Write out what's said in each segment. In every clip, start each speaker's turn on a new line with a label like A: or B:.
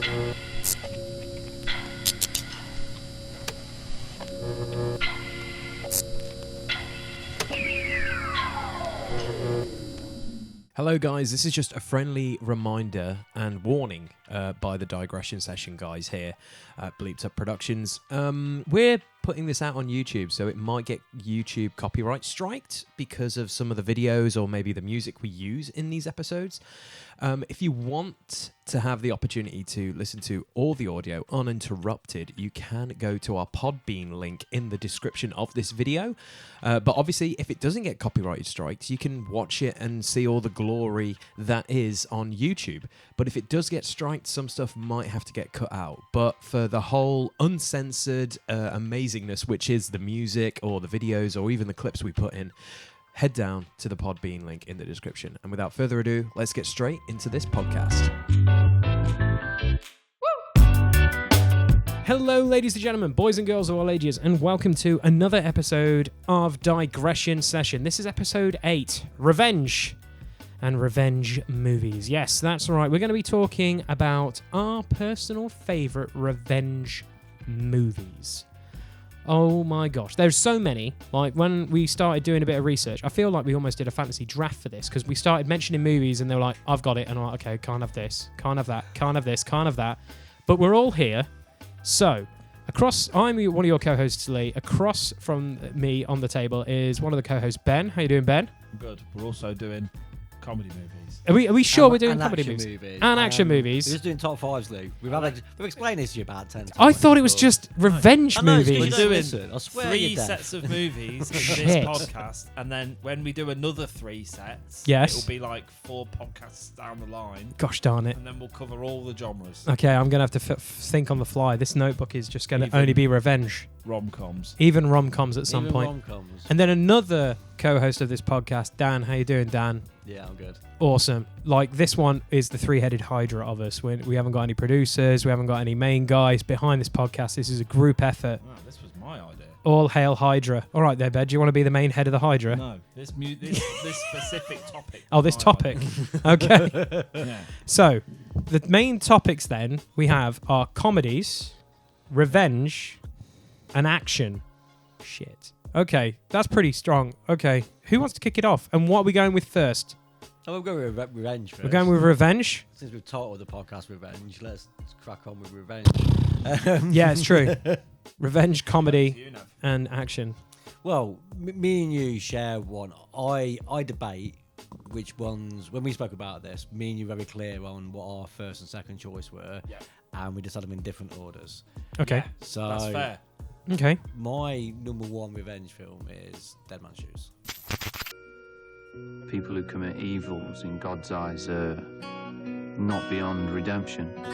A: Hello guys, this is just a friendly reminder and warning by the Digression Session guys here at Bleeped Up Productions. We're putting this out on YouTube, so it might get YouTube copyright striked because of some of the videos or maybe the music we use in these episodes. If you want to have the opportunity to listen to all the audio uninterrupted, you can go to our Podbean link in the description of this video. But obviously, if it doesn't get copyrighted strikes, you can watch it and see all the glory that is on YouTube. But if it does get striked, some stuff might have to get cut out. But for the whole uncensored amazingness, which is the music or the videos or even the clips we put in, head down to the Podbean link in the description. And without further ado, let's get straight into this podcast. Hello, ladies and gentlemen, boys and girls of all ages, and welcome to another episode of Digression Session. This is episode 8, Revenge and Revenge Movies. Yes, that's right. We're going to be talking about our personal favourite revenge movies. Oh my gosh, there's so many. Like, when we started doing a bit of research, I feel like we almost did a fantasy draft for this, because we started mentioning movies and they were like, I've got it, and I'm like, okay, can't have this, can't have that, can't have this, can't have that. But we're all here. So, I'm one of your co-hosts, Lee. Across from me on the table is one of the co-hosts, Ben. How you doing, Ben?
B: Good. We're also doing comedy movies.
A: Are we sure we're doing comedy movies? And action movies.
C: We're just doing top fives, Lou. We've explained this to you about 10 times.
A: I thought it was just revenge movies.
B: We're doing
C: I swear
B: 3 sets of movies in this podcast, and then when we do another 3 sets,
A: yes,
B: it'll be like 4 podcasts down the line.
A: Gosh darn it.
B: And then we'll cover all the genres.
A: Okay, I'm going to have to think on the fly. This notebook is just going to only be revenge.
B: Rom-coms.
A: Even rom-coms at some point.
C: Rom-coms.
A: And then another co-host of this podcast, Dan. How you doing, Dan?
C: Yeah, I'm good.
A: Awesome. Like, this one is the three-headed hydra of us. We haven't got any producers. We haven't got any main guys behind this podcast. This is a group effort.
B: Wow, this was my idea.
A: All hail Hydra. All right there, Ben. Do you want to be the main head of the Hydra?
B: No, this specific topic.
A: Oh, this topic. Okay.
B: Yeah.
A: So, the main topics then we have are comedies, revenge, and action. Shit. Okay, that's pretty strong. Okay, who wants to kick it off? And what are we going with first?
C: Oh, we'll go with revenge first.
A: We're going with revenge?
C: Since we've titled the podcast Revenge, let's crack on with revenge.
A: Yeah, it's true. Revenge, comedy, and action.
C: Well, me and you share one. I debate which ones, when we spoke about this, me and you were very clear on what our first and second choice were, and we just had them in different orders.
A: Okay.
B: Yeah,
C: so
B: that's fair.
A: Okay.
C: My number 1 revenge film is Dead Man's Shoes.
D: People who commit evils in God's eyes are not beyond redemption. I'm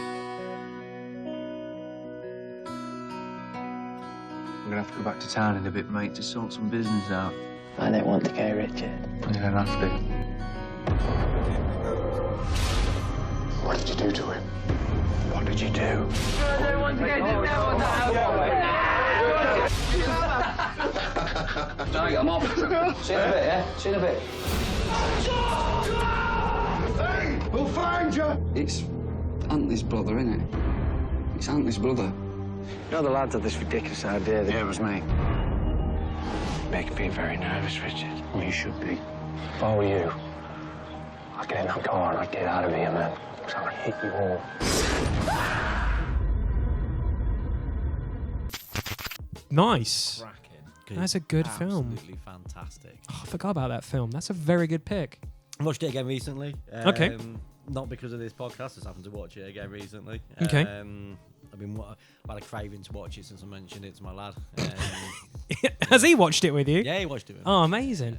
D: gonna have to go back to town in a bit, mate, to sort some business out.
E: I don't want to go, Richard.
D: You don't have to.
E: What did you do to him? What did you do?
F: I don't want to get the devil out
E: Sorry, I'm off. See you in a bit, yeah? See you in a bit.
F: Hey, we'll find you!
E: It's Anthony's brother, isn't it? It's Anthony's brother. You know the lads had this ridiculous idea that...
D: Yeah, it was me.
E: Make me very nervous, Richard.
D: Well, you should be.
E: If I were you, I'd get in that car and I'd get out of here, man. Because I'm gonna hit you all.
A: Nice.
B: Cracking.
A: That's a good film.
C: Absolutely fantastic.
A: Oh, I forgot about that film. That's a very good pick.
C: I watched it again recently.
A: Okay.
C: Not because of this podcast, I just happened to watch it again recently.
A: Okay.
C: I've had a craving to watch it since I mentioned it to my lad.
A: Has he watched it with you?
C: Yeah, he watched it with me.
A: Oh, amazing.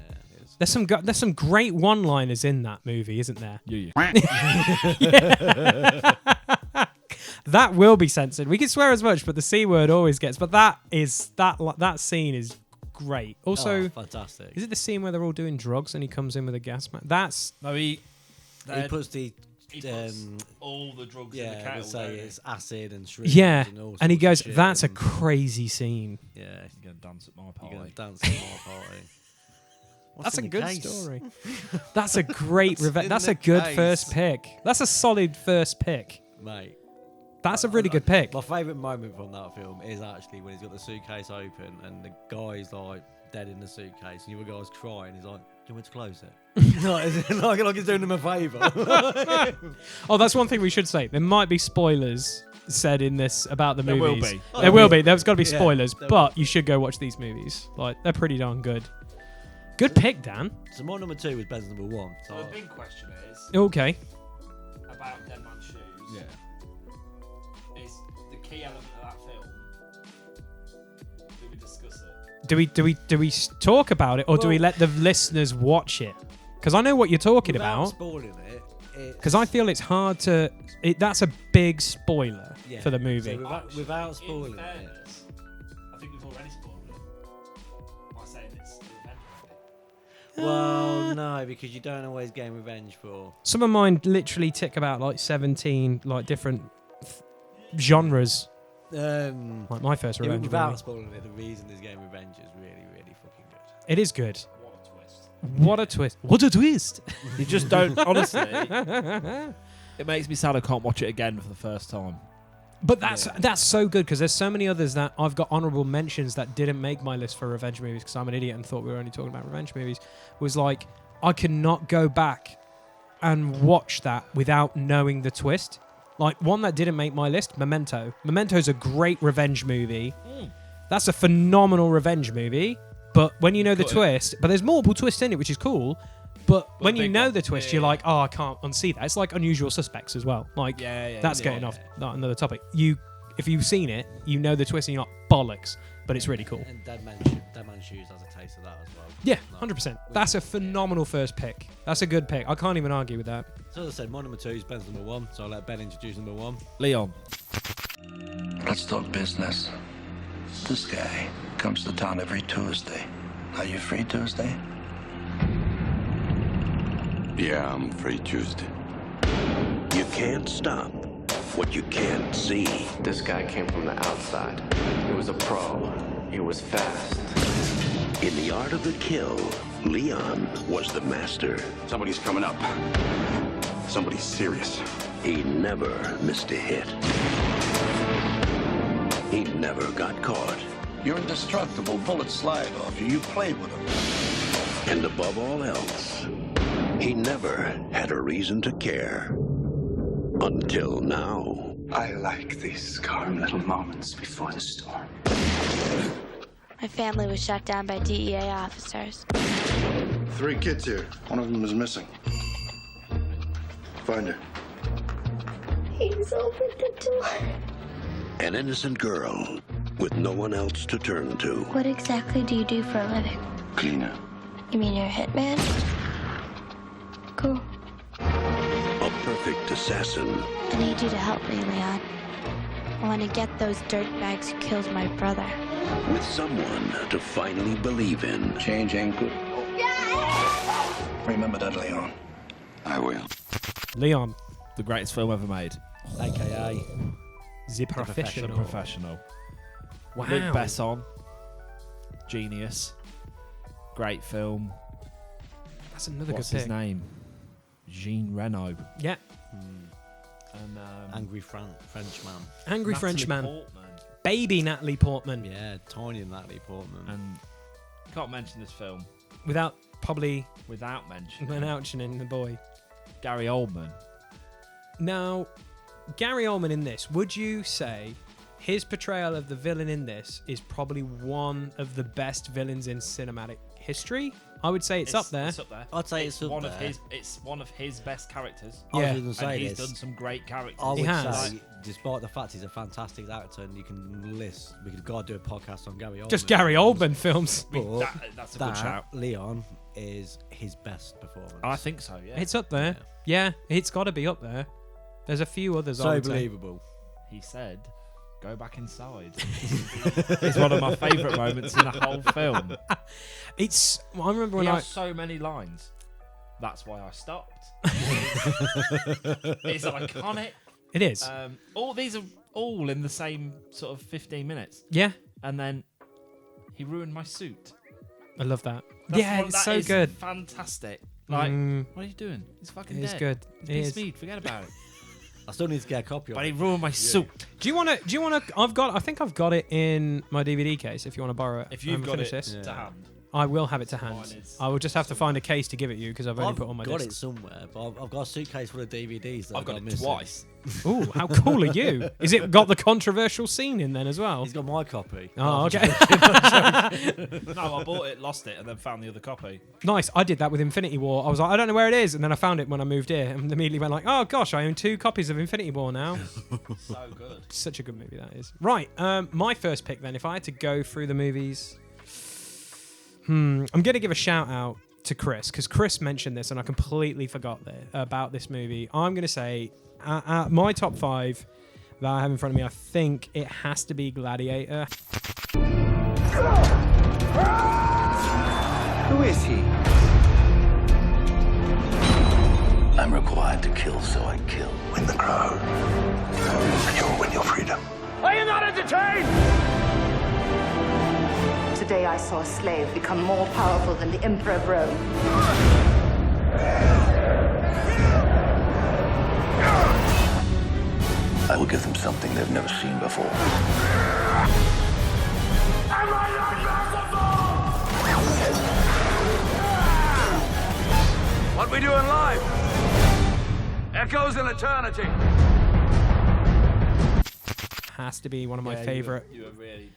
A: There's some great one-liners in that movie, isn't there?
B: Yeah.
A: That will be censored. We can swear as much, but the C word always gets. But that scene is great. Also,
C: fantastic.
A: Is it the scene where they're all doing drugs and he comes in with a gas mask? That's
B: No, he
C: puts
B: all the drugs in the kettle.
C: Say it's acid and shrimp.
A: yeah,
C: and,
A: and he goes, "That's a crazy scene."
C: Yeah,
B: You're gonna dance at my party.
C: you're gonna dance at my party.
A: That's a
C: in the
A: good
C: case?
A: story. That's a great revenge.
C: in
A: That's
C: the
A: a good
C: case?
A: first pick. That's a solid first pick.
C: Mate.
A: That's a really good pick.
C: My favourite moment from that film is actually when he's got the suitcase open and the guy's like dead in the suitcase and the other guy's crying. He's like, "Do you want me to close it?" like he's doing him a favour.
A: Oh, that's one thing we should say. There might be spoilers said in this about the
B: There
A: movies.
B: will be.
A: There will be. There's got to be
C: Yeah,
A: spoilers,
C: there
A: but you should go watch these movies. Like, they're pretty darn good. Good pick, Dan.
C: So my number 2 was Ben's number 1. So
B: The big question is
A: Okay.
B: about Dead Man's Shoes.
C: yeah.
B: Is the key element of that film? Do we discuss it?
A: Do we talk about it, or do we
C: Well-
A: let the listeners watch it? Because I know what you're talking
C: Without
A: about.
C: spoiling it.
A: Because I feel it's hard to. That's a big spoiler
C: Yeah.
A: for the movie.
C: So without spoiling
B: In
C: it.
B: fairness, I think we've already spoiled it by saying it's a revenge movie.
C: Well, no, because you don't always gain revenge for.
A: Some of mine literally tick about like 17 like different genres. Like my first revenge
C: Without
A: movie.
C: spoiling it, the reason this game revenge is really, really fucking good.
A: It is good.
B: What a twist.
A: What a twist! What a twist!
B: You just don't, honestly. It makes me sad I can't watch it again for the first time.
A: But that's so good because there's so many others that I've got honorable mentions that didn't make my list for revenge movies because I'm an idiot and thought we were only talking about revenge movies. Was like I cannot go back and watch that without knowing the twist. Like one that didn't make my list, Memento. Memento's a great revenge movie. That's a phenomenal revenge movie. But when you know the twist, but there's multiple twists in it, which is cool. But when you
B: big
A: know
B: one.
A: the twist,
B: Yeah,
A: you're
B: yeah.
A: like, oh, I can't unsee that. It's like Unusual Suspects as well. Like, that's getting off another topic. If you've seen it, you know the twist and you're like, bollocks. But it's really cool.
C: And Dead Man's Shoes has a taste of that as well.
A: Yeah,
C: Like,
A: 100%. That's a phenomenal first pick. That's a good pick. I can't even argue with that.
C: So as I said, my number 2 is Ben's number 1. So I'll let Ben introduce number 1.
B: Leon.
G: Let's talk business. This guy comes to town every Tuesday. Are you free Tuesday?
H: Yeah, I'm free Tuesday.
I: You can't stop what you can't see.
E: This guy came from the outside. He was a pro. He was fast.
I: In the art of the kill, Leon was the master.
H: Somebody's coming up. Somebody's serious.
I: He never missed a hit. He never got caught.
G: You're indestructible. Bullets slide off you. You play with them.
I: And above all else, he never had a reason to care. Until now.
E: I like these calm little moments before the storm.
J: My family was shot down by DEA officers.
G: 3 kids here. One of them is missing. Find her.
J: He's opened the door.
I: An innocent girl with no one else to turn to.
J: What exactly do you do for a living?
G: Cleaner.
J: You mean you're a hitman? Cool.
I: A perfect assassin.
J: I need you to help me, Leon. I want to get those dirtbags who killed my brother.
I: With someone to finally believe in.
G: Change ain't good. Remember that, Leon.
H: I will.
A: Leon,
B: The greatest film ever made.
C: AKA.
A: the professional.
B: Professional.
A: Wow.
B: Luc Besson. Genius. Great film.
A: That's another
B: What's
A: good
B: his
A: pick.
B: name? Jean Reno.
A: Yeah.
B: And
C: Angry Frenchman.
A: Angry
B: Natalie
A: Frenchman.
B: Portman.
A: Baby Natalie Portman.
C: Yeah, tiny Natalie Portman.
B: And can't mention this film
A: Without probably
B: without mentioning
A: mentioning the boy.
B: Gary Oldman.
A: Now, Gary Oldman in this, would you say his portrayal of the villain in this is probably one of the best villains in cinematic history? I would say it's up there.
B: It's up there.
C: I'd say it's up
B: one
C: there.
B: of his. It's one of his best characters.
C: I was
A: Yeah.
C: going to
B: And
C: say
B: he's
C: this.
B: done some great characters.
C: I
A: He
C: would
A: has.
C: say, despite the fact he's a fantastic actor, and you can list, we could go do a podcast on Gary Oldman.
A: Just Gary Oldman films.
C: But
B: That's a good shout.
C: Leon is his best performance.
B: I think so. Yeah.
A: It's up there. Yeah, it's got to be up there. There's a few others. I
C: so
A: would say.
C: believable.
B: He said, "Go back inside." It's one of my favourite moments in the whole film.
A: It's. I remember when
B: He
A: I.
B: has so many lines. That's why I stopped. It's iconic.
A: It is.
B: All these are all in the same sort of 15 minutes,
A: Yeah,
B: and then he ruined my suit.
A: I love that.
B: That's
A: Yeah,
B: one-
A: it's
B: that
A: so
B: is
A: good.
B: Fantastic. Like,
A: Mm.
B: what are you doing? He's fucking
A: It is
B: dead.
A: good.
B: He's
A: It
B: Pete
A: is.
B: Speed. Forget about it.
C: I still need to get a copy of
B: But
C: it.
B: he ruined my soup.
A: Do you want to? I think I've got it in my DVD case. If you want to borrow it,
B: If you've got it
A: this.
B: to hand.
A: I will have it to hand.
B: Mine is
A: I will just have to find a case to give it you because I've only put all my
C: got
A: discs.
C: it somewhere, but I've got a suitcase full of DVDs that
B: I've got it
C: missing.
B: twice.
A: Ooh, how cool are you? Is it got the controversial scene in then as well?
C: He's got my copy.
A: Oh, okay.
B: No, I bought it, lost it, and then found the other copy.
A: Nice. I did that with Infinity War. I was like, I don't know where it is, and then I found it when I moved here, and immediately went like, oh gosh, I own 2 copies of Infinity War now.
B: So good.
A: Such a good movie that is. Right. My first pick then. If I had to go through the movies, I'm gonna give a shout out to Chris because Chris mentioned this and I completely forgot about this movie. I'm gonna say my top 5 that I have in front of me. I think it has to be Gladiator.
E: Who is he?
I: I'm required to kill, so I kill. Win the crowd, and you'll win your freedom.
F: Are you not entertained?
K: Today I saw a slave become more powerful than the Emperor of Rome.
I: I will give them something they've never seen before.
F: Am I not merciful? What we do in life echoes in eternity.
A: Has to be one of my favorite.
B: You were really.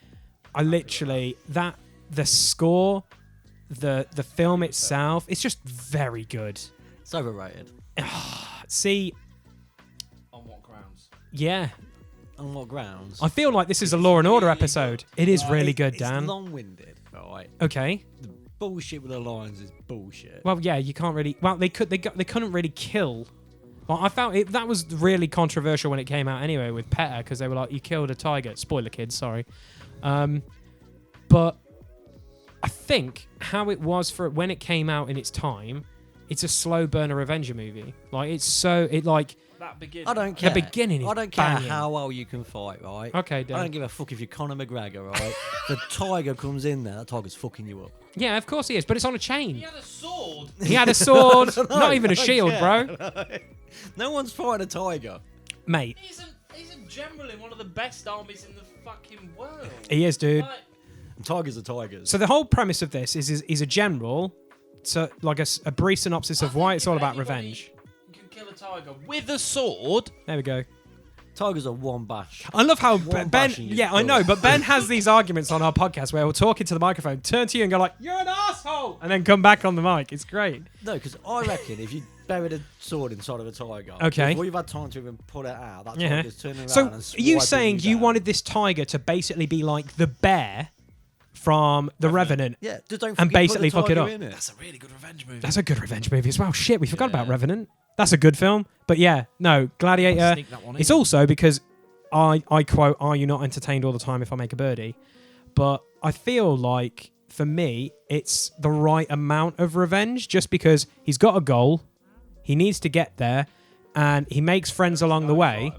A: I literally the score, the film itself, it's just very good.
C: It's overrated.
A: See,
B: On what grounds?
A: yeah,
C: On what grounds?
A: I feel like this is a Law and Order episode. It is really good,
C: It's
A: Dan.
C: long-winded, right?
A: Okay.
C: The bullshit with the lines is bullshit.
A: Well, yeah, you can't really. Well, they couldn't really kill. Well, I found it that was really controversial when it came out anyway with PETA because they were like, "You killed a tiger." Spoiler, kids. Sorry. But I think how it was for when it came out in its time, it's a slow burner Avenger movie. Like
B: That beginning.
C: I don't care.
A: The beginning is
C: I don't care
A: banging.
C: how well you can fight, right?
A: Okay,
C: I
A: Dan.
C: don't give a fuck if you're Conor McGregor, right? The tiger comes in there, that tiger's fucking you up.
A: Yeah, of course he is, but it's on a chain.
B: He had a sword.
A: He had a sword,
C: No,
A: not even a
C: I don't
A: shield,
C: care.
A: bro.
C: No one's fighting a tiger.
A: Mate,
B: He's a general in one of the best armies in the fucking world.
A: he is, dude.
B: Like,
C: And tigers are tigers.
A: So the whole premise of this is he's a general. So like a brief synopsis of why it's all about revenge.
B: You can kill a tiger with a sword.
A: There we go.
C: Tigers are one bash.
A: I love how
C: One
A: Ben.
C: bashing you
A: Yeah, I
C: done.
A: know, but Ben has these arguments on our podcast where we'll talk into the microphone, turn to you, and go like, "You're an asshole," and then come back on the mic. It's great.
C: No, because I reckon if you buried a sword inside of a tiger,
A: Okay.
C: before you've had time to even pull it out, that
A: Yeah.
C: tiger's turning around
A: So
C: and
A: are you
C: swiping
A: saying you
C: down.
A: wanted this tiger to basically be like the bear from The Revenant?
C: Yeah, just don't
A: and
C: fucking
A: basically
C: put the
A: fuck it
C: tiger
A: up.
C: in it.
B: That's a really good revenge movie.
A: That's a good revenge movie as well. Shit, we forgot about
C: Yeah.
A: Revenant. That's a good film. But yeah, no, Gladiator.
B: Sneak that one
A: It's
B: in.
A: also because I quote, "Are you not entertained all the time if I make a birdie?" But I feel like for me, it's the right amount of revenge just because he's got a goal, he needs to get there, and he makes friends along the way.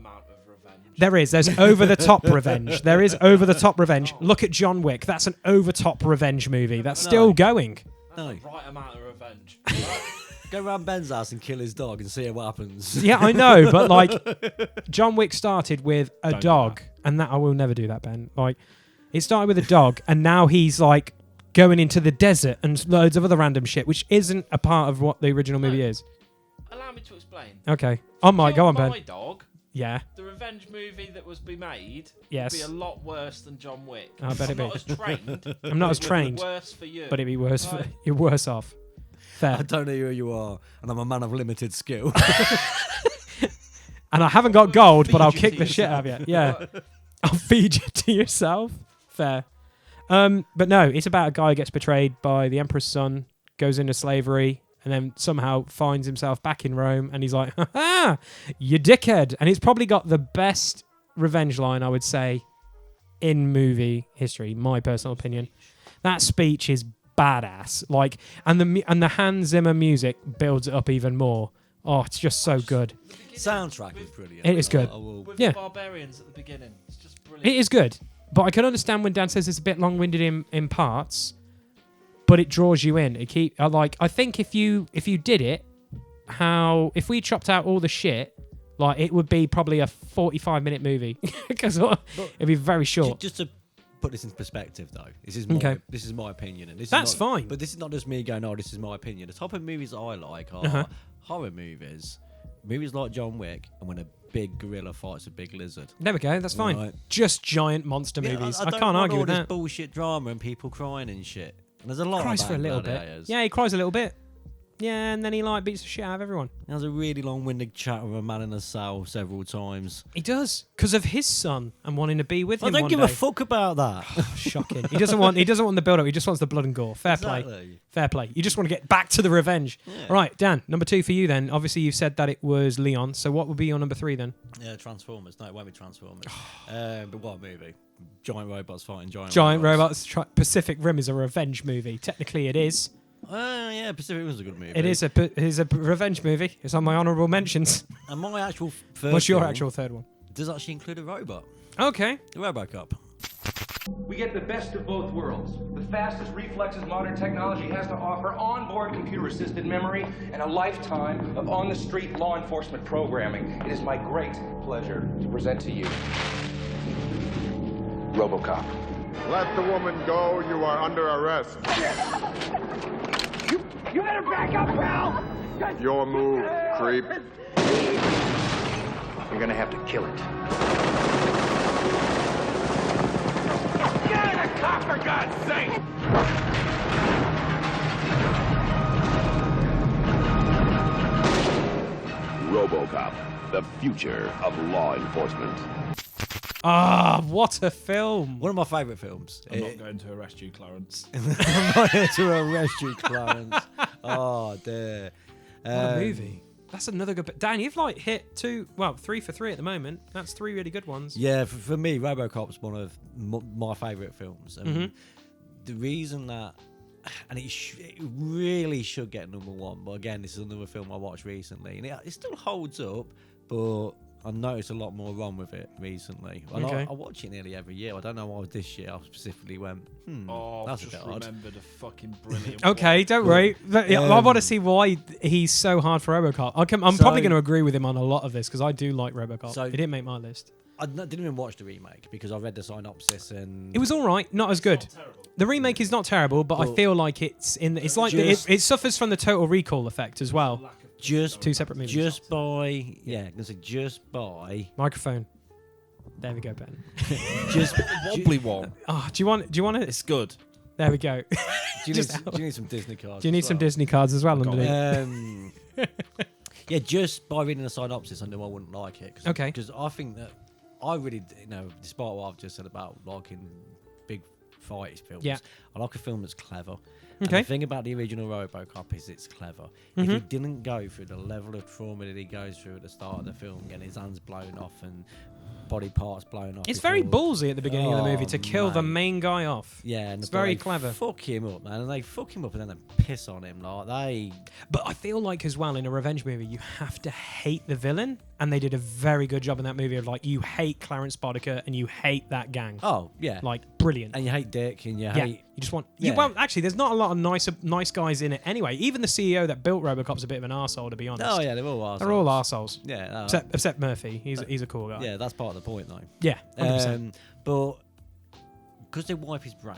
A: There's over the top revenge. There is over the top revenge. Look at John Wick. That's an over top revenge movie. That's still going.
C: No.
B: Right amount of revenge.
C: Go round Ben's house and kill his dog and see what happens.
A: Yeah, I know, but like John Wick started with a
B: Don't do
A: dog, and that I will never do that, Ben. Like it started with a dog, and now he's like going into the desert and loads of other random shit, which isn't a part of what the original movie is.
B: Allow me to explain.
A: Okay, on my go on,
B: My
A: Ben.
B: dog.
A: Yeah,
B: The revenge movie that was be made
A: Yes.
B: would be a lot worse than John Wick.
A: I bet
B: I'm
A: it'd be.
B: not as trained.
A: I'm not as
B: It would be
A: trained,
B: Worse for you.
A: but it'd be worse.
B: Right.
A: You're worse off. Fair.
C: I don't know who you are, and I'm a man of limited skill.
A: And I haven't got gold, but
B: Feed
A: I'll
B: you
A: kick
B: to
A: the shit out of you.
B: yourself.
A: Yeah. I'll feed you to yourself. Fair. But no, it's about a guy who gets betrayed by the emperor's son, goes into slavery, and then somehow finds himself back in Rome, and he's like, ha, you dickhead. And it's probably got the best revenge line, I would say, in movie history, my personal opinion. That speech is badass. Like, and the Hans Zimmer music builds it up even more. Oh, it's just so good.
C: Soundtrack is brilliant.
A: It is good.
B: With
A: Yeah.
B: the barbarians at the beginning. It's just brilliant.
A: It is good, but I can understand when Dan says it's a bit long-winded in parts, but it draws you in. I think if you did it, if we chopped out all the shit,
L: Like, it would be probably a 45-minute movie because it'd be very short.
C: Just to put this into perspective, though, this is my opinion, and
L: That's fine.
C: But this is not just me going, "Oh, this is my opinion." The type of movies that I like are horror movies like John Wick, and when a big gorilla fights a big lizard.
L: There we go. That's fine.
C: Right.
L: Just giant monster movies. I can't argue with
C: all
L: that.
C: this bullshit drama and people crying and shit. And there's a lot.
L: Cries
C: of
L: for a little bit. Yeah, he cries a little bit. Yeah, and then he like beats the shit out of everyone.
C: He has a really long-winded chat with a man in a cell several times.
L: He does, because of his son and wanting to be with him.
C: I don't give a fuck about that.
L: Shocking. He doesn't want the build-up. He just wants the blood and gore. Fair play. Fair play. You just want to get back to the revenge. Yeah. All right, Dan. Number 2 for you then. Obviously, you've said that it was Leon. So what would be your number 3 then?
C: Yeah, Transformers. No, it won't be Transformers. But what movie? Giant robots fighting
L: giant robots. Pacific Rim is a revenge movie. Technically, it is.
C: Yeah, Pacific Rim's a good movie.
L: It is a revenge movie. It's on my honourable mentions.
C: And my actual third
L: What's your actual third one?
C: Does actually include a robot.
L: Okay.
C: The RoboCop.
F: We get the best of both worlds. The fastest reflexes modern technology has to offer, onboard computer-assisted memory, and a lifetime of on-the-street law enforcement programming. It is my great pleasure to present to you RoboCop.
M: Let the woman go. You are under arrest.
F: You better back up, pal!
M: Your move, creep.
F: You're gonna have to kill it. Get in the car, for God's sake!
I: RoboCop, the future of law enforcement.
L: Ah, what a film!
C: One of my favourite films.
B: I'm not going to arrest you, Clarence.
C: I'm not here to arrest you, Clarence. Oh, dear.
L: What a movie. That's another good... Dan, you've like hit 3 for 3 at the moment. That's 3 really good ones.
C: Yeah, for me, RoboCop's one of my favourite films. And the reason that... And it really should get number 1. But again, this is another film I watched recently. And it still holds up, but... I noticed a lot more wrong with it recently. And I watch it nearly every year. I don't know why this year I specifically went, that's a bit odd.
B: Remembered a fucking brilliant
L: Okay, don't worry. I want to see why he's so hard for RoboCop. I'm probably going to agree with him on a lot of this because I do like RoboCop. It didn't make my list.
C: I didn't even watch the remake because I read the synopsis and...
L: It was all right, not as good. The remake is not terrible, but I feel like it suffers from the Total Recall effect as well.
C: Just
L: 2 separate movies.
C: Just by
L: microphone. There we go, Ben.
B: Just wobbly one.
L: Oh, do you want it?
B: It's good.
L: There we go.
C: Do you need some Disney cards?
L: Do you need some Disney cards as well?
C: Yeah, just by reading the synopsis, I knew I wouldn't like it.
L: Okay.
C: Because I think that I really, despite what I've just said about liking big fight films, I like a film that's clever.
L: Okay.
C: And the thing about the original RoboCop is it's clever. If he didn't go through the level of trauma that he goes through at the start of the film, getting his hands blown off and body parts blown off.
L: It's very ballsy at the beginning of the movie to kill the main guy off.
C: Yeah, and
L: it's very clever.
C: Fuck him up, man, and they fuck him up and then they piss on him like they.
L: But I feel like as well in a revenge movie, you have to hate the villain, and they did a very good job in that movie of like you hate Clarence Boddicker and you hate that gang.
C: Oh yeah,
L: like brilliant.
C: And you hate Dick and you hate.
L: You just want. Yeah. Well, actually, there's not a lot of nice guys in it anyway. Even the CEO that built RoboCop's a bit of an arsehole, to be honest.
C: Oh yeah, they're all arseholes.
L: They're all arseholes.
C: Yeah,
L: except Murphy. He's a cool guy.
C: Yeah, that's part of the point, though.
L: Yeah, 100%.
C: But because they wipe his brain,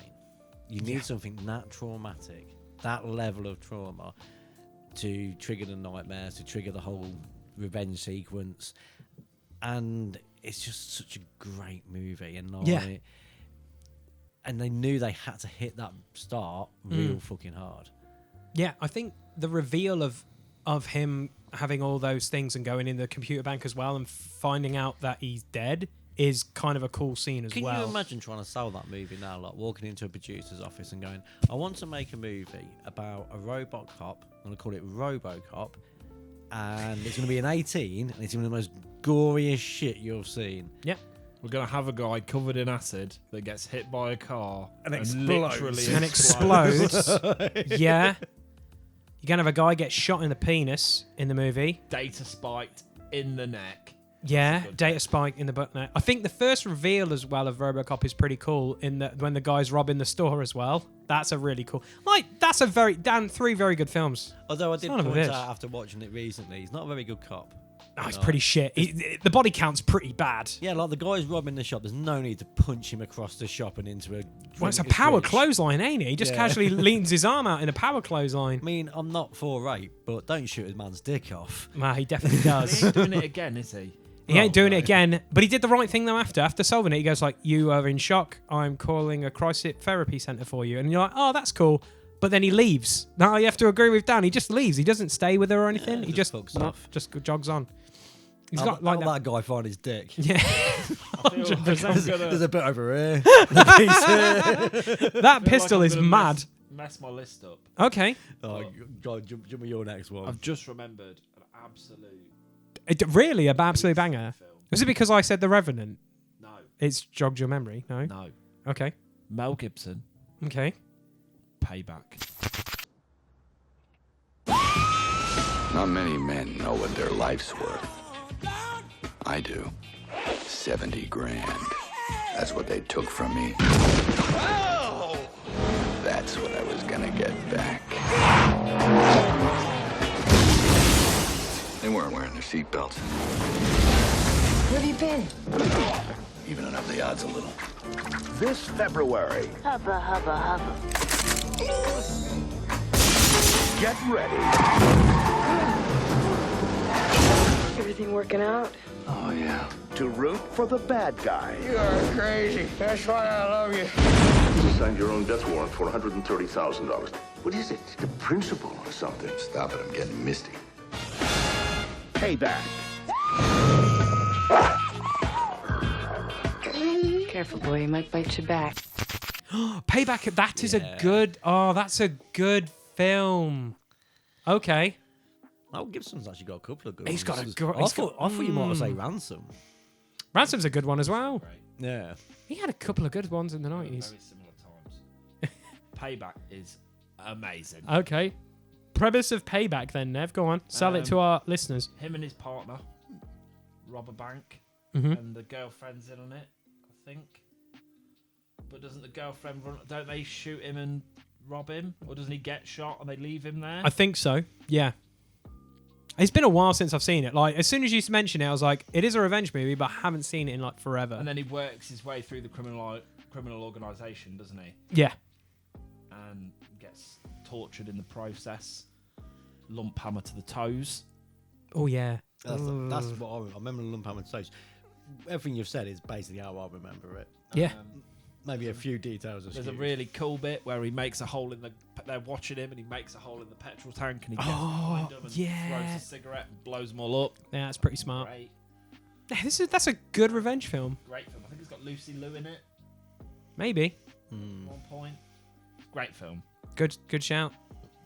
C: you need something that traumatic, that level of trauma, to trigger the nightmares, to trigger the whole revenge sequence, and it's just such a great movie. And and they knew they had to hit that start real fucking hard.
L: Yeah, I think the reveal of him having all those things and going in the computer bank as well and finding out that he's dead is kind of a cool scene as well.
C: Can you imagine trying to sell that movie now, like walking into a producer's office and going, I want to make a movie about a robot cop, I'm going to call it RoboCop, and it's going to be an 18, and it's going to be the most goriest shit you've seen.
L: Yep.
B: We're going to have a guy covered in acid that gets hit by a car
C: and
B: explodes.
L: Yeah. You're going to have a guy get shot in the penis in the movie.
B: Data spiked in the neck.
L: Yeah, data spike in the butt neck. I think the first reveal as well of RoboCop is pretty cool in that when the guy's robbing the store as well. That's a really cool... that's a 3 very good films.
C: Although I did point out after watching it recently, he's not a very good cop.
L: Oh, it's pretty shit. The body count's pretty bad.
C: Yeah, like the guy's robbing the shop. There's no need to punch him across the shop and into a.
L: Well, it's a power clothesline, ain't it? He just casually leans his arm out in a power clothesline.
C: I mean, I'm not for rape, but don't shoot a man's dick off.
L: Well, he definitely does.
B: He ain't doing it again, is he?
L: He ain't doing it again, but he did the right thing though after solving it. He goes like, you are in shock, I'm calling a crisis therapy centre for you. And you're like, oh, that's cool. But then he leaves. Now you have to agree with Dan. He just leaves. He doesn't stay with her or anything. He just fucks off. Just jogs on. He's got like
C: that guy find his dick.
L: Yeah. 100%.
C: There's a bit over here.
L: That pistol is mad.
B: Mess my list up.
L: Okay.
C: Oh, God, jump with your next one.
B: I've just remembered an absolute...
L: Really? An absolute banger? Was it because I said The Revenant?
B: No.
L: It's jogged your memory? No?
B: No.
L: Okay.
B: Mel Gibson.
L: Okay.
B: Payback.
I: Not many men know what their life's worth. I do. 70 grand. That's what they took from me. That's what I was gonna get back. They weren't wearing their seatbelts.
K: Where have you been?
I: Evening up the odds a little.
N: This February,
K: Hubba, hubba, hubba.
N: get ready.
K: Everything working out?
I: Oh, yeah.
N: To root for the bad guy.
E: You are crazy. That's why I love you.
H: You signed your own death warrant for $130,000.
N: What is it? The principal or something?
I: Stop it, I'm getting misty.
N: Payback.
K: Careful, boy. He might bite you back.
L: Payback. That is a good... Oh, that's a good film. Okay.
C: Mel Gibson's actually got a couple of good
L: He's
C: ones.
L: got a good...
C: I thought you might want to say Ransom.
L: Ransom's a good one as well.
C: Yeah.
L: He had a couple of good ones in the 90s.
B: Very similar times. Payback is amazing.
L: Okay. Premise of Payback then, Nev. Go on. Sell it to our listeners.
B: Him and his partner rob a bank,
L: Mhm.
B: and the girlfriend's in on it, I think. But doesn't the girlfriend run? Don't they shoot him and rob him, or doesn't he get shot and they leave him there?
L: I think so. Yeah. It's been a while since I've seen it. Like, as soon as you mentioned it, I was like, it is a revenge movie, but I haven't seen it in like forever.
B: And then he works his way through the criminal organisation, doesn't he?
L: Yeah.
B: And gets tortured in the process. Lump hammer to the toes.
L: Oh yeah.
C: That's what I remember. Lump hammer toes. Everything you've said is basically how I remember it.
L: Yeah.
C: Maybe a few details.
B: There's a really cool bit where he makes a hole in the... They're watching him and he makes a hole in the petrol tank and he gets behind them and throws a cigarette and blows them all up.
L: Yeah, that's pretty smart.
B: Great.
L: Yeah, that's a good revenge film.
B: Great film. I think it's got Lucy Liu in it
L: Maybe.
B: at one point. Great film.
L: Good shout.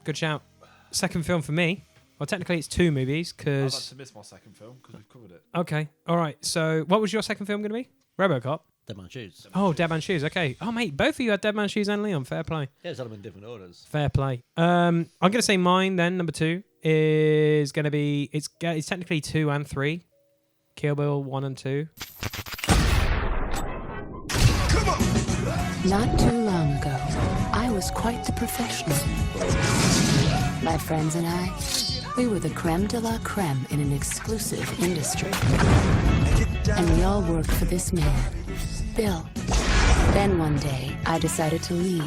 L: Good shout. Second film for me. Well, technically it's two movies
B: I've had
L: because...
B: to miss my second film because we've covered it.
L: Okay. All right. So what was your second film going to be? RoboCop?
C: Dead Man's Shoes.
L: Oh, Dead Man's Shoes. Okay. Oh, mate, both of you had Dead Man's Shoes and Leon. Fair play.
C: Yeah, it's all in different orders.
L: Fair play. I'm going to say mine then, number 2, is going to be... It's technically 2 and 3. Kill Bill 1 and 2.
O: Not too long ago, I was quite the professional. My friends and I, we were the creme de la creme in an exclusive industry. And we all worked for this man, Bill. Then one day, I decided to leave,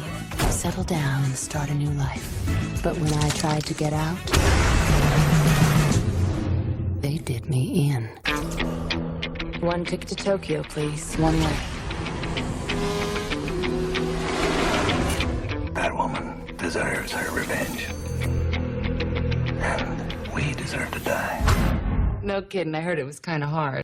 O: settle down and start a new life. But when I tried to get out, they did me in. One ticket to Tokyo, please. One way.
I: That woman deserves her revenge. And we deserve to die.
K: No kidding. I heard it was kind of hard.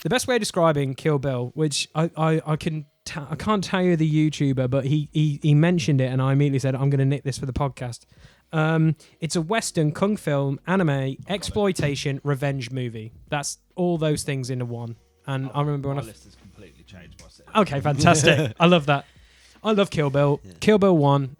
L: The best way of describing Kill Bill, which I can't tell you the YouTuber, but he mentioned it and I immediately said, I'm going to nick this for the podcast. It's a Western kung film, anime, exploitation, revenge movie. That's all those things into one. And I remember when
B: my list has completely changed by sitting.
L: Okay, fantastic. I love that. I love Kill Bill. Yeah. Kill Bill 1,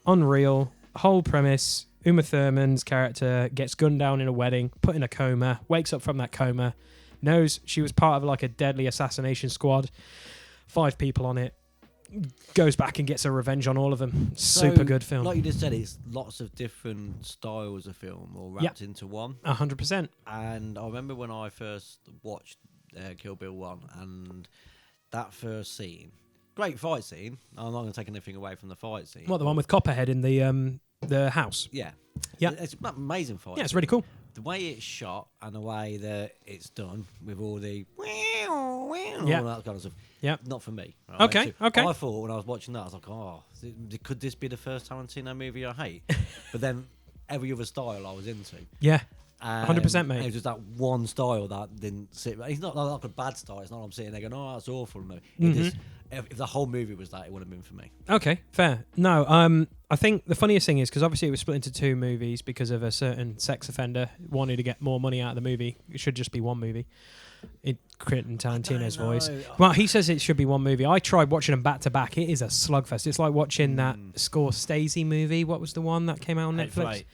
L: unreal. Whole premise, Uma Thurman's character gets gunned down in a wedding, put in a coma, wakes up from that coma, knows she was part of like a deadly assassination squad. 5 people on it. goes back and gets a revenge on all of them. Super good film.
C: Like you just said, it's lots of different styles of film all wrapped into one.
L: 100%.
C: And I remember when I first watched Kill Bill 1 and that first scene, great fight scene. I'm not going to take anything away from the fight scene.
L: What, the one with Copperhead in the house?
C: Yeah.
L: Yeah.
C: It's an amazing fight.
L: Yeah, it's really cool.
C: The way it's shot and the way that it's done with all the all that kind of stuff.
L: Yeah.
C: Not for me. Right?
L: Okay, okay.
C: I thought when I was watching that, I was like, oh, could this be the first Tarantino movie I hate? But then every other style I was into.
L: Yeah. 100%, mate.
C: It was just that one style that didn't sit. It's not like a bad style. It's not I'm sitting there going, oh, that's awful. No. It just, if the whole movie was that, it would have been for me.
L: Okay, fair. No, I think the funniest thing is because obviously it was split into 2 movies because of a certain sex offender wanting to get more money out of the movie. It should just be one movie. In Quentin Tarantino's voice. Well, he says it should be one movie. I tried watching them back to back. It is a slugfest. It's like watching that Scorsese movie. What was the one that came out on Netflix?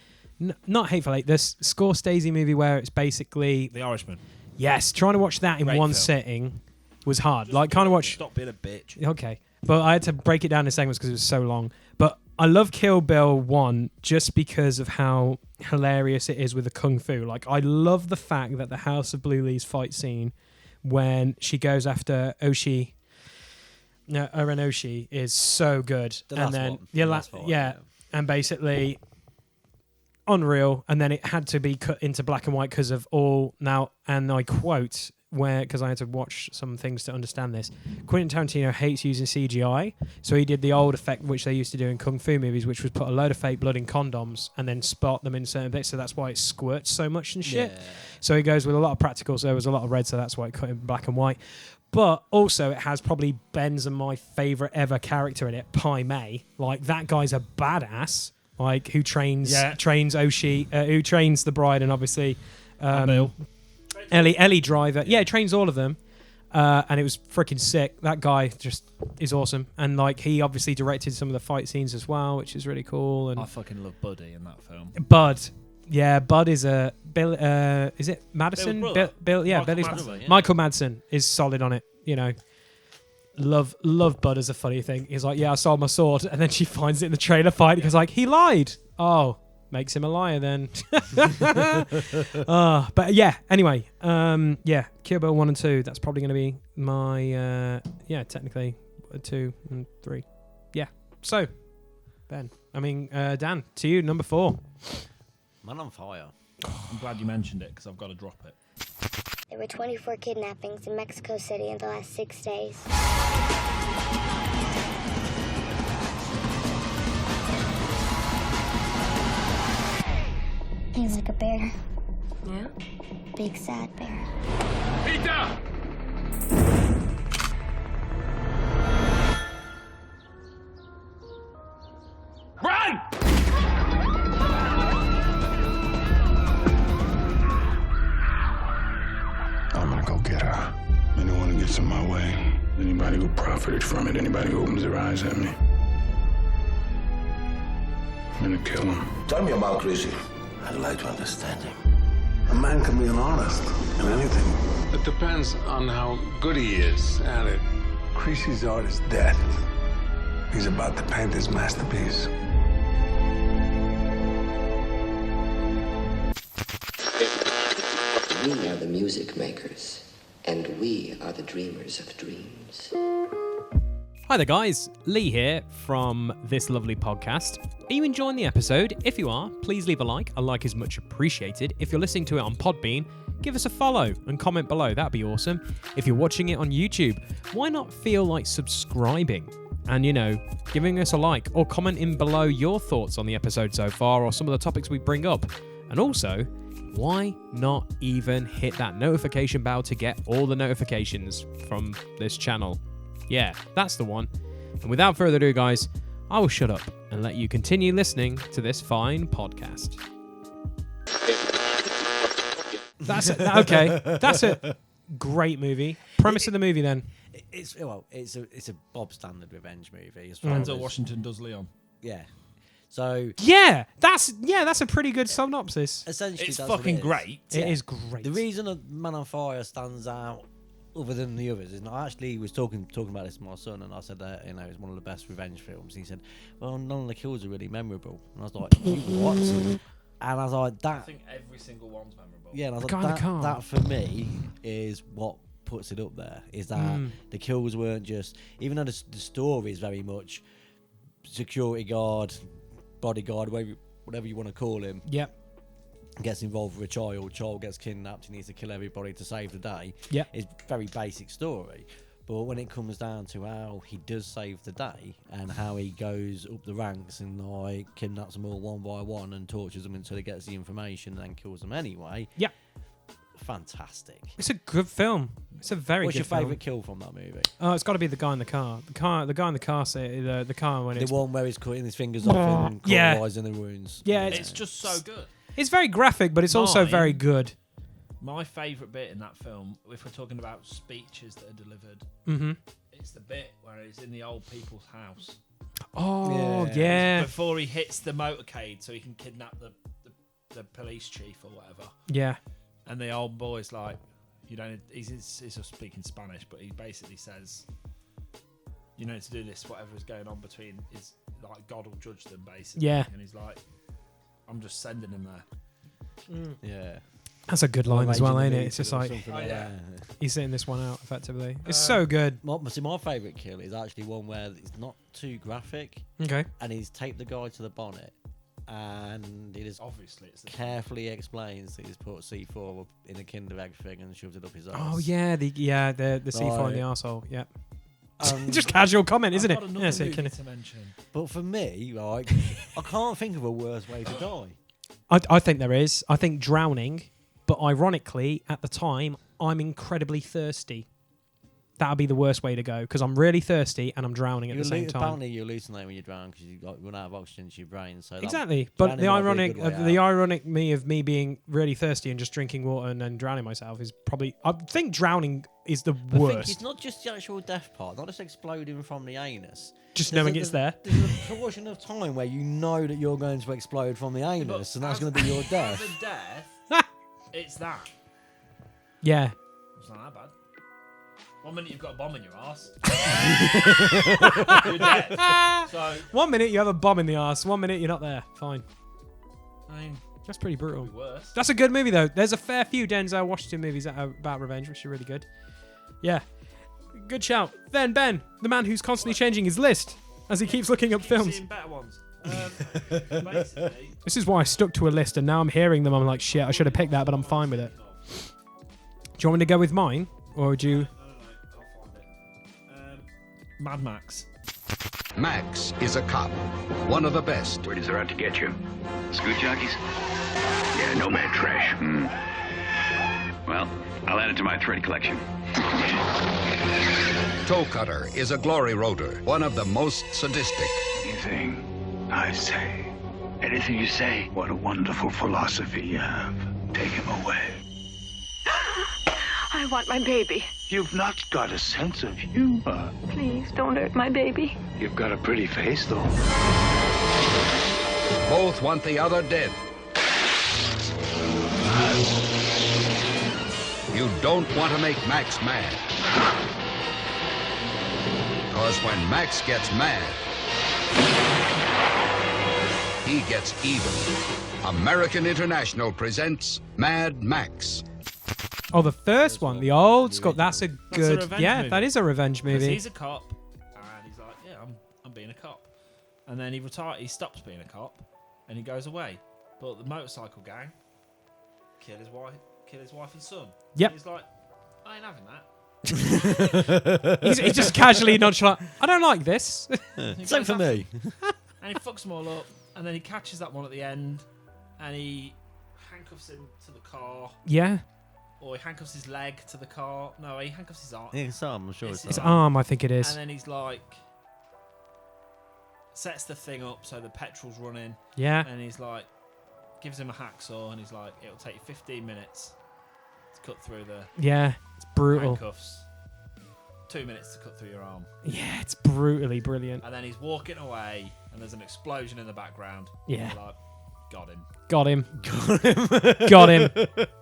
L: Not Hateful Eight. The Scorsese movie where it's basically
B: The Irishman.
L: Yes, trying to watch that in
B: Great
L: one
B: film.
L: sitting was hard. Like, kind of watch.
B: Stop being a bitch.
L: Okay, but I had to break it down in segments because it was so long. But I love Kill Bill 1 just because of how hilarious it is with the kung fu. Like, I love the fact that the House of Blue Lee's fight scene when she goes after Oshi. No, Eren Oshi is so good. And basically unreal. And then it had to be cut into black and white because of all now. And I quote because I had to watch some things to understand this. Quentin Tarantino hates using CGI, so he did the old effect which they used to do in kung fu movies, which was put a load of fake blood in condoms and then spot them in certain bits. So that's why it squirts so much and shit. Yeah. So he goes with a lot of practicals. So there was a lot of red, so that's why it cut in black and white. But also, it has probably Ben's and my favorite ever character in it, Pai Mei. Like, that guy's a badass. Like, who trains Oshi, who trains the bride, and obviously Ellie Driver. Yeah, he trains all of them. And it was freaking sick. That guy just is awesome. And like, he obviously directed some of the fight scenes as well, which is really cool. And
B: I fucking love Buddy in that film.
L: Bud. Yeah, Bud is a Bill. Is it Madison? Bill. Yeah, Billy's Michael Madsen is solid on it. You know, love Bud as a funny thing. He's like, yeah, I sold my sword, and then she finds it in the trailer fight. He's like, he lied. Oh, makes him a liar then. But yeah. Anyway, yeah, Kill Bill 1 and 2. That's probably going to be my technically 2 and 3. Yeah. So, Dan, to you, number 4.
C: Man on Fire.
B: I'm glad you mentioned it because I've got to drop it.
P: There were 24 kidnappings in Mexico City in the last 6 days. He's like a bear. Yeah? Big, sad bear.
F: Peter! Run!
M: I'm gonna go get her. Anyone who gets in my way, anybody who profited from it, anybody who opens their eyes at me, I'm gonna kill him.
N: Tell me about Chrissy. I'd like to understand him. A man can be an artist in anything.
M: It depends on how good he is at it.
N: Chrissy's art is dead. He's about to paint his masterpiece.
Q: We are the music makers, and we are the dreamers of dreams.
A: Hi there guys, Lee here from this lovely podcast. Are you enjoying the episode? If you are, please leave a like. A like is much appreciated. If you're listening to it on Podbean, give us a follow and comment below. That'd be awesome. If you're watching it on YouTube, why not feel like subscribing and, giving us a like or commenting below your thoughts on the episode so far or some of the topics we bring up. And also, why not even hit that notification bell to get all the notifications from this channel? Yeah, that's the one. And without further ado, guys, I will shut up and let you continue listening to this fine podcast.
L: That's a great movie. Premise of the movie, then.
C: It's a Bob Standard revenge movie.
B: Denzel Washington does Leon.
C: Yeah. So
L: that's a pretty good synopsis.
C: Essentially,
B: it's fucking great.
L: It is great.
C: The reason Man on Fire stands out other than the others, and I actually was talking about this to my son, and I said that it's one of the best revenge films. And he said, "Well, none of the kills are really memorable." And I was like, "What?" And I was like, "That."
B: I think every single one's memorable.
C: Yeah, and I was like, that for me is what puts it up there. Is that the kills weren't just, even though the story is very much security guard, bodyguard, whatever you want to call him.
L: Yep.
C: Gets involved with a child gets kidnapped, he needs to kill everybody to save the day.
L: Yeah,
C: it's very basic story, but when it comes down to how he does save the day and how he goes up the ranks and like kidnaps them all one by one and tortures them until he gets the information and then kills them anyway.
L: Yeah,
C: fantastic.
L: It's a good film. It's a very
C: What's
L: good
C: your favourite kill from that movie?
L: Oh, it's got to be the guy in the car. The guy in the car. The car when
C: the one where he's cutting his fingers off and cauterizing the wounds.
L: Yeah,
B: it's just so good.
L: It's very graphic, but it's also very good.
B: My favourite bit in that film, if we're talking about speeches that are delivered, it's the bit where he's in the old people's house.
L: Oh, yeah.
B: Before he hits the motorcade so he can kidnap the police chief or whatever.
L: Yeah.
B: And the old boy's like, you don't. He's just speaking Spanish, but he basically says, you know, to do this, whatever is going on between is like God will judge them, basically.
L: Yeah.
B: And he's like, I'm just sending him there.
C: Yeah.
L: That's a good line as well, ain't it? It's just like,
C: yeah.
L: He's sitting this one out effectively. It's so good.
C: My favourite kill is actually one where it's not too graphic.
L: Okay.
C: And he's taped the guy to the bonnet, and he just
B: obviously
C: carefully explains that he's put C4 up in a Kinder Egg thing and shoved it up his ass.
L: Oh yeah, the C4 in the arsehole. Yeah.
C: Um,
L: just casual comment, isn't it?
B: Got another movie to mention.
C: But for me, like, I can't think of a worse way to die.
L: I think there is. I think drowning, but ironically, at the time, I'm incredibly thirsty. That would be the worst way to go because I'm really thirsty and I'm drowning at the same time.
C: Apparently, you hallucinate when you drown because you run out of oxygen to your brain. So
L: exactly. But the ironic me of me being really thirsty and just drinking water and then drowning myself is probably. I think drowning is the worst.
C: I think it's not just the actual death part, not just exploding from the anus.
L: Just knowing it's there.
C: There's a portion of time where you know that you're going to explode from the anus, and that's going to be your death.
B: As a death, it's that.
L: Yeah.
B: It's not that bad. 1 minute you've got a bomb in your ass. You're dead. So
L: 1 minute you have a bomb in the ass. 1 minute you're not there. Fine.
B: I mean,
L: that's pretty brutal.
B: Worse.
L: That's a good movie though. There's a fair few Denzel Washington movies that are about revenge, which are really good. Yeah. Good shout. Then Ben, the man who's constantly changing his list as he keeps looking up films.
B: Seeing better ones. Basically.
L: This is why I stuck to a list, and now I'm hearing them. I'm like, shit, I should have picked that, but I'm fine with it. Do you want me to go with mine, or would you?
B: Mad Max.
R: Max is a cop, one of the best.
S: Where does they're out to get you? Scoot jockeys? Yeah, nomad trash. Well, I'll add it to my thread collection.
R: Toe Cutter is a glory roader, one of the most sadistic.
N: Anything I say, anything you say, what a wonderful philosophy you have. Take him away.
K: I want my baby.
N: You've not got a sense of humor.
K: Please don't hurt my baby.
N: You've got a pretty face, though.
R: Both want the other dead. You don't want to make Max mad. Because when Max gets mad, he gets even. American International presents Mad Max.
L: Oh, the first one, the old school. That's a good.
B: That's a movie.
L: That is a revenge movie.
B: He's a cop, and he's like, yeah, I'm being a cop. And then he stops being a cop, and he goes away. But the motorcycle gang kill his wife and son.
L: Yep.
B: And he's like, I ain't having that.
L: he's just casually nonchalant. I don't like this.
C: Same for me.
B: And he fucks them all up, and then he catches that one at the end, and he handcuffs him to the car.
L: Yeah.
B: Or he handcuffs his leg to the car. No, he handcuffs his arm.
C: Yeah, his arm, I'm sure it's
L: his arm, I think it is.
B: And then he's like, sets the thing up so the petrol's running.
L: Yeah.
B: And he's like, gives him a hacksaw, and he's like, it'll take you 15 minutes to cut through the
L: it's brutal.
B: handcuffs. 2 minutes to cut through your arm.
L: Yeah, it's brutally brilliant.
B: And then he's walking away, and there's an explosion in the background.
L: Yeah.
B: Like, got him.
L: Got him. Got him.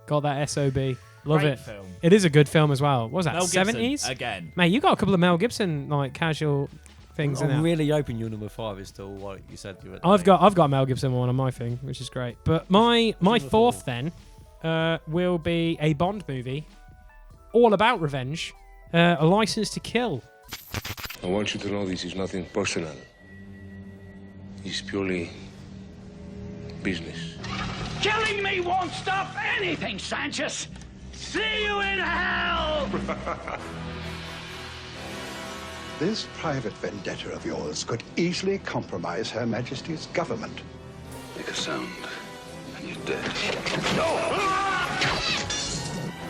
L: Got that SOB. Love
B: Great
L: it.
B: film.
L: It is a good film as well. What was that,
B: Mel Gibson,
L: 70s?
B: again.
L: Mate, you got a couple of Mel Gibson, like, casual things in
C: I'm
L: there.
C: really hoping your number 5 is still what you said you were.
L: I've got Mel Gibson one on my thing, which is great. But my fourth then will be a Bond movie all about revenge, A License to Kill.
T: I want you to know this is nothing personal. It's purely business.
N: Killing me won't stop anything, Sanchez. See you in hell!
U: This private vendetta of yours could easily compromise Her Majesty's government.
I: Make a sound, and you're dead.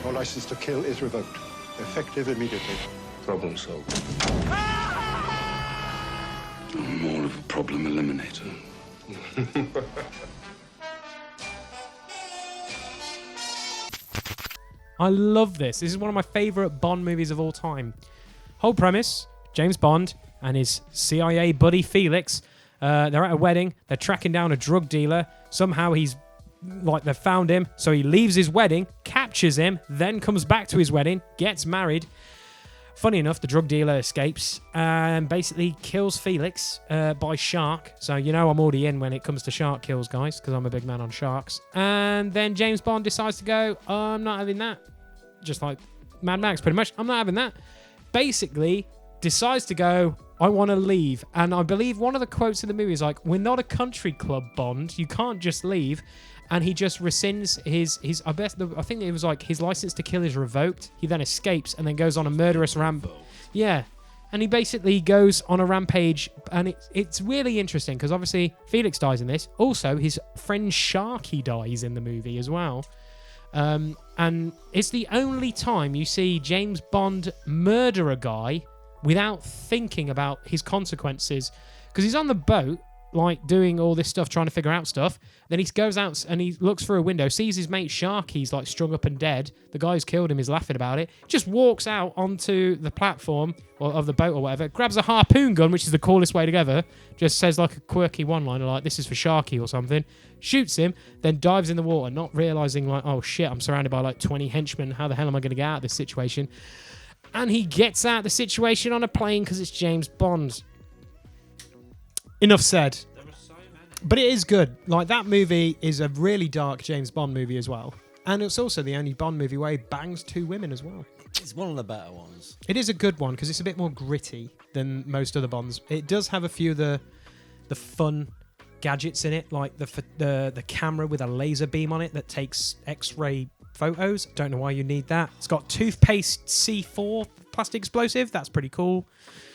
U: Your license to kill is revoked. Effective immediately.
T: Problem solved.
I: I'm more of a problem eliminator.
L: I love this. This is one of my favourite Bond movies of all time. Whole premise, James Bond and his CIA buddy Felix, they're at a wedding, they're tracking down a drug dealer. Somehow they've found him, so he leaves his wedding, captures him, then comes back to his wedding, gets married. Funny enough, the drug dealer escapes and basically kills Felix by shark. So, I'm already in when it comes to shark kills, guys, because I'm a big man on sharks. And then James Bond decides to go, I'm not having that. Just like Mad Max, pretty much. I'm not having that. Basically, decides to go, I want to leave. And I believe one of the quotes in the movie is like, we're not a country club, Bond. You can't just leave. And he just rescinds his I think it was like his license to kill is revoked. He then escapes and then goes on a murderous rampage. Yeah. And he basically goes on a rampage, and it's really interesting because obviously Felix dies in this. Also, his friend Sharky dies in the movie as well. And it's the only time you see James Bond murder a guy without thinking about his consequences. Because he's on the boat, like, doing all this stuff, trying to figure out stuff. Then he goes out and he looks through a window, sees his mate Sharky's, like, strung up and dead. The guy who's killed him is laughing about it. Just walks out onto the platform of the boat or whatever, grabs a harpoon gun, which is the coolest way to ever. Just says, like, a quirky one-liner, like, this is for Sharky or something. Shoots him, then dives in the water, not realising, like, oh, shit, I'm surrounded by, like, 20 henchmen. How the hell am I going to get out of this situation? And he gets out of the situation on a plane because it's James Bond. Enough said. But it is good. Like, that movie is a really dark James Bond movie as well. And it's also the only Bond movie where he bangs 2 women as well.
C: It's one of the better ones.
L: It is a good one because it's a bit more gritty than most other Bonds. It does have a few of the fun gadgets in it, like the camera with a laser beam on it that takes X-ray photos. Don't know why you need that. It's got toothpaste C4 plastic explosive. That's pretty cool.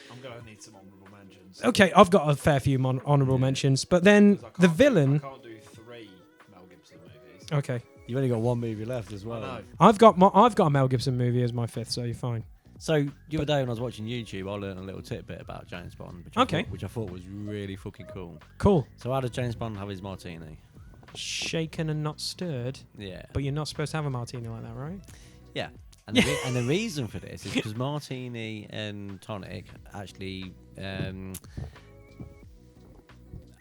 B: I'm going to need some honourable mentions.
L: Okay, I've got a fair few honourable mentions, but then the villain...
B: I can't do 3 Mel Gibson movies.
L: Okay.
C: You've only got 1 movie left as well.
B: I know.
L: I've got a Mel Gibson movie as my 5th, so you're fine.
C: So the other day when I was watching YouTube, I learned a little tidbit about James Bond, which I thought was really fucking cool.
L: Cool.
C: So how does James Bond have his martini?
L: Shaken and not stirred.
C: Yeah.
L: But you're not supposed to have a martini like that, right?
C: Yeah. And the reason for this is because martini and tonic actually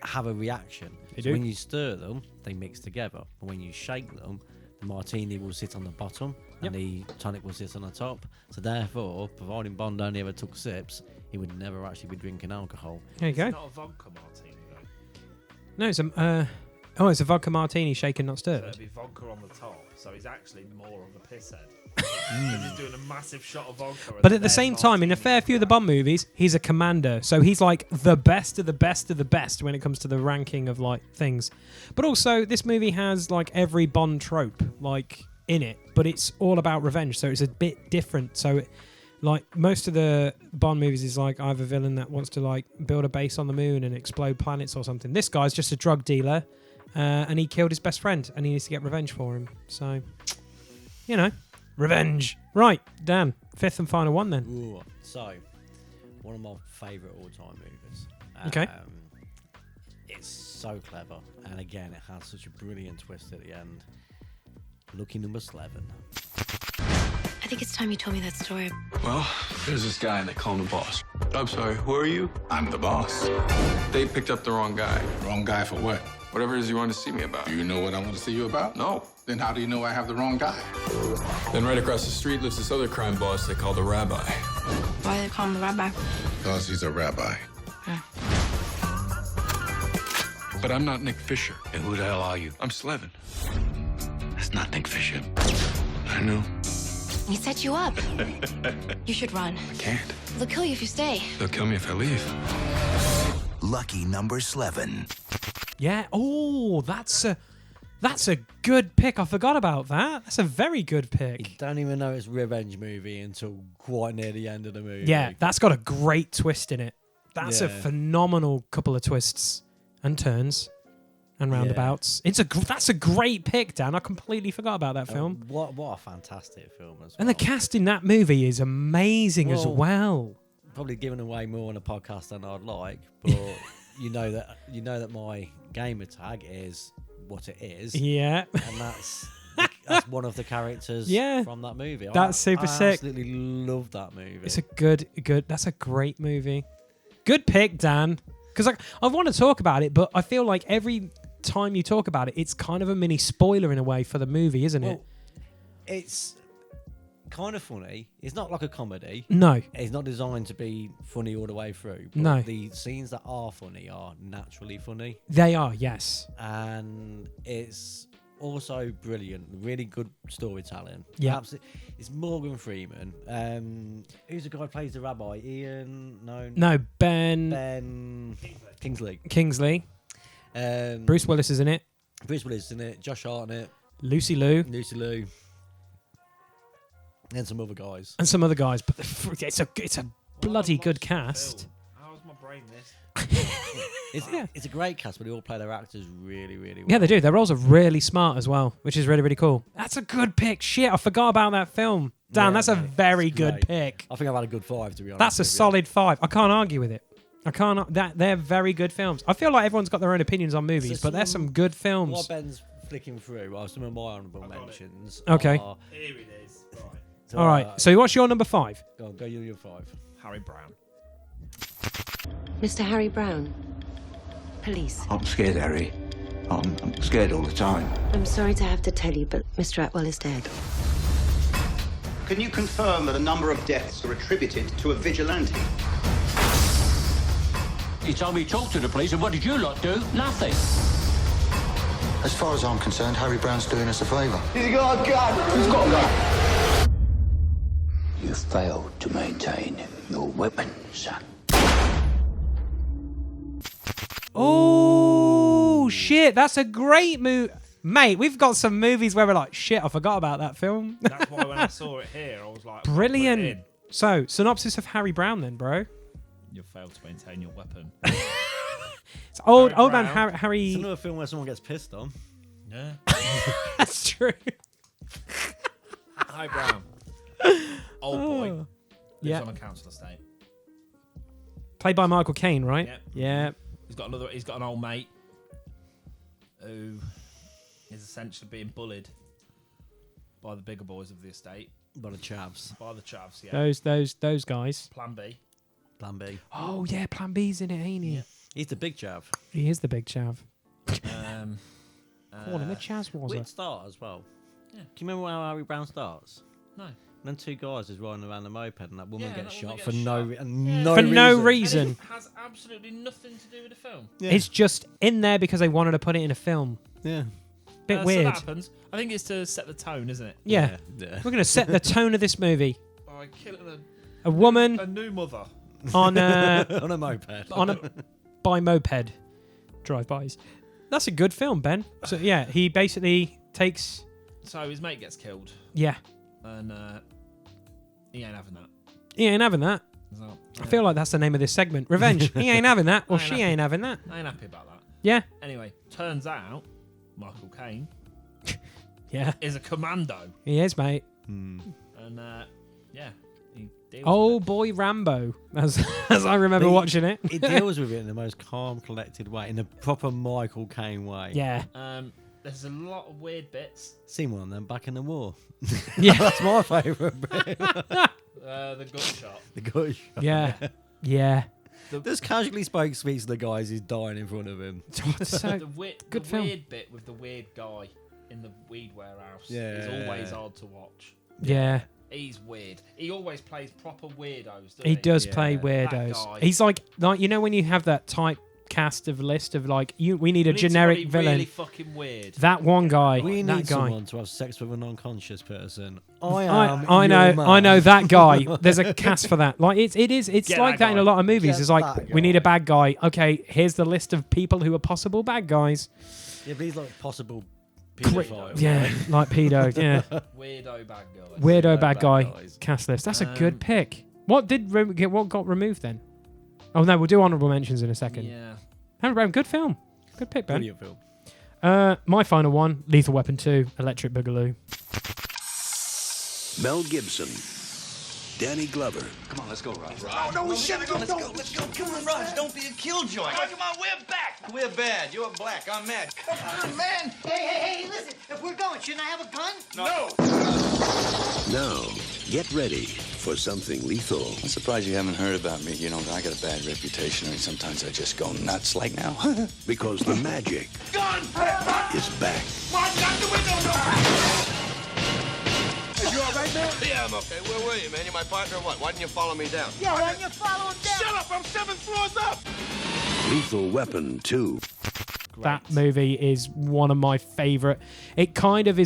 C: have a reaction.
L: They
C: So
L: do.
C: when you stir them, they mix together. But when you shake them, the martini will sit on the bottom and the tonic will sit on the top. So therefore, providing Bond only ever took sips, he would never actually be drinking alcohol.
L: There you go.
B: It's not a vodka martini, though.
L: No, it's a vodka martini, shaken, not
B: So
L: stirred.
B: it'd be vodka on the top, so he's actually more of a pisshead. Because he's doing a massive shot of vodka.
L: But at the same time, in a fair few of the Bond movies, he's a commander. So he's like the best of the best of the best when it comes to the ranking of like things. But also, this movie has like every Bond trope like in it, but it's all about revenge. So it's a bit different. So like most of the Bond movies is like I have a villain that wants to like build a base on the moon and explode planets or something. This guy's just a drug dealer and he killed his best friend and he needs to get revenge for him. So, you know. Revenge. Right, Dan. 5th and final one then.
C: Ooh, so, one of my favourite all-time movies.
L: Okay.
C: It's so clever. And again, it has such a brilliant twist at the end. Lucky number 11.
J: I think it's time you told me that story.
H: Well, there's this guy and they call him the boss. I'm sorry, who are you? I'm the boss. They picked up the wrong guy.
M: Wrong guy for what?
H: Whatever it is you want to see me about.
M: You know what I want to see you about?
H: No.
M: Then how do you know I have the wrong guy?
D: Then right across the street lives this other crime boss they call the Rabbi.
J: Why do they call him the rabbi?
M: Because he's a rabbi.
D: But I'm not Nick Fisher.
S: And who the hell are you?
D: I'm Slevin.
S: That's not Nick Fisher.
D: I know.
J: He set you up. You should run.
D: I can't.
J: They'll kill you if you stay.
D: They'll kill me if I leave.
V: Lucky number 11.
L: Yeah. Oh, that's a good pick. I forgot about that. That's a very good pick.
C: You don't even know it's a revenge movie until quite near the end of the movie.
L: Yeah, that's got a great twist in it. That's a phenomenal couple of twists and turns and roundabouts. That's a great pick, Dan. I completely forgot about that film.
C: What a fantastic film as well.
L: And the cast in that movie is amazing as well.
C: Probably giving away more on a podcast than I'd like, but you know that my gamer tag is what it is.
L: Yeah.
C: And that's one of the characters from that movie.
L: That's super sick.
C: I absolutely love that movie.
L: It's a good that's a great movie. Good pick, Dan. Because I want to talk about it, but I feel like every time you talk about it, it's kind of a mini spoiler in a way for the movie, isn't it?
C: It's kind of funny. It's not like a comedy.
L: No.
C: It's not designed to be funny all the way through. But
L: No.
C: the scenes that are funny are naturally funny.
L: They are, yes.
C: And it's also brilliant. Really good storytelling.
L: Yeah.
C: It's Morgan Freeman. Who's the guy who plays the rabbi? Ian?
L: No, Ben
C: Kingsley.
L: Bruce Willis is in it.
C: Bruce Willis is in it. Josh Hart in it.
L: Lucy Liu.
C: And some other guys.
L: But it's a bloody good cast.
B: How's my brain this?
C: It's a great cast, but they all play their actors really, really well.
L: Yeah, they do. Their roles are really smart as well, which is really, really cool. That's a good pick. Shit, I forgot about that film. Dan, that's a very good pick.
C: I think I've had a good 5, to be honest.
L: That's a solid 5. I can't argue with it. They're very good films. I feel like everyone's got their own opinions on movies, but there's some good films.
C: While Ben's flicking through, some of my honourable mentions.
L: Okay.
C: Are,
B: Here it is. Right.
C: So,
L: all right. So what's your number 5?
C: Go your 5.
B: Harry Brown.
Q: Mr. Harry Brown. Police.
N: I'm scared, Harry. I'm scared all the time.
Q: I'm sorry to have to tell you, but Mr. Atwell is dead.
W: Can you confirm that a number of deaths are attributed to a vigilante?
N: You told me to talk to the police, and what did you lot do? Nothing.
I: As far as I'm concerned, Harry Brown's doing us a favour.
W: He's got a gun! He's got a gun!
N: You failed to maintain your weapon, son.
L: Oh, shit. That's a great movie. Mate, we've got some movies where we're like, shit, I forgot about that film.
B: That's why when I saw it here, I was like,
L: brilliant. So, synopsis of Harry Brown then, bro.
B: You failed to maintain your weapon.
L: It's old man Harry.
C: It's another film where someone gets pissed on.
B: Yeah.
L: That's true.
B: Harry Brown. Old boy. Lives
L: Yeah.
B: on a council estate.
L: Played by Michael Caine, right?
B: Yep.
L: Yeah.
B: He's got an old mate who is essentially being bullied by the bigger boys of the estate.
C: By the chavs,
L: yeah. Those guys.
B: Plan B.
L: Oh yeah, Plan B's in it, ain't he?
B: Yeah.
C: He's the big chav.
L: He is the big chav.
C: Call him a Chazwazzer. Weird start as well. Yeah. Do you remember how Harry Brown starts?
B: No.
C: And then 2 guys is riding around the moped, and that woman gets shot for
L: no
C: reason.
L: reason.
B: It has absolutely nothing to do with the film.
C: Yeah.
L: It's just in there because they wanted to put it in a film.
C: Yeah.
L: Bit
B: So
L: weird.
B: that happens. I think it's to set the tone, isn't it?
L: Yeah.
C: Yeah.
L: We're going to set the tone of this movie.
B: By killing
L: A woman
B: a new mother
L: on a
C: on a moped.
L: By moped drive-bys. That's a good film, Ben. So yeah, he basically takes.
B: So his mate gets killed.
L: Yeah.
B: And he ain't having that.
L: He ain't having that.
B: So,
L: I feel like that's the name of this segment. Revenge. He ain't having that, or she ain't having that.
B: I ain't happy about that.
L: Yeah.
B: Anyway, turns out Michael Caine
L: Yeah.
B: is a commando.
L: He is, mate.
B: And yeah, he deals
L: Old boy Rambo, as I remember watching it.
C: He deals with it in the most calm, collected way, in a proper Michael Caine way.
L: Yeah.
B: There's a lot of weird bits.
C: Seen one of them back in the war.
L: Yeah.
C: That's my favourite bit.
B: The gunshot.
C: The gunshot.
L: Yeah. Yeah.
C: Just casually speaks to the guys who's dying in front of him.
L: So
B: the weird bit with the weird guy in the weed warehouse is always hard to watch.
L: Yeah.
B: He's weird. He always plays proper weirdos.
L: He does play weirdos. He's like you know when you have that type cast of list of like we need a generic villain.
B: Really fucking weird.
L: That one guy.
C: We
L: that
C: need
L: guy.
C: someone to have sex with a non-conscious person.
L: I know that guy. There's a cast for that. Like it's like that in a lot of movies. It's like we need a bad guy. Okay, here's the list of people who are possible bad guys.
C: Yeah, but he's like possible pedophile.
L: Yeah, like pedo. Yeah.
B: Weirdo bad guy.
L: Weirdo bad guy cast list. That's a good pick. What got removed then? Oh no, we'll do honourable mentions in a second.
B: Yeah.
L: Good film. Good pick, Ben.
C: Brilliant film.
L: My final one, Lethal Weapon 2, Electric Boogaloo.
V: Mel Gibson, Danny Glover.
H: Come on, let's go, Raj.
W: Oh, no, we shouldn't go. Let's go. Come on, Raj. Don't be a killjoy. Come on, we're back. We're bad. You're black. I'm mad. Come on, man.
E: Hey, listen. If we're going, shouldn't I have a gun?
W: No.
V: Now, get ready for something lethal.
I: I'm surprised you haven't heard about me. You know, I got a bad reputation. I mean, sometimes I just go nuts like now.
V: Because the magic
W: Gun!
V: is back.
W: Watch out the window, no!
H: You all right, man? Yeah, I'm okay. Where were you, man? You my partner or what? Why didn't you follow me down?
E: Yeah, why didn't you follow him down?
W: Shut up! I'm 7 floors up!
V: Lethal Weapon 2.
L: That movie is one of my favourite. It kind of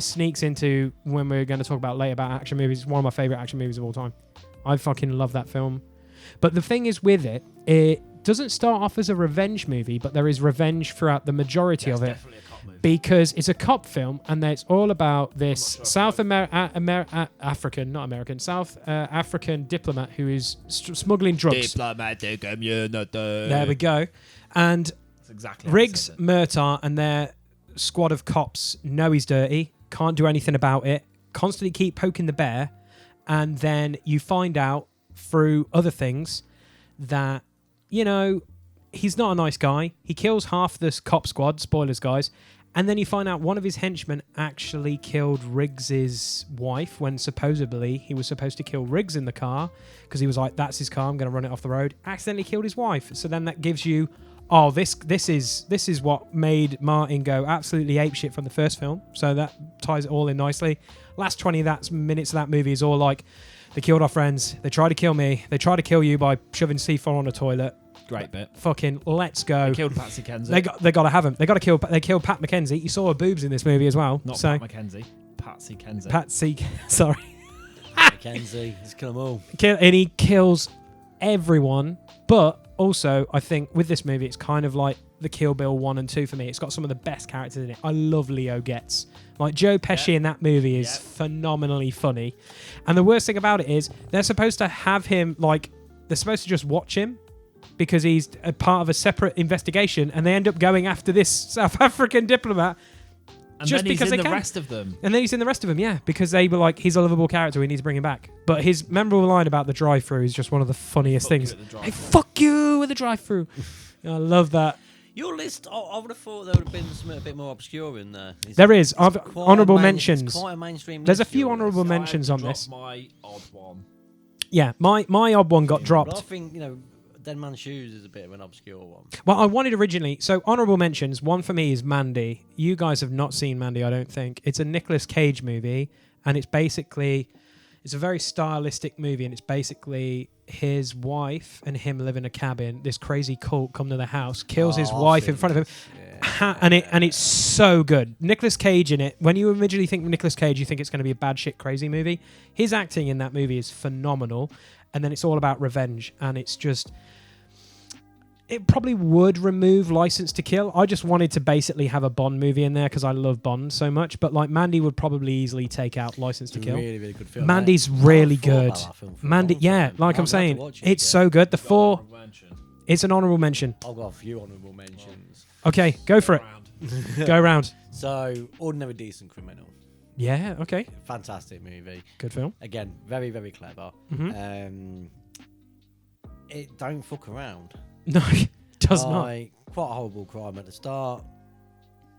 L: sneaks into when we're going to talk about later about action movies. It's one of my favourite action movies of all time. I fucking love that film. But the thing is with it, it doesn't start off as a revenge movie, but there is revenge throughout the majority of it. Because it's a cop film, and it's all about this South African diplomat who is smuggling drugs.
B: Diplomatic community.
L: There we go. And
B: exactly
L: Riggs, Murtaugh, and their squad of cops know he's dirty, can't do anything about it, constantly keep poking the bear, and then you find out through other things that, you know, he's not a nice guy. He kills half this cop squad, spoilers, guys. And then you find out one of his henchmen actually killed Riggs's wife when supposedly he was supposed to kill Riggs in the car because he was like, that's his car, I'm going to run it off the road. Accidentally killed his wife. So then that gives you, oh, this is what made Martin go absolutely apeshit from the first film. So that ties it all in nicely. Last 20 minutes of that movie is all like, they killed our friends, they tried to kill me, they tried to kill you by shoving C4 on a toilet.
B: Great bit.
L: Fucking let's go.
B: They killed Patsy Kenzie.
L: They got to have him. They killed Pat McKenzie. You saw her boobs in this movie as well.
B: Not
L: so.
B: Pat McKenzie. Patsy Kenzie.
L: Sorry.
C: McKenzie. Let's kill them all.
L: And he kills everyone. But also, I think with this movie, it's kind of like the Kill Bill 1 and 2 for me. It's got some of the best characters in it. I love Leo Getz. Like Joe Pesci in that movie is phenomenally funny. And the worst thing about it is they're supposed to have him they're supposed to just watch him because he's a part of a separate investigation, and they end up going after this South African diplomat
B: and
L: just
B: then
L: because
B: he's in
L: they
B: the
L: can.
B: rest of them.
L: And then he's in the rest of them, yeah, because they were like, he's a lovable character, we need to bring him back. But his memorable line about the drive-through is just one of the funniest things. Hey, fuck you with the drive-through. I love that.
C: Your list, I would have thought there would have been something a bit more obscure in there.
L: There is. Honourable mentions.
C: It's quite a mainstream
L: There's a
C: list,
L: few
C: your
L: honourable
C: list.
L: mentions on this.
B: My odd one.
L: Yeah, my odd one got dropped.
C: But I think, Dead Man's Shoes is a bit of an obscure one.
L: Well, I wanted originally, so honourable mentions, one for me is Mandy. You guys have not seen Mandy, I don't think. It's a Nicolas Cage movie, and it's a very stylistic movie, and it's basically his wife and him live in a cabin. This crazy cult come to the house, kills his wife in front of him, and it's so good. Nicolas Cage in it. When you originally think of Nicolas Cage, you think it's going to be a bad shit crazy movie. His acting in that movie is phenomenal, and then it's all about revenge, and it's just... It probably would remove License to Kill. I just wanted to basically have a Bond movie in there because I love Bond so much. But Mandy would probably easily take out License to Kill.
C: Really, really good film.
L: Mandy's really good. Mandy, yeah, like I'm saying, it's so good. It's an honourable mention.
C: I've got a few honourable mentions.
L: Okay, go for it. Go round.
C: So, Ordinary Decent Criminal.
L: Yeah, okay.
C: Fantastic movie.
L: Good film.
C: Again, very, very clever.
L: Mm-hmm.
C: It don't fuck around.
L: No, it does not.
C: Quite a horrible crime at the start.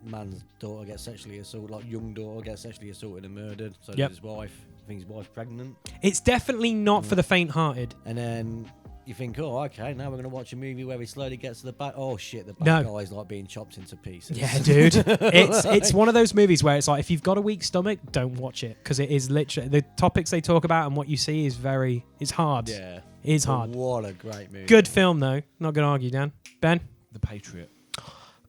C: Man's daughter gets sexually assaulted, young daughter gets sexually assaulted and murdered. So does his wife. I think his wife's pregnant.
L: It's definitely not for the faint-hearted.
C: And then you think, oh, okay, now we're going to watch a movie where he slowly gets to the back. Oh, shit, the bad guy's like being chopped into pieces.
L: Yeah, dude. It's one of those movies where it's like, if you've got a weak stomach, don't watch it. Because it is literally, the topics they talk about and what you see is it's hard.
C: Yeah.
L: It is hard.
C: What a great movie.
L: Good film, though. Not going to argue, Dan. Ben?
B: The Patriot.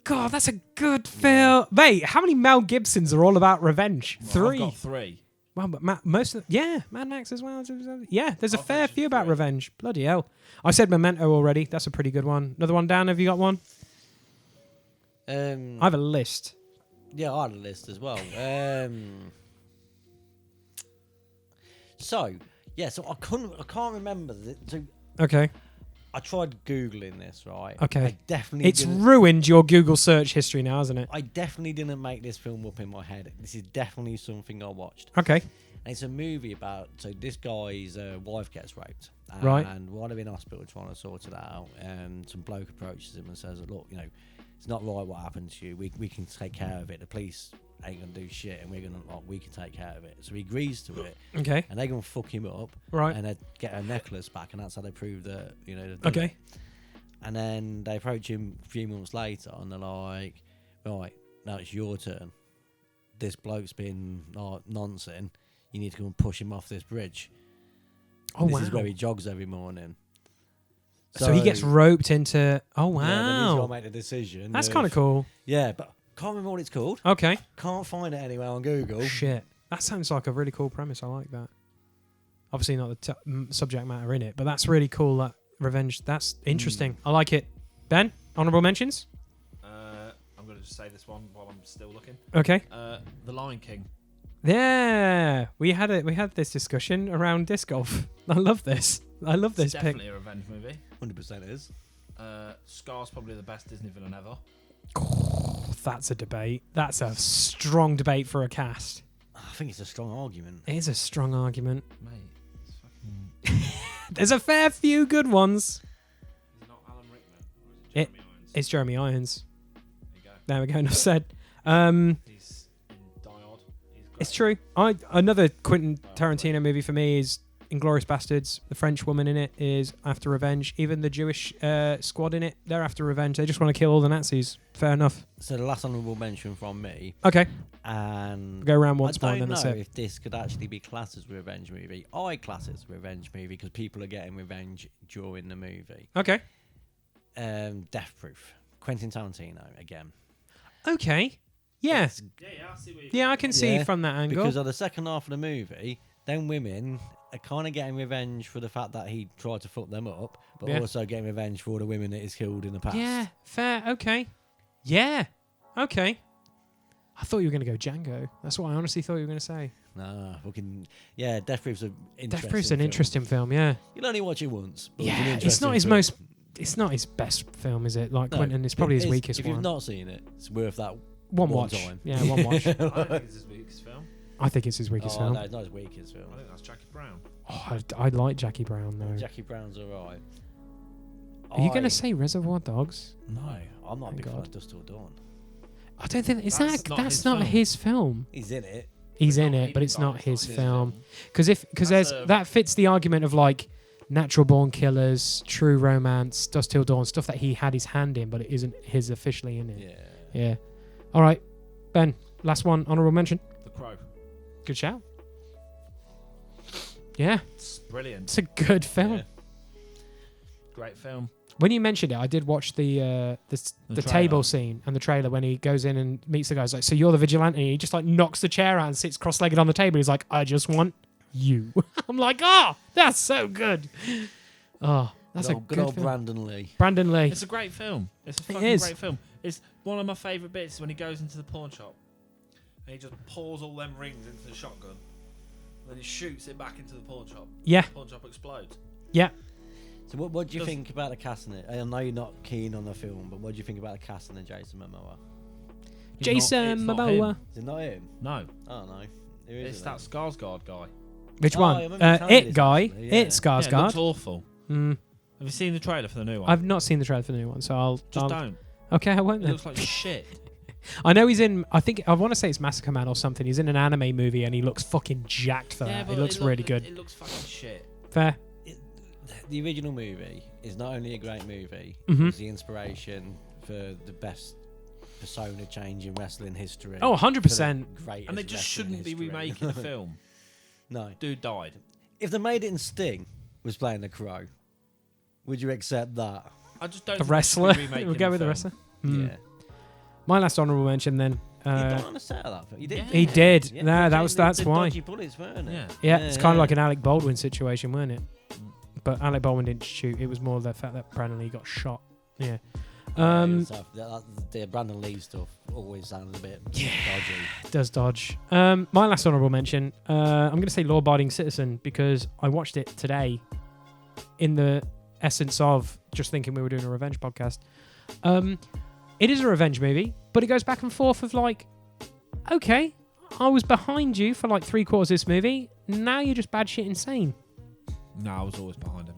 L: God, that's a good film. Mate, how many Mel Gibsons are all about revenge?
B: Well,
L: 3.
B: I've got 3.
L: Well, but Mad Max as well. Yeah, there's a fair few about revenge. Bloody hell. I said Memento already. That's a pretty good one. Another one, Dan, have you got one? I have a list.
C: Yeah, I had a list as well. So I can't remember.
L: Okay.
C: I tried Googling this, right?
L: Okay.
C: I definitely
L: It's ruined your Google search history now, hasn't it?
C: I definitely didn't make this film up in my head. This is definitely something I watched.
L: Okay.
C: And it's a movie about, so this guy's wife gets raped.
L: Right.
C: And while they're in hospital trying to sort it out, some bloke approaches him and says, look, it's not right what happened to you. We can take care of it. The police ain't gonna do shit, and we can take care of it. So he agrees to it.
L: Okay.
C: And they're gonna fuck him up.
L: Right.
C: And they get her necklace back, and that's how they prove that they've done
L: Okay.
C: it. And then they approach him a few months later, and they're like, right, now it's your turn. This bloke's been nonsense. You need to go and push him off this bridge.
L: Oh,
C: this
L: wow.
C: is where he jogs every morning.
L: So he gets roped into. Oh, wow.
C: Yeah, then he's got to make the decision.
L: That's kind of cool.
C: Yeah, but can't remember what it's called.
L: Okay.
C: Can't find it anywhere on Google.
L: Shit. That sounds like a really cool premise. I like that. Obviously not the subject matter in it, but that's really cool. That revenge. That's interesting. I like it. Ben, honourable mentions?
B: I'm going to just say this one while I'm still looking.
L: Okay.
B: The Lion King.
L: Yeah, we had this discussion around disc golf. I love this.
B: It's
L: pick.
B: definitely a revenge movie.
C: 100% is.
B: Scar's probably the best Disney villain ever.
L: That's a debate. That's a strong debate for a cast.
C: I think it's a strong argument.
L: It is a strong argument.
B: Mate, it's fucking...
L: There's a fair few good ones.
B: Is it not Alan Rickman? Or is it Jeremy Irons?
L: It's Jeremy Irons.
B: There you go.
L: There we go. Enough said.
B: He's in Die Hard. He's great.
L: It's true. Another Quentin Tarantino movie for me is Inglourious Bastards. The French woman in it is after revenge. Even the Jewish squad in it, they're after revenge. They just want to kill all the Nazis. Fair enough.
C: So the last honourable mention from me.
L: Okay.
C: And
L: go around once more,
C: I
L: and
C: don't
L: then that's
C: know
L: it.
C: if this could actually be classed as a revenge movie. I class it as a revenge movie because people are getting revenge during the movie.
L: Okay.
C: Death Proof. Quentin Tarantino again.
L: Okay. Yeah.
B: I see what
L: I can see from that angle.
C: Because of the second half of the movie, then women are kind of getting revenge for the fact that he tried to fuck them up, but also getting revenge for all the women that he's killed in the past.
L: Yeah, fair. Okay. Yeah. Okay. I thought you were going to go Django. That's what I honestly thought you were going to say.
C: Nah, fucking... Yeah, Death Proof's an interesting
L: Death Proof's an interesting film, yeah.
C: You'll only watch it once. But
L: yeah, it's not his most... It's not his best film, is it? Like Quentin, it's probably his weakest one.
C: If you've not seen it, it's worth that
L: one watch.
C: Time.
L: Yeah, one watch.
B: I don't think it's his weakest film.
L: I think it's his weakest film.
C: No, it's not his weakest film.
B: I think that's Jackie Brown.
L: Oh, I like Jackie Brown, though.
C: Jackie Brown's alright.
L: Are you going to say Reservoir Dogs?
C: No, I'm not a big fan of Dusk Till Dawn.
L: I don't think... That's not his film.
C: He's in it.
L: He's in it, but it's not his film. Because that fits the argument of like Natural Born Killers, True Romance, Dusk Till Dawn, stuff that he had his hand in, but it isn't his officially in it. Yeah. All right, Ben, last one, honourable mention.
B: The Crow.
L: Good shout. Yeah.
B: It's brilliant.
L: It's a good film.
B: Yeah. Great film.
L: When you mentioned it, I did watch the table scene and the trailer when he goes in and meets the guys. Like, so you're the vigilante. He just like knocks the chair out and sits cross-legged on the table. He's like, I just want you. I'm like, that's so good. Oh, that's a good
C: old
L: film.
C: Brandon Lee.
L: Brandon Lee.
B: It's a great film. It's a fucking great film. It's one of my favourite bits when he goes into the pawn shop and he just pours all them rings into the shotgun. Then he shoots it back into the pawn shop.
L: Yeah.
B: The pawn shop explodes.
L: Yeah.
C: So what do you think about the cast in it? I know you're not keen on the film, but what do you think about the cast in Jason Momoa?
L: Jason Momoa.
C: Is it not him?
B: No.
C: Oh, no.
B: It's that Skarsgård guy.
L: Which one? It guy.
C: Yeah.
L: It Skarsgård.
B: Yeah, it looks awful. Have you seen the trailer for the new one?
L: I've not seen the trailer for the new one, so I'll...
B: don't.
L: Okay, I won't
B: It
L: then.
B: looks like shit.
L: I know he's in... I want to say it's Massacre Man or something. He's in an anime movie and he looks fucking jacked for that. It looks really good.
B: It looks fucking shit.
L: Fair.
C: the original movie is not only a great movie,
L: Mhm.
C: it's the inspiration for the best persona change in wrestling history.
L: Oh, 100%.
B: And they just shouldn't be remaking the film.
C: No.
B: Dude died.
C: If they made it in Sting was playing the Crow, would you accept that?
B: I just don't
L: The
B: think they should be
L: wrestler.
B: remaking
L: We'll go with the
B: film.
L: wrestler. Hmm.
C: Yeah.
L: My last honourable mention then.
C: He died on the set of that film. He did.
L: He did.
C: Yeah,
L: No,
C: they
L: that's
C: changed the
L: why.
C: dodgy bullets, weren't it?
B: Yeah.
L: Yeah, it's kind of like an Alec Baldwin situation, weren't it? But Alec Baldwin didn't shoot. It was more the fact that Brandon Lee got shot. Yeah.
C: The Brandon Lee stuff always sounds a bit dodgy.
L: It does dodge. My last honourable mention, I'm going to say Law-Abiding Citizen because I watched it today in the essence of just thinking we were doing a revenge podcast. It is a revenge movie, but it goes back and forth of like, okay, I was behind you for like 3/4 of this movie. Now you're just bad shit insane.
B: No, I was always behind him.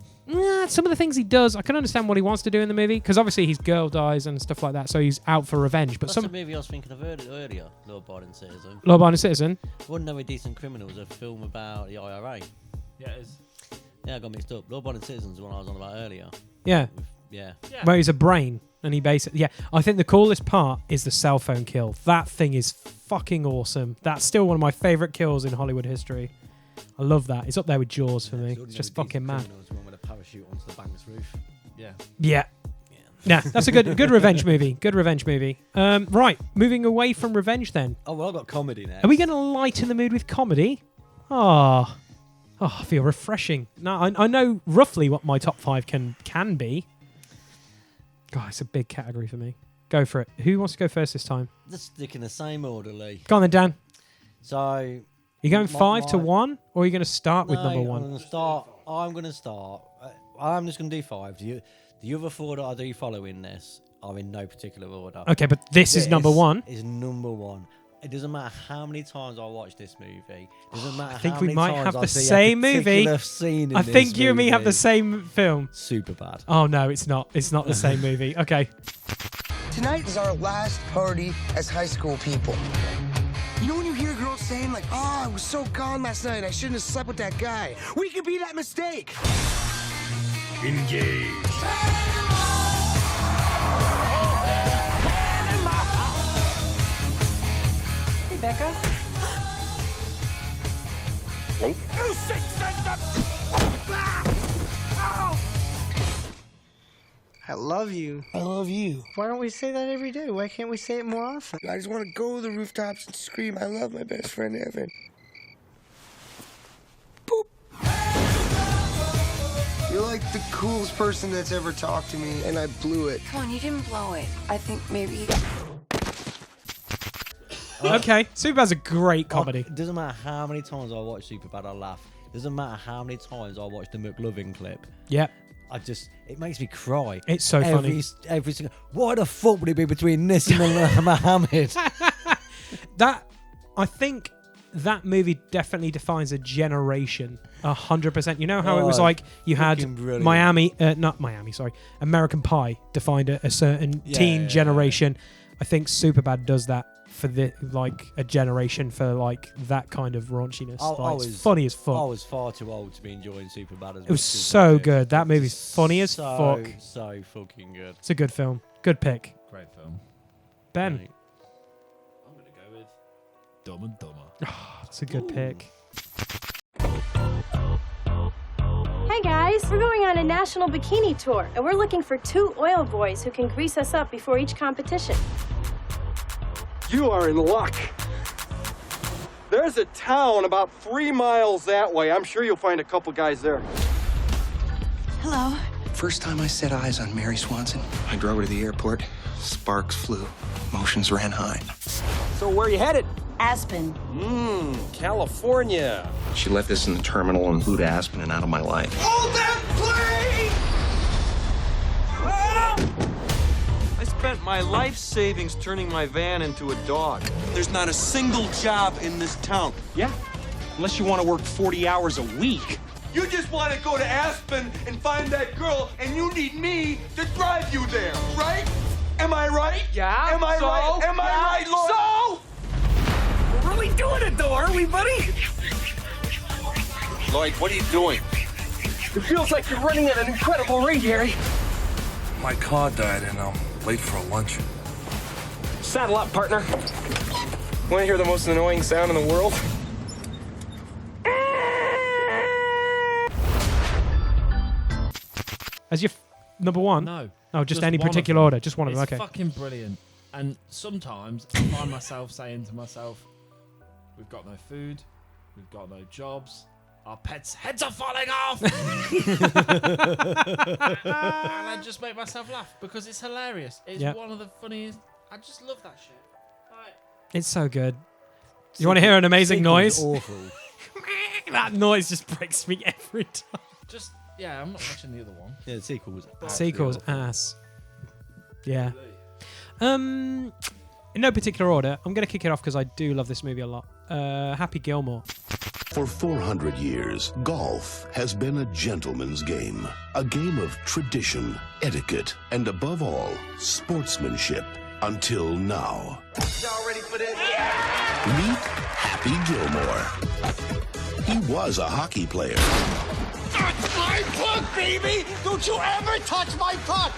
L: Some of the things he does, I can understand what he wants to do in the movie because obviously his girl dies and stuff like that, so he's out for revenge. But
C: That's
L: some
C: the movie I was thinking of earlier, Law-Abiding Citizen.
L: Law-Abiding Citizen.
C: Wasn't No Decent Criminals a film about the IRA?
B: Yeah, it is.
C: Yeah, I got mixed up. Law-Abiding Citizen's the one I was on about earlier.
L: Yeah.
C: Yeah.
L: Where he's a brain and he basically... Yeah, I think the coolest part is the cell phone kill. That thing is fucking awesome. That's still one of my favourite kills in Hollywood history. I love that. It's up there with Jaws for me. It's just fucking mad.
C: The one with a parachute onto the bank's roof. Yeah.
L: Yeah. Yeah, that's a good revenge movie. Good revenge movie. Right, moving away from revenge then.
C: Oh, well, I've got comedy next.
L: Are we going to lighten the mood with comedy? Oh, I feel refreshing. No, I know roughly what my top 5 can be. God, it's a big category for me. Go for it. Who wants to go first this time?
C: Let's stick in the same order, Lee.
L: Go on then, Dan.
C: So...
L: You going 5 to 1, or are you going to start with number 1?
C: I'm going to start. I'm just going to do 5. The other 4 that I do follow in this are in no particular order.
L: Okay, but this is number 1.
C: Is number 1. It doesn't matter how many times I watch this movie. It doesn't matter
L: I think
C: how
L: we
C: many
L: might
C: times
L: have
C: I
L: the
C: see a
L: same movie.
C: particular scene in
L: I think
C: this
L: you and me have the
C: movie.
L: same film.
C: Superbad.
L: Oh no, it's not. It's not the same movie. Okay.
G: Tonight is our last party as high school people. You know when you hear girls saying like, "Oh, I was so gone last night. I shouldn't have slept with that guy." We could be that mistake.
M: Engage.
G: Hey, Becca.
M: Lake?
G: You sick son I love you. I love you. Why don't we say that every day? Why can't we say it more often? I just want to go to the rooftops and scream, "I love my best friend Evan." Boop. You're like the coolest person that's ever talked to me, and I blew it.
K: Come on, you didn't blow it. I think maybe...
L: Okay, Superbad's a great comedy.
C: It doesn't matter how many times I watch Superbad, I laugh. It doesn't matter how many times I watch the McLovin clip.
L: Yep.
C: It makes me cry.
L: It's so funny.
C: Every single. Why the fuck would it be between this and Mohammed?
L: I think that movie definitely defines a generation. 100%. You know how it was like you had American Pie defined a certain teen generation. I think Superbad does that for a generation for like that kind of raunchiness. It's funny as fuck.
C: I was far too old to be enjoying Superbad as
L: It was so good. That movie's funny as fuck.
C: So fucking good.
L: It's a good film. Good pick.
B: Great film.
L: Ben.
B: Right. I'm going to go with Dumb and Dumber.
L: That's a good pick.
O: Hey guys, we're going on a national bikini tour, and we're looking for 2 oil boys who can grease us up before each competition.
P: You are in luck. There's a town about 3 miles that way. I'm sure you'll find a couple guys there.
G: Hello.
X: First time I set eyes on Mary Swanson, I drove her to the airport. Sparks flew. Emotions ran high.
P: So where are you headed?
O: Aspen.
P: California.
X: She left us in the terminal and flew to Aspen and out of my life.
G: Hold that plane!
P: I spent my life savings turning my van into a dog. There's not a single job in this town. Yeah? Unless you want to work 40 hours a week.
W: You just want to go to Aspen and find that girl, and you need me to drive you there, right? Am I right?
P: Yeah.
W: Am I right? Am I right, Lord?
P: So? We're really doing it, though, aren't we, buddy?
W: Lloyd, what are you doing?
G: It feels like you're running at an incredible rate, Harry.
T: My car died and I'm late for a lunch.
G: Saddle up, partner. Want to hear the most annoying sound in the world?
L: As your number one?
B: No.
L: Oh, just any particular order. Just one of them. Okay.
B: It's fucking brilliant. And sometimes I find myself saying to myself, we've got no food, we've got no jobs, our pets' heads are falling off! And I just make myself laugh because it's hilarious. It's one of the funniest. I just love that shit. Right.
L: It's so good. You want to hear an amazing noise?
C: Awful.
L: That noise just breaks me every time.
B: Just, yeah, I'm not watching the other one.
C: Yeah, the sequel was
L: Sequel's ass. Yeah. In no particular order, I'm going to kick it off because I do love this movie a lot. Happy Gilmore.
V: For 400 years, golf has been a gentleman's game. A game of tradition, etiquette, and above all, sportsmanship. Until now.
H: Y'all ready for this?
V: Meet Happy Gilmore. He was a hockey player.
H: That's my puck, baby! Don't you ever touch my puck!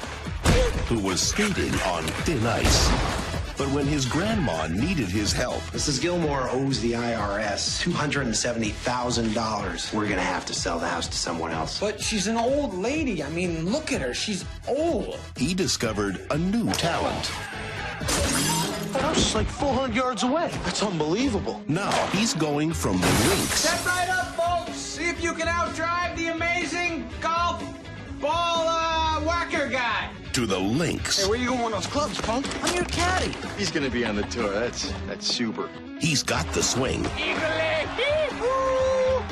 V: Who was skating on thin ice. But when his grandma needed his help...
A: Mrs. Gilmore owes the IRS $270,000. We're gonna have to sell the house to someone else.
G: But she's an old lady. I mean, look at her. She's old.
V: He discovered a new talent.
G: The house is like 400 yards away. That's unbelievable.
V: Now he's going from the rinks
G: Step right up, folks. See if you can outdrive the amazing golf ball whacker guy.
V: to the links.
G: Hey, where you going with those clubs, punk? I'm your caddy.
H: He's gonna be on the tour. That's super.
V: He's got the swing.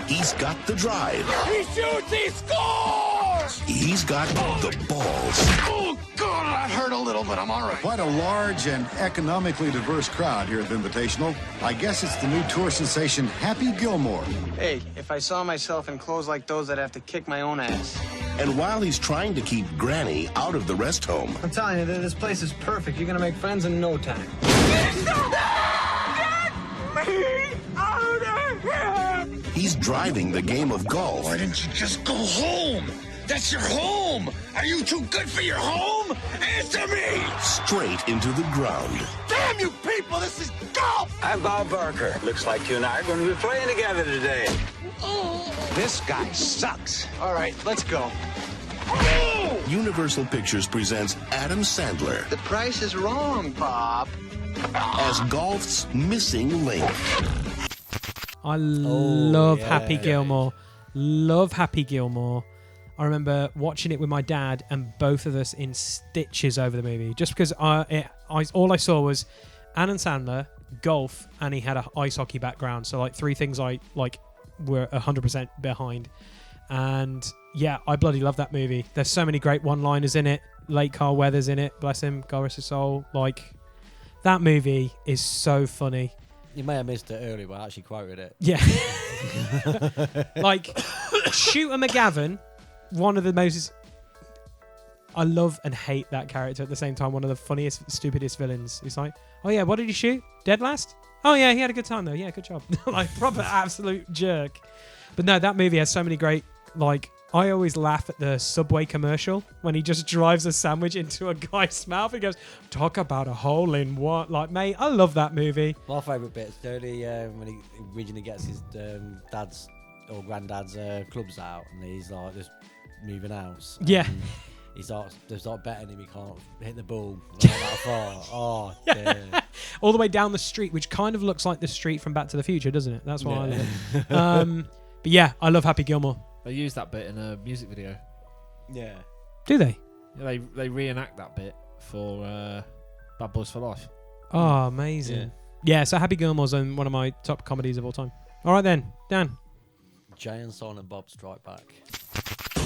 V: He's got the drive.
H: He shoots, he scores!
V: He's got the balls.
H: Oh, God, that hurt a little, but I'm all right.
F: Quite a large and economically diverse crowd here at the Invitational. I guess it's the new tour sensation, Happy Gilmore.
A: Hey, if I saw myself in clothes like those, I'd have to kick my own ass.
V: And while he's trying to keep Granny out of the rest home,
A: I'm telling you, this place is perfect. You're gonna make friends in no time.
H: Get me out of here!
V: he's driving the game of golf.
H: Why didn't you just go home? That's your home! Are you too good for your home? Answer me!
V: Straight into the ground.
H: Damn you people, this is golf!
N: I'm Bob Barker. Looks like you and I are going to be playing together today.
A: This guy sucks. All right, let's go.
V: Universal Pictures presents Adam Sandler
A: The price is wrong, Bob.
V: as golf's missing link.
L: I love
C: yeah.
L: Happy Gilmore. Love Happy Gilmore. I remember watching it with my dad and both of us in stitches over the movie. Just because all I saw was Adam Sandler, golf, and he had an ice hockey background. So like three things I like were 100% behind. And yeah, I bloody love that movie. There's so many great one-liners in it. Late Carl Weathers in it. Bless him. God rest his soul. Like, that movie is so funny.
C: You may have missed it earlier, but I actually quoted it.
L: Yeah. Like, Shooter McGavin, one of the most... I love and hate that character at the same time. One of the funniest, stupidest villains. He's like, oh yeah, what did he shoot? Dead last? Oh yeah, he had a good time though. Yeah, good job. Like, proper absolute jerk. But no, that movie has so many great, like... I always laugh at the Subway commercial when he just drives a sandwich into a guy's mouth and goes, talk about a hole in what? Like, mate, I love that movie.
C: My favourite bit is when he originally gets his dad's or granddad's clubs out and he's like just moving house.
L: Yeah.
C: They start betting him he can't hit the ball that far. Oh, dear.
L: All the way down the street, which kind of looks like the street from Back to the Future, doesn't it? That's why I love it. But yeah, I love Happy Gilmore.
B: They use that bit in a music video.
C: Yeah.
L: Do they?
B: Yeah, they reenact that bit for Bad Boys for Life.
L: Oh, amazing. Yeah, so Happy Gilmore's one of my top comedies of all time. All right then, Dan.
C: Jay and Silent Bob Strike Back.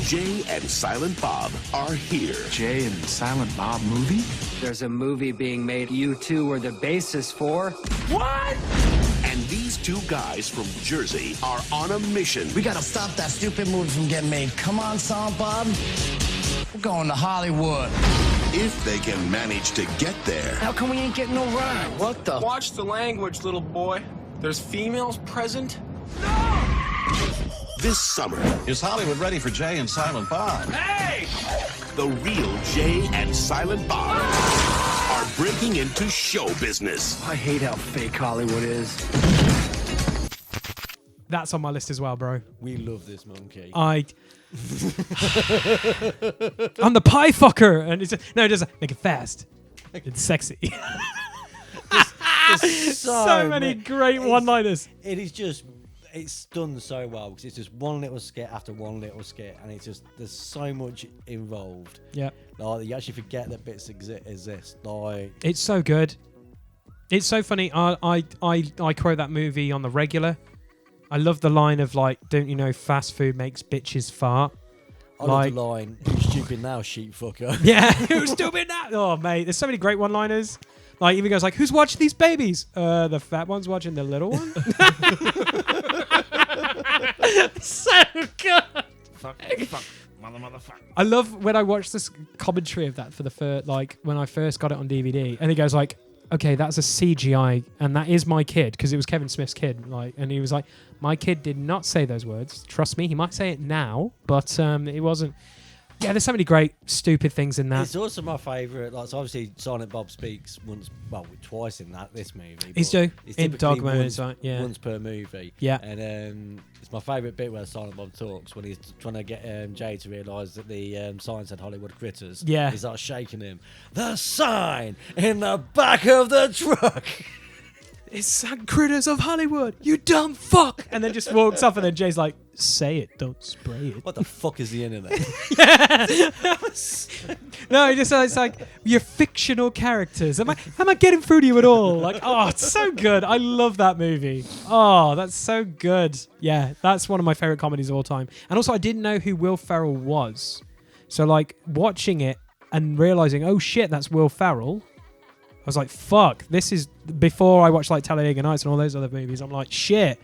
V: Jay and Silent Bob are here.
N: Jay and Silent Bob movie?
R: There's a movie being made you two were the basis for.
H: What?
V: And these two guys from Jersey are on a mission.
G: We gotta stop that stupid movie from getting made. Come on, Silent Bob. We're going to Hollywood.
V: If they can manage to get there.
G: How come we ain't getting no ride? What the?
P: Watch the language, little boy. There's females present.
V: this summer.
D: Is Hollywood ready for Jay and Silent Bob?
V: Hey! The real Jay and Silent Bob are breaking into show business.
G: I hate how fake Hollywood is.
L: That's on my list as well, bro.
C: We love this monkey.
L: I'm the pie fucker, and it's no, it doesn't make it fast. It's sexy.
C: There's
L: so many great one-liners.
C: It is just, it's done so well because it's just one little skit after one little skit, and it's just there's so much involved.
L: Yeah,
C: like you actually forget that bits exist. Like
L: it's so good. It's so funny. I quote that movie on the regular. I love the line of like, "Don't you know fast food makes bitches fart?"
C: I love the line, "Who's stupid now, sheep fucker?"
L: Yeah, who's stupid now? Oh mate, there's so many great one-liners. Like even goes like, "Who's watching these babies?" The fat one's watching the little one. So good.
B: Fuck, motherfucker.
L: I love when I watched this commentary of that for the first, like when I first got it on DVD, and he goes like, "Okay, that's a CGI, and that is my kid," because it was Kevin Smith's kid, like, and he was like, "My kid did not say those words. Trust me, he might say it now, but it wasn't." Yeah, there's so many great stupid things in that.
C: It's also my favourite. Like, so obviously, Silent Bob speaks twice in this movie.
L: He's do in
C: typically
L: Dogma, yeah,
C: once per movie.
L: Yeah,
C: and it's my favourite bit where Silent Bob talks when he's trying to get Jay to realise that the sign said Hollywood Critters.
L: Yeah,
C: he's like shaking him. The sign in the back of the truck.
L: It's Critters of Hollywood, you dumb fuck! And then just walks off, and then Jay's like, "Say it, don't spray it."
C: What the fuck is the internet?
L: No, it's like you're fictional characters. Am I getting through to you at all? Like, oh, it's so good. I love that movie. Oh, that's so good. Yeah, that's one of my favorite comedies of all time. And also, I didn't know who Will Ferrell was, so like watching it and realizing, oh shit, that's Will Ferrell. I was like, fuck, this is before I watched like Talladega Nights and all those other movies. I'm like, shit,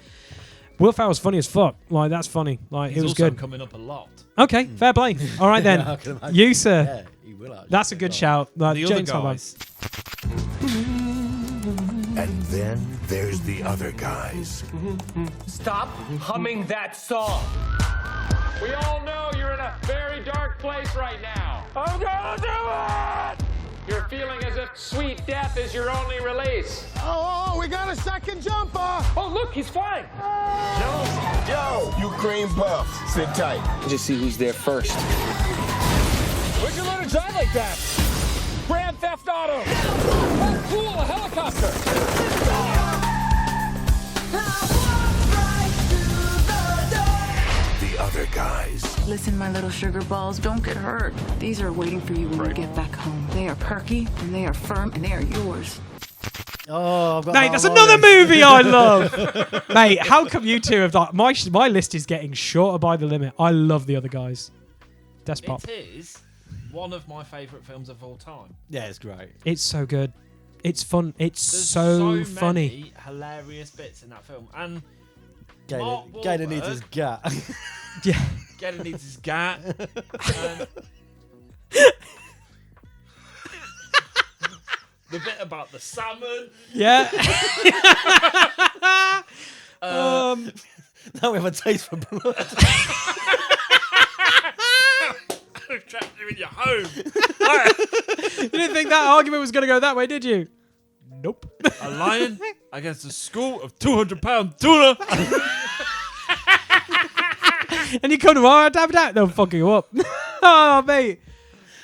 L: Will Ferrell's funny as fuck. Like, that's funny. Like,
B: He's
L: it was
B: also
L: good.
B: coming up a lot.
L: Okay, fair play. All right then,
C: Yeah, I can imagine.
L: you sir.
C: Yeah, he will actually.
L: That's a good shout. Like,
B: The other
L: James Harbaugh.
B: guys.
V: And then there's the other guys.
J: Stop humming that song. We all know you're in a very dark place right now. I'm gonna do it! You're feeling as if sweet death is your only release.
G: Oh, we got a second jumper.
J: Oh, look, he's flying.
H: Yo, Ukraine buff. Sit tight.
X: Just see who's there first.
J: Where'd you learn to drive like that? Grand Theft Auto. Oh, cool, a helicopter.
V: The other guys.
K: Listen, my little sugar balls, don't get hurt. These are waiting for you when you get back home. They are perky, and they are firm, and they are yours.
C: Oh, I've got
L: Mate, that's another movie I love. Mate, how come you two have that? My list is getting shorter by the limit. I love the other guys. Despot.
B: It is one of my favourite films of all time.
C: Yeah, it's great.
L: It's so good. It's fun. It's
B: There's
L: so
B: so
L: funny.
B: many hilarious bits in that film. And
C: Gator needs his gat.
L: Yeah.
B: Gator needs his gat. And the bit about the salmon.
L: Yeah.
C: Now we have a taste for blood.
B: Trapped you in your home.
L: You didn't think that argument was going to go that way, did you? Nope.
B: A lion against a school of 200-pound tuna.
L: And you come to they'll fuck you up. Oh, mate.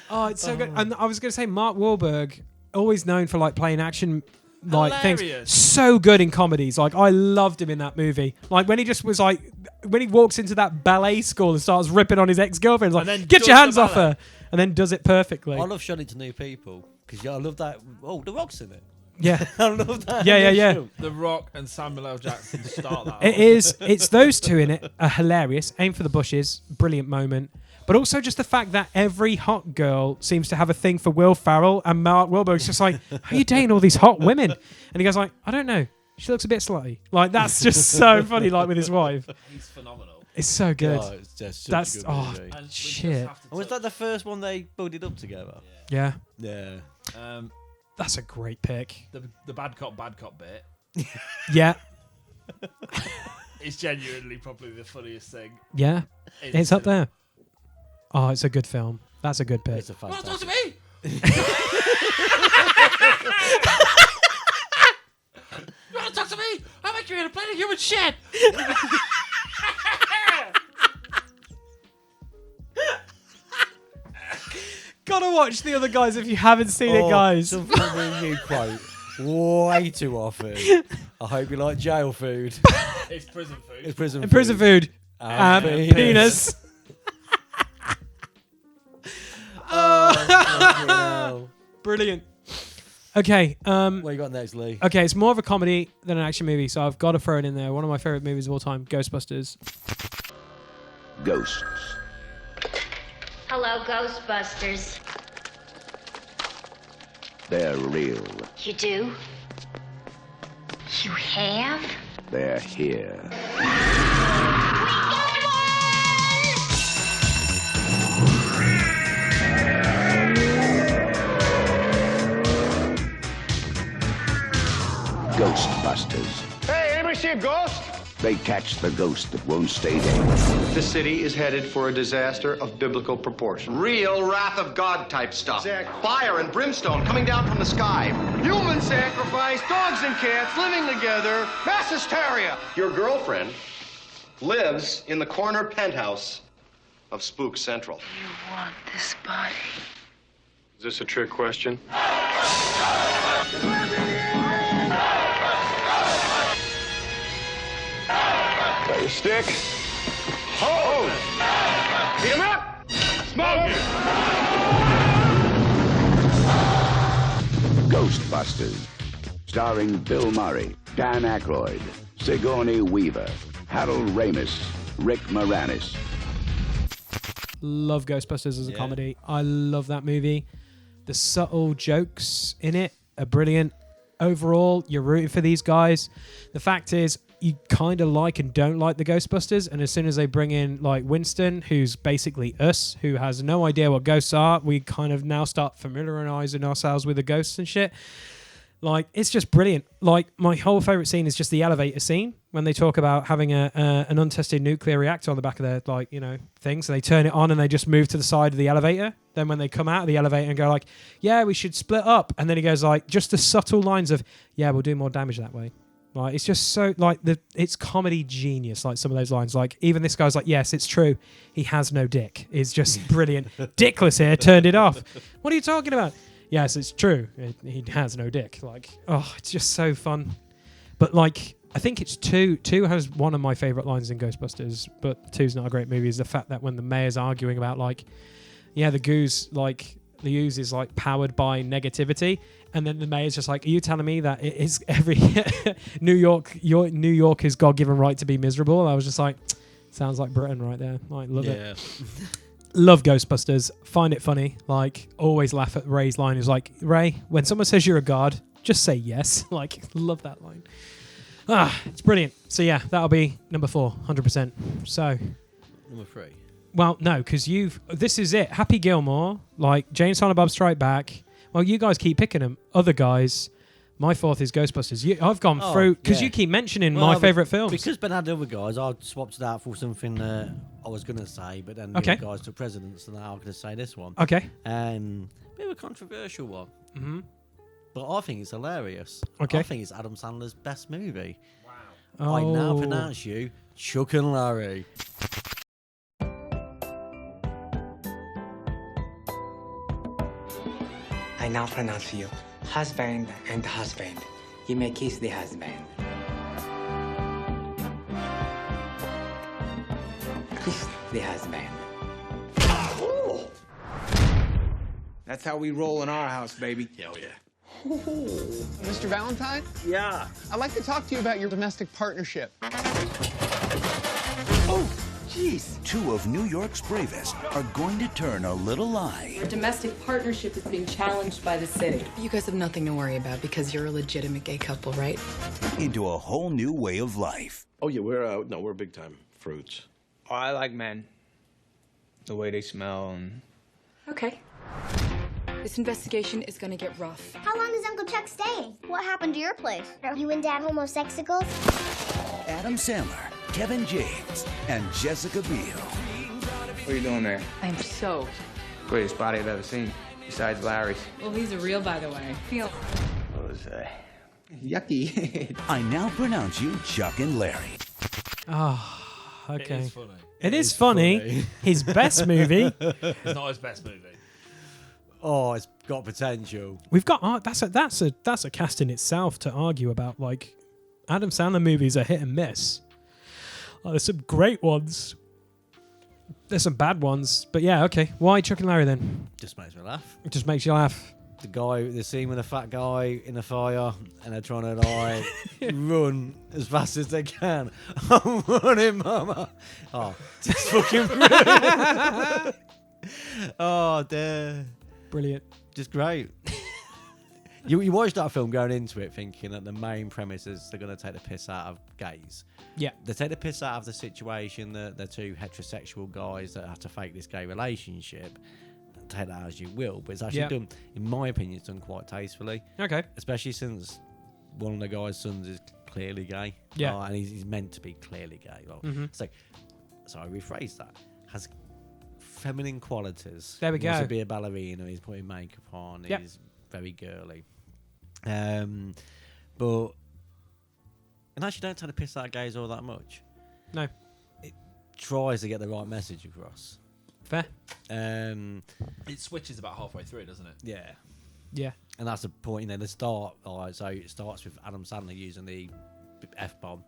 L: Oh, it's so good. And I was going to say Mark Wahlberg, always known for like playing action like things,
B: Hilarious.
L: so good in comedies. Like, I loved him in that movie. Like when he just was like, when he walks into that ballet school and starts ripping on his ex-girlfriend, like,
B: then
L: get
B: does
L: your hands
B: the
L: off her, and then does it perfectly.
C: I love showing it to new people because I love that. Oh, The Rock's in it.
L: Yeah.
C: I love that.
L: Yeah.
B: The Rock and Samuel L. Jackson start that.
L: It is. It's those two in it are hilarious. Aim for the bushes, brilliant moment. But also just the fact that every hot girl seems to have a thing for Will Ferrell, and Mark Wahlberg's just like, how are you dating all these hot women? And he goes like, I don't know. She looks a bit slutty. Like, that's just so funny, like with his wife.
B: He's phenomenal.
L: It's so good.
C: Oh, it's just such
L: That's
C: a good movie.
B: And we
L: shit.
B: just have to
C: Was that the first one they builded up together?
L: Yeah.
C: Yeah.
L: That's a great pick.
B: The bad cop bit.
L: Yeah.
B: It's genuinely probably the funniest thing.
L: Yeah, it's up there. Oh, it's a good film. That's a good pick.
C: It's a fantastic.
B: Talk to me. You want to talk to me? I'll make you in a plate of human shit.
L: Gotta watch The Other Guys if you haven't seen it, guys.
C: Something you quote way too often. I hope you like jail food.
B: It's prison food.
C: It's prison food.
L: Prison food. Penis.
C: Oh,
L: brilliant. Okay.
C: What you got next, Lee?
L: Okay, it's more of a comedy than an action movie, so I've got to throw it in there. One of my favorite movies of all time, Ghostbusters.
V: Ghosts.
I: Hello, Ghostbusters.
V: They're real.
I: You do? You have?
V: They're here. Ghostbusters.
H: Hey, anybody see a ghost?
V: They catch the ghost that won't stay dead.
H: The city is headed for a disaster of biblical proportion.
W: Real wrath of God type stuff. Fire and brimstone coming down from the sky.
H: Human sacrifice, dogs and cats living together, mass hysteria.
W: Your girlfriend lives in the corner penthouse of Spook Central.
I: You want this body?
T: Is this a trick question?
H: Got your stick? Hold! Beat him up! Smoke it!
V: Ghostbusters. Starring Bill Murray, Dan Aykroyd, Sigourney Weaver, Harold Ramis, Rick Moranis.
L: Love Ghostbusters as a comedy. I love that movie. The subtle jokes in it are brilliant. Overall, you're rooting for these guys. The fact is, you kind of like and don't like the Ghostbusters, and as soon as they bring in like Winston, who's basically us, who has no idea what ghosts are, we kind of now start familiarizing ourselves with the ghosts and shit. Like, it's just brilliant. Like, my whole favorite scene is just the elevator scene when they talk about having an untested nuclear reactor on the back of their, like, you know, thing. So they turn it on and they just move to the side of the elevator. Then when they come out of the elevator and go like, yeah, we should split up. And then he goes like, just the subtle lines of, yeah, we'll do more damage that way. Like, it's just so, like, it's comedy genius, like, some of those lines. Like, even this guy's like, yes, it's true. He has no dick. It's just brilliant. Dickless here turned it off. What are you talking about? Yes, it's true. He has no dick. Like, oh, it's just so fun. But, like, I think it's 2. 2 has one of my favourite lines in Ghostbusters, but 2's not a great movie, is the fact that when the mayor's arguing about, like, yeah, the ooze is, like, powered by negativity. And then the mayor's just like, are you telling me that it is every New Yorker's God-given right to be miserable? I was just like, sounds like Britain right there. Like, love it. Love Ghostbusters. Find it funny. Like, always laugh at Ray's line. Is like, Ray, when someone says you're a god, just say yes. Like, love that line. It's brilliant. So yeah, that'll be number 4, 100%. So
C: number 3.
L: Well, no, because this is it. Happy Gilmore, like Jane Silent Bob Strike Back. Well, you guys keep picking them. Other guys, my 4th is Ghostbusters. I've gone through, because you keep mentioning my favourite films.
C: Because Ben had the other guys, I swapped it out for something that I was going to say, but then the other guys took precedence, and now I'm going to say this one.
L: Okay.
C: Bit of a controversial one. Mm-hmm. But I think it's hilarious.
L: Okay.
C: I think it's Adam Sandler's best movie. Wow. I now pronounce you Chuck and Larry.
Q: I now pronounce you husband and husband. You may kiss the husband. Kiss the husband.
A: That's how we roll in our house, baby.
W: Hell yeah.
A: Mr. Valentine?
Q: Yeah.
A: I'd like to talk to you about your domestic partnership.
S: Oh, jeez. 2 of New York's bravest are going to turn a little lie.
K: Our domestic partnership is being challenged by the city.
U: You guys have nothing to worry about because you're a legitimate gay couple, right?
S: Into a whole new way of life.
T: Oh, yeah, we're big time fruits.
A: Oh, I like men. The way they smell and...
U: Okay. This investigation is gonna get rough.
I: How long is Uncle Chuck staying? What happened to your place? Are you and Dad homosexuals?
S: Adam Sandler Kevin James and Jessica Biel.
W: What are you doing there?
U: I'm soaked.
W: Greatest body I've ever seen, besides Larry's.
U: Well, these are real, by the way. Feel.
W: Was yucky.
S: I now pronounce you Chuck and Larry.
L: Oh, okay.
B: It is funny.
L: It is funny. His best movie.
B: It's not his best movie.
C: Oh, it's got potential.
L: We've got that's a cast in itself to argue about. Like, Adam Sandler movies are hit and miss. Oh, there's some great ones. There's some bad ones, but yeah, okay. Why Chuck and Larry then?
C: Just makes me laugh.
L: It just makes you laugh.
C: The scene with the fat guy in the fire, and they're trying to like run as fast as they can. I'm running, mama. Oh, just fucking brilliant. Oh, dear.
L: Brilliant.
C: Just great. You watched that film going into it thinking that the main premise is they're going to take the piss out of gays.
L: Yeah.
C: They take the piss out of the situation that they're two heterosexual guys that have to fake this gay relationship. Take that as you will, but it's actually done, in my opinion, it's done quite tastefully.
L: Okay.
C: Especially since one of the guy's sons is clearly gay.
L: Yeah.
C: And he's meant to be clearly gay. Like, so I rephrase that. Has feminine qualities.
L: There we
C: He wants
L: go.
C: to be a ballerina. He's putting makeup on.
L: Yep.
C: He's very girly. But and actually don't take the piss out of gays all that much.
L: No.
C: It tries to get the right message across.
L: Fair.
B: It switches about halfway through, doesn't it?
C: Yeah.
L: Yeah.
C: And that's the point, the start. So it starts with Adam Sandler using the F-bomb,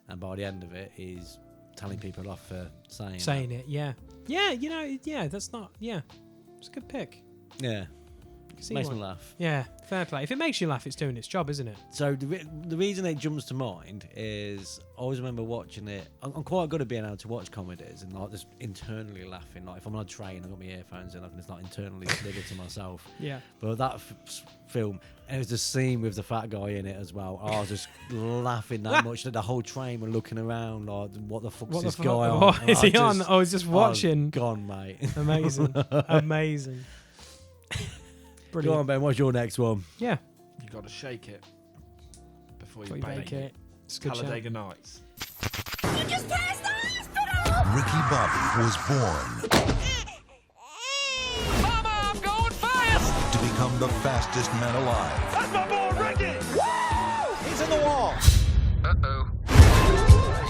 C: and by the end of it, he's telling people off for saying
L: it. Yeah. Yeah, that's not. Yeah. It's a good pick.
C: Yeah.
L: See
C: Makes
L: why.
C: me laugh.
L: Yeah, fair play. If it makes you laugh, it's doing its job, isn't it?
C: So the reason it jumps to mind is I always remember watching it. I'm quite good at being able to watch comedies and like just internally laughing. Like if I'm on a train, I've got my earphones in, I can just like internally giggle to myself.
L: Yeah.
C: But that film, and it was the scene with the fat guy in it as well. I was just laughing that much that the whole train were looking around like, what the fuck's this guy on?
L: What is he on? I was just watching.
C: Gone, mate.
L: Amazing. Amazing. Brilliant.
C: Go on, Ben. What's your next one?
L: Yeah.
B: You got to shake it before you
L: bake
B: bake it.
L: It's a good
B: Talladega Nights.
I: You just passed the hospital!
V: Ricky Bobby was born
J: Mama, I'm going fast!
V: to become the fastest man alive.
J: That's my boy, Ricky! Woo!
W: He's in the wall.
J: Uh-oh.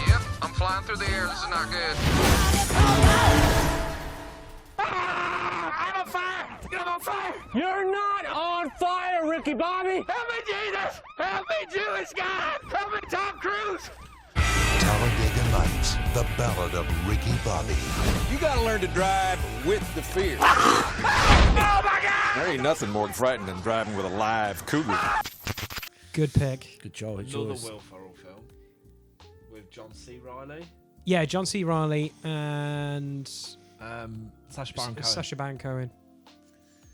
J: Yep, I'm flying through the air. This is not good. I'm on fire! I'm on fire! You're not on fire, Ricky Bobby! Help me, Jesus! Help me, Jewish God! Help me, Tom Cruise!
V: Talladega Nights, the ballad of Ricky Bobby.
P: You gotta learn to drive with the fear.
J: Oh my God!
P: There ain't nothing more frightening than driving with a live cougar.
L: Good pick.
C: Good choice.
B: Another Will Ferrell film with John C. Reilly.
L: Yeah, John C. Reilly and
B: Sacha Baron Cohen.
L: Sacha Baron Cohen.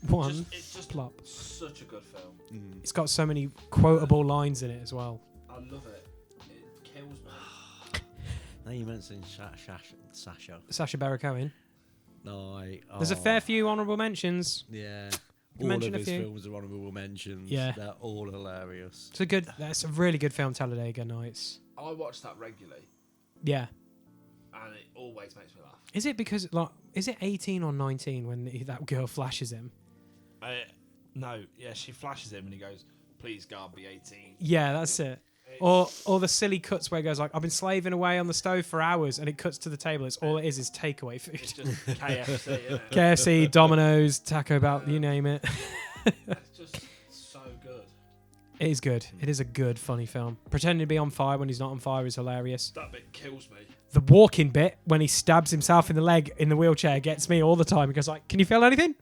B: It's just
L: plop.
B: Such a good film.
L: It's got so many quotable lines in it as well.
B: I love it. It kills me.
C: Now you mentioned Sacha.
L: Sacha Baron Cohen.
C: No,
L: There's a fair few honourable mentions.
C: Yeah.
L: Can
C: All
L: mention
C: of
L: a
C: his
L: few.
C: films are honourable mentions.
L: Yeah.
C: They're all hilarious.
L: That's a really good film, Talladega Nights.
B: I watch that regularly,
L: Yeah.
B: and it always makes me laugh.
L: Is it because is it 18 or 19 when that girl flashes him?
B: No, yeah, she flashes him and he goes, "Please God, be 18."
L: Yeah, that's it. Or the silly cuts where it goes like, "I've been slaving away on the stove for hours," and it cuts to the table. It's all it is takeaway food.
B: It's just KFC, isn't it?
L: KFC, Domino's, Taco Bell, you name it.
B: It's just so good.
L: It is good. It is a good, funny film. Pretending to be on fire when he's not on fire is hilarious.
B: That bit kills me.
L: The walking bit when he stabs himself in the leg in the wheelchair gets me all the time. He goes like, "Can you feel anything?"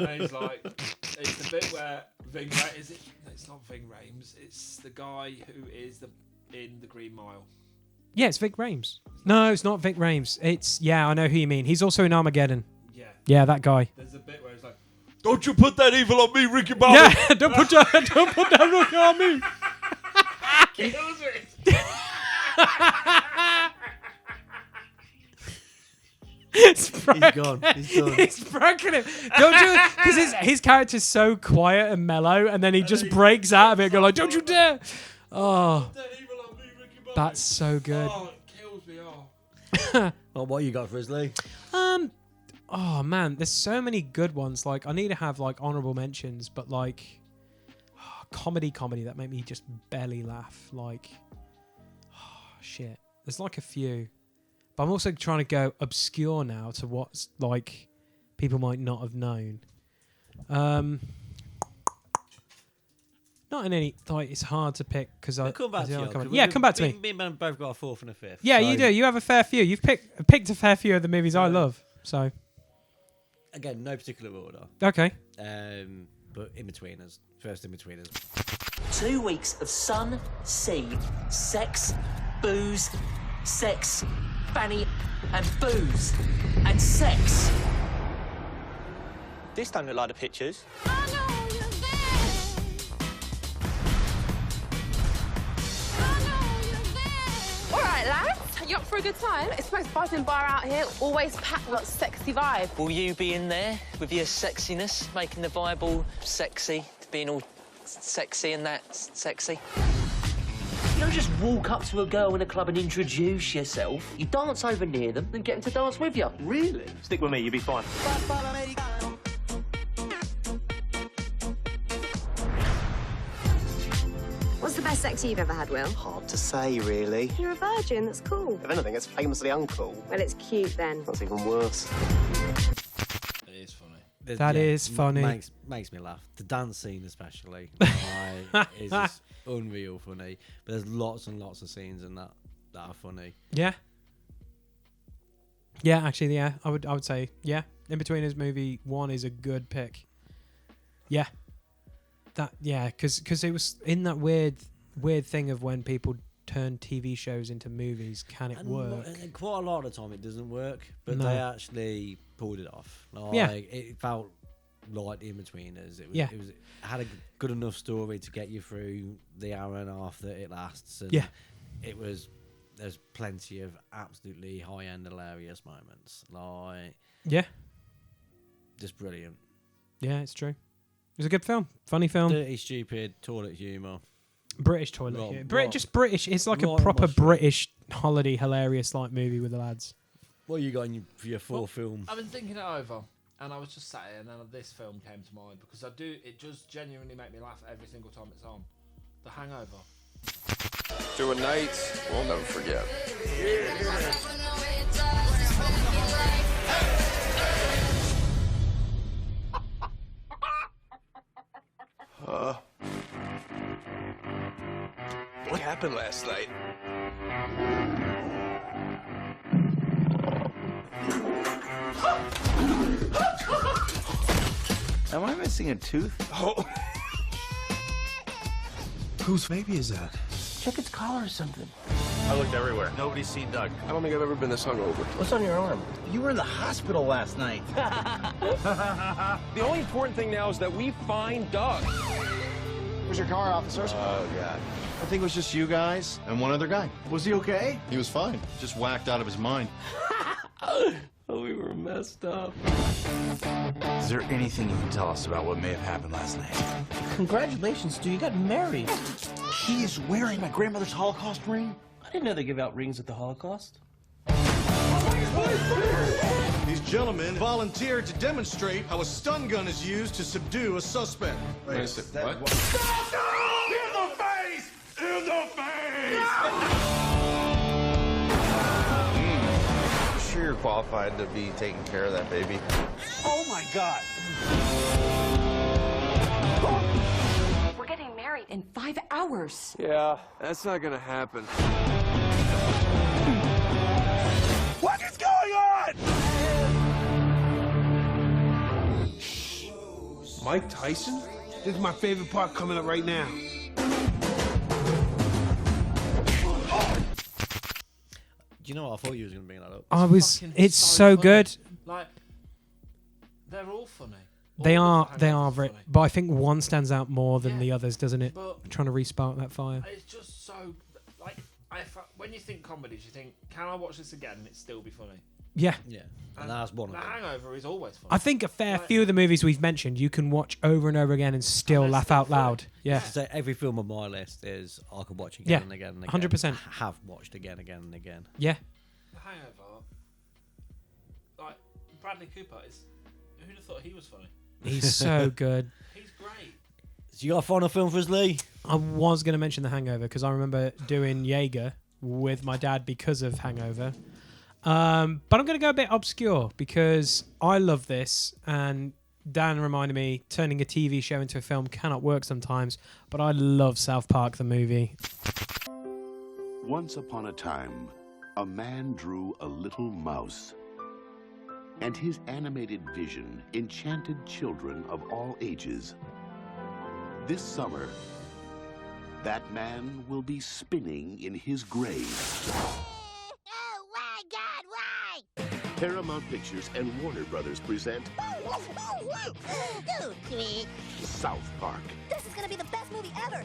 B: And he's like, it's the bit where Ving Rhames, it's not Ving Rhames, it's the guy who is in the Green Mile.
L: Yeah, it's Vic Rhames. No, it's not Vic Rhames. I know who you mean. He's also in Armageddon.
B: Yeah.
L: Yeah, that guy.
B: There's a bit where he's like, "Don't you put that evil on me, Ricky Bobby."
L: Yeah, don't put that Ricky on me.
B: Kills me.
L: He's
C: gone. He's done.
L: He's broken him. Don't you? Because his character's so quiet and mellow, and then he just breaks out of it and go like, "Don't you dare!" Oh, That's so good.
B: Oh, it kills me off.
C: Well, what you got, Frizzly?
L: Oh man, there's so many good ones. Like, I need to have like honorable mentions, but like comedy that make me just belly laugh. Like, shit. There's like a few, but I'm also trying to go obscure now to what's like people might not have known. Not in any like it's hard to pick because I
C: come back to you.
L: Yeah, come back to me.
C: Me and Ben both got a fourth and a fifth.
L: Yeah,
C: so
L: you do. You have a fair few. You've picked a fair few of the movies I love. So
C: again, no particular order.
L: Okay.
C: But in-betweeners. First in-betweeners.
E: 2 weeks of sun, sea, sex, booze, sex, fanny, and booze, and sex.
F: This don't look like the pictures.
I: All right, lads. You up for a good time? It's the most buzzing bar out here. Always packed with a sexy vibe.
E: Will you be in there with your sexiness, making the vibe all sexy, being all sexy and that sexy? You don't just walk up to a girl in a club and introduce yourself. You dance over near them and get them to dance with you.
F: Really? Stick with me, you'll be fine.
M: What's the best sex you've ever had, Will?
F: Hard to say, really.
M: You're a virgin, that's cool.
F: If anything, it's famously uncool.
M: Well, it's cute then.
F: That's even worse.
B: It is funny.
L: That is funny.
C: Makes me laugh. The dance scene especially is just unreal funny. But there's lots and lots of scenes in that are funny.
L: Yeah. Yeah, actually, yeah. I would say, yeah. In-Betweeners movie 1 is a good pick. Yeah. Because it was in that weird thing of when people turn TV shows into movies. Can it work?
C: And quite a lot of the time it doesn't work, but
L: No.
C: they actually pulled it off. Like,
L: Yeah.
C: It felt like the In-Betweeners. It
L: Yeah.
C: had a good enough story to get you through the hour and a half that it lasts. And
L: Yeah.
C: there's plenty of absolutely high-end hilarious moments. Like,
L: Yeah.
C: just brilliant.
L: Yeah, it's true. It was a good film. Funny film.
C: Dirty, stupid, toilet humour.
L: British toilet.
C: Rob-
L: Yeah.
C: Rob-
L: Just British. It's like a
C: Rob-
L: proper
C: Rob-
L: British holiday, hilarious like movie with the lads.
C: What you got for your fourth film?
B: I've been thinking it over, and I was just sat here, and then this film came to mind because it does genuinely make me laugh every single time it's on. The Hangover.
H: To a night we'll never forget. What happened last night?
O: Am I missing a tooth?
H: Oh.
O: Whose baby is that?
E: Check its collar or something.
O: I looked everywhere. Nobody's seen Doug.
H: I don't think I've ever been this hungover.
E: What's on your arm?
O: You were in the hospital last night.
J: The only important thing now is that we find Doug.
A: Where's your car, officers?
O: Oh, God.
Y: I think it was just you guys and one other guy.
O: Was he okay?
Y: He was fine. Just whacked out of his mind.
E: Oh, we were messed up.
O: Is there anything you can tell us about what may have happened last night?
E: Congratulations, dude. You got married.
O: He is wearing my grandmother's Holocaust ring?
E: I didn't know they give out rings at the Holocaust.
Y: These gentlemen volunteered to demonstrate how a stun gun is used to subdue a suspect.
H: Wait a second, what?
O: Stop! No! In the face! In the face!
Y: Sure you're qualified to be taking care of that baby.
O: Oh, my God.
M: We're getting married in 5 hours.
H: Yeah, that's not gonna happen.
O: What is going on?
J: Mike Tyson? This is my favorite part coming up right now.
C: Do you know what? I thought you was going to bring that up.
L: It's so
B: funny.
L: good.
B: Like, they're all funny.
L: They
B: All
L: are
B: of the Hangovers
L: very,
B: funny.
L: but I think one stands out more than
B: Yeah,
L: the others, doesn't it?
B: but-
L: I'm trying to respark that fire.
B: It's just so like when you think comedies, you think, can I watch this again and it still be funny?
L: Yeah.
C: Yeah. And that's one of
B: The
C: them.
B: Hangover is always fun.
L: I think a fair few of the movies we've mentioned you can watch over and over again and still laugh out loud. Yeah.
C: So every film on my list is I could watch again
L: Yeah,
C: and again and again.
L: 100%.
C: Have watched again and again.
L: Yeah.
B: The Hangover, like Bradley Cooper is. Who'd have thought he was funny?
L: He's so good.
B: He's great.
C: So you got a final film for us, Lee?
L: I was going to mention The Hangover because I remember doing Jaeger with my dad because of Hangover. But I'm going to go a bit obscure because I love this, and Dan reminded me turning a TV show into a film cannot work sometimes, but I love South Park the movie.
V: Once upon a time, a man drew a little mouse, and his animated vision enchanted children of all ages. This summer, that man will be spinning in his grave. Paramount Pictures and Warner Brothers present South Park.
M: This is gonna be the best movie ever!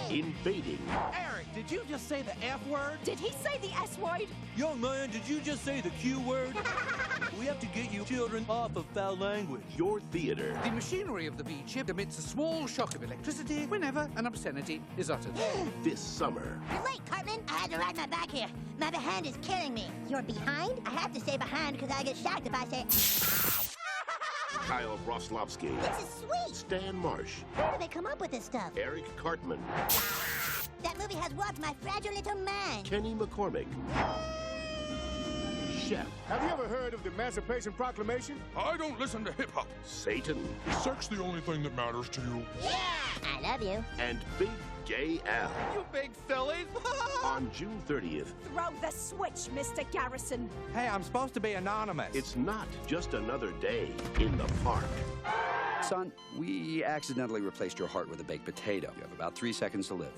V: Invading.
D: Eric, did you just say the F word?
M: Did he say the S word?
D: Young man, did you just say the Q word? We have to get you children off of foul language.
V: Your theater.
G: The machinery of the bee chip emits a small shock of electricity whenever an obscenity is uttered.
V: This summer.
M: You're late, Cartman. I had to ride my back here. My behind is killing me. You're behind? I have to say behind because I get shocked if I say...
V: Kyle Broslovsky.
M: This is sweet.
V: Stan Marsh.
M: Where do they come up with this stuff?
V: Eric Cartman.
M: That movie has warped my fragile little mind.
V: Kenny McCormick. Chef.
N: Have you ever heard of the Emancipation Proclamation?
H: I don't listen to hip-hop.
V: Satan.
H: Is sex the only thing that matters to you?
M: Yeah! I love you.
V: And Big Gay Al.
D: You big silly!
V: On June 30th.
M: Throw the switch, Mr. Garrison.
D: Hey, I'm supposed to be anonymous.
V: It's not just another day in the park.
R: Son, we accidentally replaced your heart with a baked potato. You have about 3 seconds to live.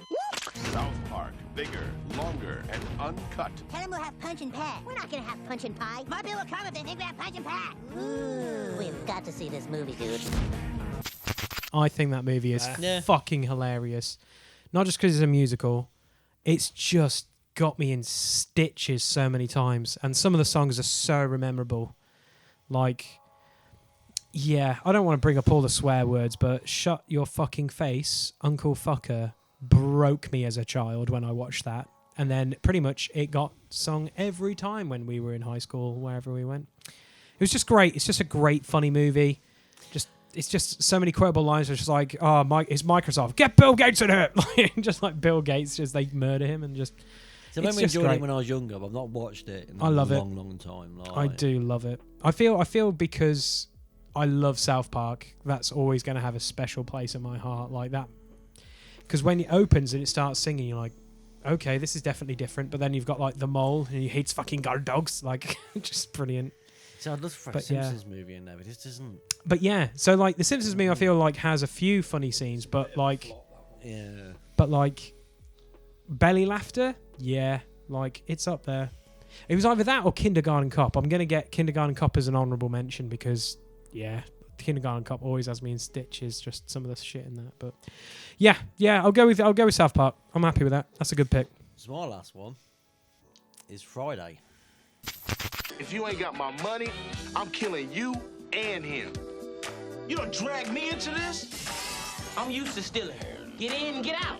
V: South Park. Bigger, longer, and uncut.
M: Tell them we'll have punch and pie. We're not gonna have punch and pie. My bill will come if they think we have punch and pie. Ooh. We've got to see this movie, dude.
L: I think that movie is fucking hilarious. Not just because it's a musical, it's just got me in stitches so many times. And some of the songs are so memorable. Like, yeah, I don't want to bring up all the swear words, but shut your fucking face, Uncle Fucker, broke me as a child when I watched that. And then pretty much it got sung every time when we were in high school, wherever we went. It was just great. It's just a great, funny movie. It's just so many quotable lines. It's just like, oh, it's Microsoft. Get Bill Gates in here. Just like Bill Gates, just they murder him and just.
C: So I remember enjoying it when I was younger, but I've not watched it in a long time. Like,
L: I do love it. I feel because I love South Park, that's always going to have a special place in my heart like that. Because when it opens and it starts singing, you're like, okay, this is definitely different. But then you've got like the mole and he hates fucking guard dogs. Like, just brilliant.
C: So I'd love for a Simpsons movie in there, but this isn't.
L: But yeah, so like the Simpsons movie, I feel like has a few funny scenes, but like, but like belly laughter, yeah, like it's up there. It was either that or Kindergarten Cop. I'm gonna get Kindergarten Cop as an honourable mention because yeah, Kindergarten Cop always has me in stitches. Just some of the shit in that, but yeah, I'll go with South Park. I'm happy with that. That's a good pick.
C: So my last one is Friday.
H: If you ain't got my money, I'm killing you and him. You don't drag me into this?
E: I'm used to stealing. Get in and get out.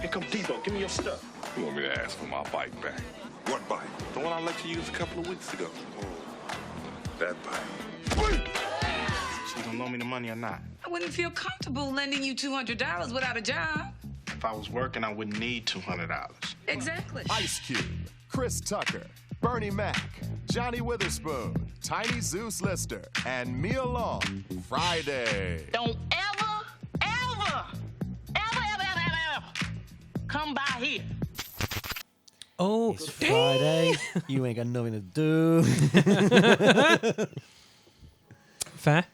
H: Here come Debo. Give me your stuff. You want me to ask for my bike back? What bike? The one I let you use a couple of weeks ago. Oh, that bike.
A: So you gonna loan me the money or not?
K: I wouldn't feel comfortable lending you $200 without a job.
A: If I was working, I wouldn't need $200.
K: Exactly.
N: Ice Cube, Chris Tucker, Bernie Mac, Johnny Witherspoon, Tiny Zeus Lister, and Mia Long. Friday.
E: Don't ever come by here.
L: Oh,
C: it's Friday. You ain't got nothing to do.
L: Fair.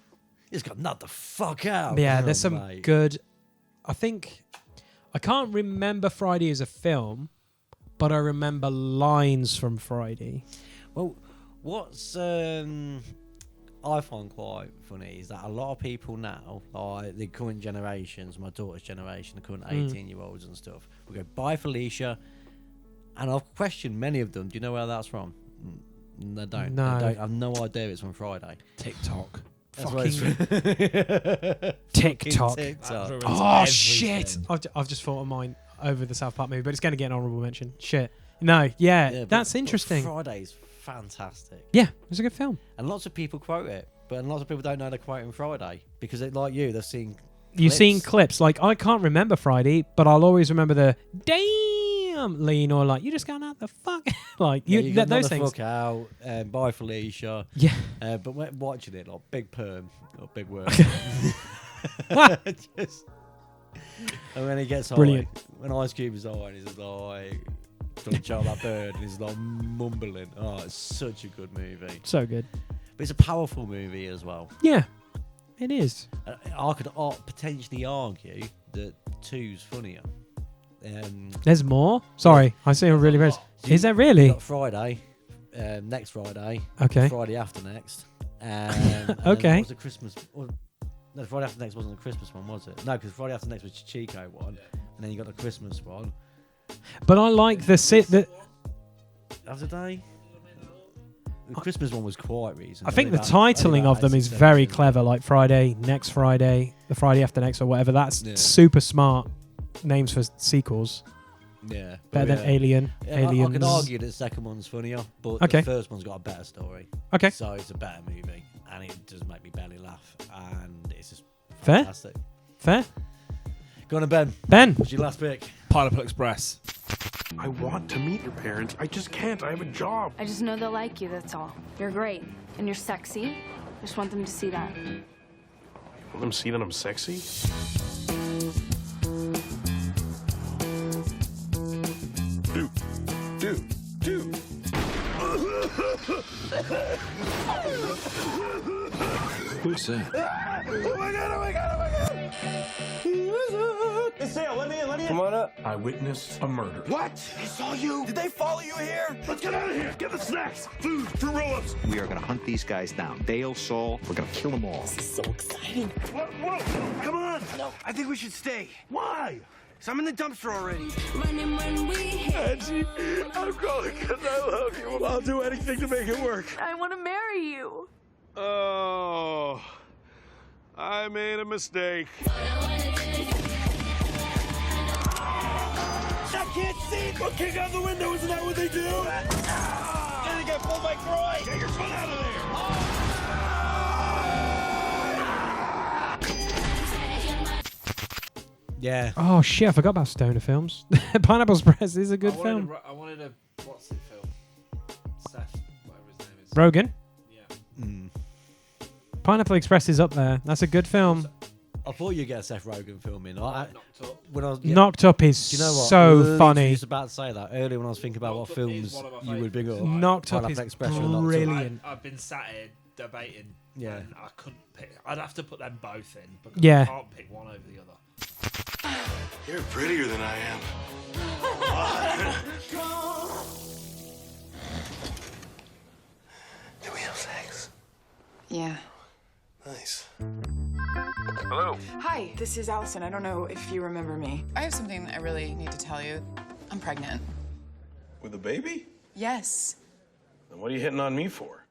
C: It's got not the fuck out.
L: Yeah, there's some good. I can't remember Friday as a film, but I remember lines from Friday.
C: Well, what's I find quite funny is that a lot of people now, like the current generations, my daughter's generation, the current 18-year-olds and stuff, we go, bye Felicia, And I've questioned many of them. Do you know where that's from? I don't.
L: No.
C: I don't. I've no idea it's from Friday.
B: TikTok.
C: That's where it's
L: TikTok.
C: TikTok.
L: Oh shit! I've just thought of mine over the South Park movie, but it's going to get an honourable mention. Shit. No, that's interesting.
C: Friday's fantastic.
L: Yeah, it's a good film.
C: And lots of people quote it, but lots of people don't know they're quoting Friday because, like you, they've seen.
L: You've seen clips. Like, I can't remember Friday, but I'll always remember the damn lean or like, you just going out the fuck. Like,
C: you got
L: those
C: the
L: things.
C: fuck out. Bye, Felicia.
L: Yeah.
C: But when watching it, like, big perm or big word. And when he gets high,
L: Brilliant.
C: when Ice Cube is high, and he's just like, don't shout that bird, and he's like mumbling. Oh, it's such a good movie.
L: So good.
C: But it's a powerful movie as well.
L: Yeah, it is.
C: I could potentially argue that 2's funnier.
L: There's more? Sorry, I see a really rich. Is there really?
C: Got Friday, next Friday.
L: Okay.
C: Friday after next. And
L: Okay.
C: What was the Christmas? No, Friday after next wasn't the Christmas one, was it? No, because Friday after next was the Chico one, and then you got the Christmas one.
L: But I like the
C: Other day. The Christmas one was quite recent.
L: I think the titling of them is very clever, like Friday, next Friday, the Friday after next, or whatever. That's super smart names for sequels.
C: Yeah.
L: Better than Alien. Aliens.
C: I could argue that the second one's funnier, but the first one's got a better story.
L: Okay.
C: So it's a better movie, and it does make me belly laugh, and it's just
L: Fair.
C: fantastic.
L: Fair.
C: Go on to Ben.
L: Ben.
C: What's your last pick?
B: Pineapple Express.
Q: I want to meet your parents. I just can't. I have a job.
K: I just know they'll like you, that's all. You're great. And you're sexy. I just want them to see that.
Q: Want them to see that I'm sexy? Dude.
O: Who's that?
Q: Oh my god.
W: Hey, Sale, let me in.
Q: Come on up. I witnessed a murder.
W: What? I saw you. Did they follow you here?
Q: Let's get out of here. Get the snacks. Food. 2 roll-ups.
S: We are going to hunt these guys down. Dale, Saul, we're going to kill them all.
W: This is so exciting.
Q: Whoa. Come on.
W: No, I think we should stay.
Q: Why?
W: Because I'm in the dumpster already.
Q: Angie, I'm calling because I love you. I'll do anything to make it work.
K: I want to marry you.
Q: Oh, I made a mistake.
W: I can't see.
Q: Well, kick out the window. Isn't that what they do?
W: I think I pulled my groin.
Q: Get your foot out of there.
C: Yeah.
L: Oh shit! I forgot about stoner films. Pineapple Express is a good film.
B: I wanted a what's it film? Seth, whatever his name is.
L: Rogen.
C: Mm.
L: Pineapple Express is up there. That's a good film.
C: I thought you'd get a Seth Rogen film in.
B: Knocked Up.
C: When I was,
L: Knocked Up is
C: do you know what?
L: so
C: Literally
L: funny.
C: just about to say that earlier when I was thinking about what films you would bring up.
L: Knocked Up
C: Pineapple
L: is
C: Express or Knocked Up.
L: brilliant.
B: I've been sat here debating.
C: Yeah.
B: And I couldn't pick. I'd have to put them both in because
L: Yeah.
B: I can't pick one over the other.
Q: You're prettier than I am.
W: Do we have sex?
K: Yeah.
W: Nice.
Q: Hello.
T: Hi, this is Allison. I don't know if you remember me. I have something I really need to tell you. I'm pregnant.
Q: With a baby?
T: Yes.
Q: Then what are you hitting on me for?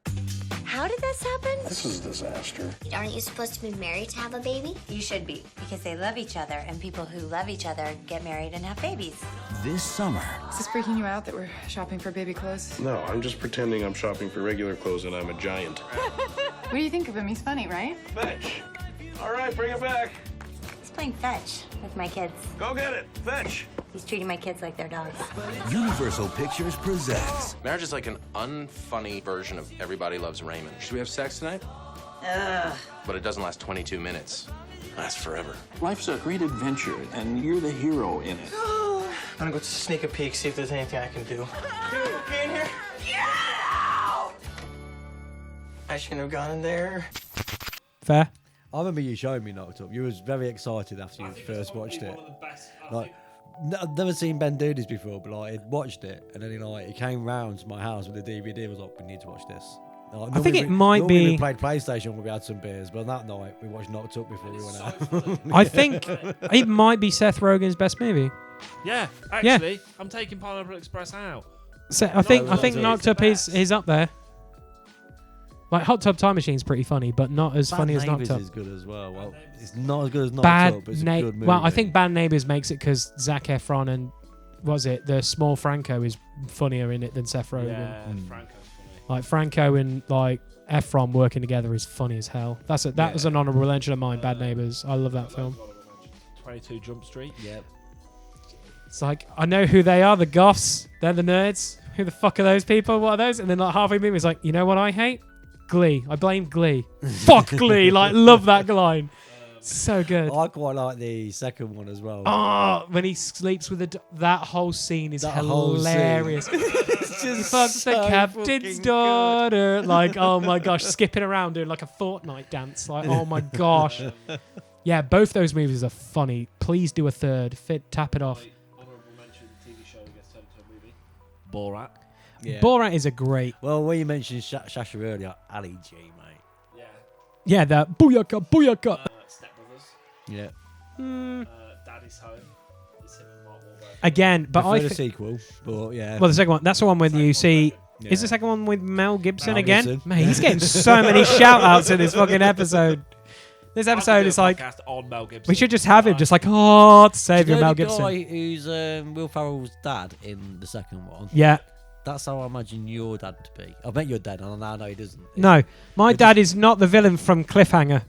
M: How did this happen?
Q: This is a disaster.
M: Aren't you supposed to be married to have a baby?
U: You should be, because they love each other, and people who love each other get married and have babies.
O: This summer.
T: Is this freaking you out that we're shopping for baby clothes?
Q: No, I'm just pretending I'm shopping for regular clothes and I'm a giant.
T: What do you think of him? He's funny, right?
Q: Fetch. All right, bring it back.
U: He's playing fetch with my kids.
Q: Go get it. Fetch.
U: He's treating my kids like their dogs.
O: Universal Pictures presents.
X: Marriage is like an unfunny version of Everybody Loves Raymond. Should we have sex tonight?
U: Ugh.
X: But it doesn't last 22 minutes. It lasts forever.
S: Life's a great adventure, and you're the hero in it.
A: I'm gonna go sneak a peek, see if there's anything I can do. Dude, get in here. Yeah! I shouldn't have gone in there.
L: Fair.
C: I remember you showing me Knocked Up. You was very excited after you first watched it. Like, I've never seen Ben do this before, but like, he'd watched it, and then he came round to my house with the DVD. I was like, we need to watch this. Like,
L: I think it might be.
C: We played PlayStation when we had some beers, but that night we watched Knocked Up before we went out.
L: I think it might be Seth Rogen's best movie.
B: Yeah, actually, I'm taking Pineapple Express out.
L: So I think Knocked Up is up there. Like Hot Tub Time Machine's pretty funny, but not as funny as Knocked Up.
C: is good as well. Well, it's not as good as Knocked
L: Bad
C: Up, but it's a good movie.
L: Well, I think Bad Neighbours makes it because Zac Efron and the small Franco is funnier in it than Seth Rogen.
B: Yeah, Franco's funny.
L: Like Franco and like Efron working together is funny as hell. That was an honourable mention of mine. Bad Neighbours. I love that film.
B: 22 Jump Street.
C: Yep.
L: It's like, I know who they are, the goths. They're the nerds. Who the fuck are those people? What are those? And then like halfway through the movie, it's like, you know what I hate? Glee. I blame Glee. Fuck Glee. Like, love that line. So good.
C: I quite like the second one as well.
L: Oh, when he sleeps with that whole scene is hilarious.
C: It's
L: He
C: just
L: fucks the
C: so
L: captain's
C: fucking
L: daughter. Like, oh my gosh, skipping around doing like a Fortnite dance. Like, oh my gosh. Yeah, both those movies are funny. Please do a third. Tap it off.
B: Honourable mention TV show gets turned into a movie. Borat.
C: Yeah.
L: Borat is a great.
C: Well, when you mentioned Shasha earlier, Ali G, mate.
L: Yeah, that booyaka, booyaka.
B: Step Brothers.
C: Yeah.
B: Daddy's Home. It's him and Mark Wahlberg.
L: Again, but
C: Prefer the sequel, but yeah.
L: Well, the second one. That's the one where you see.
C: Yeah.
L: Is the second one with Mel Gibson
C: Mel
L: again?
C: Gibson.
L: Man, he's getting so many shout outs in this fucking episode. This episode is like.
B: On Mel Gibson.
L: We should just have him, just like, to save your Mel
C: the
L: Gibson.
C: guy who's Will Ferrell's dad in the second one.
L: Yeah.
C: That's how I imagine your dad to be. I bet your dad, and I know he doesn't.
L: No, my dad is not the villain from Cliffhanger.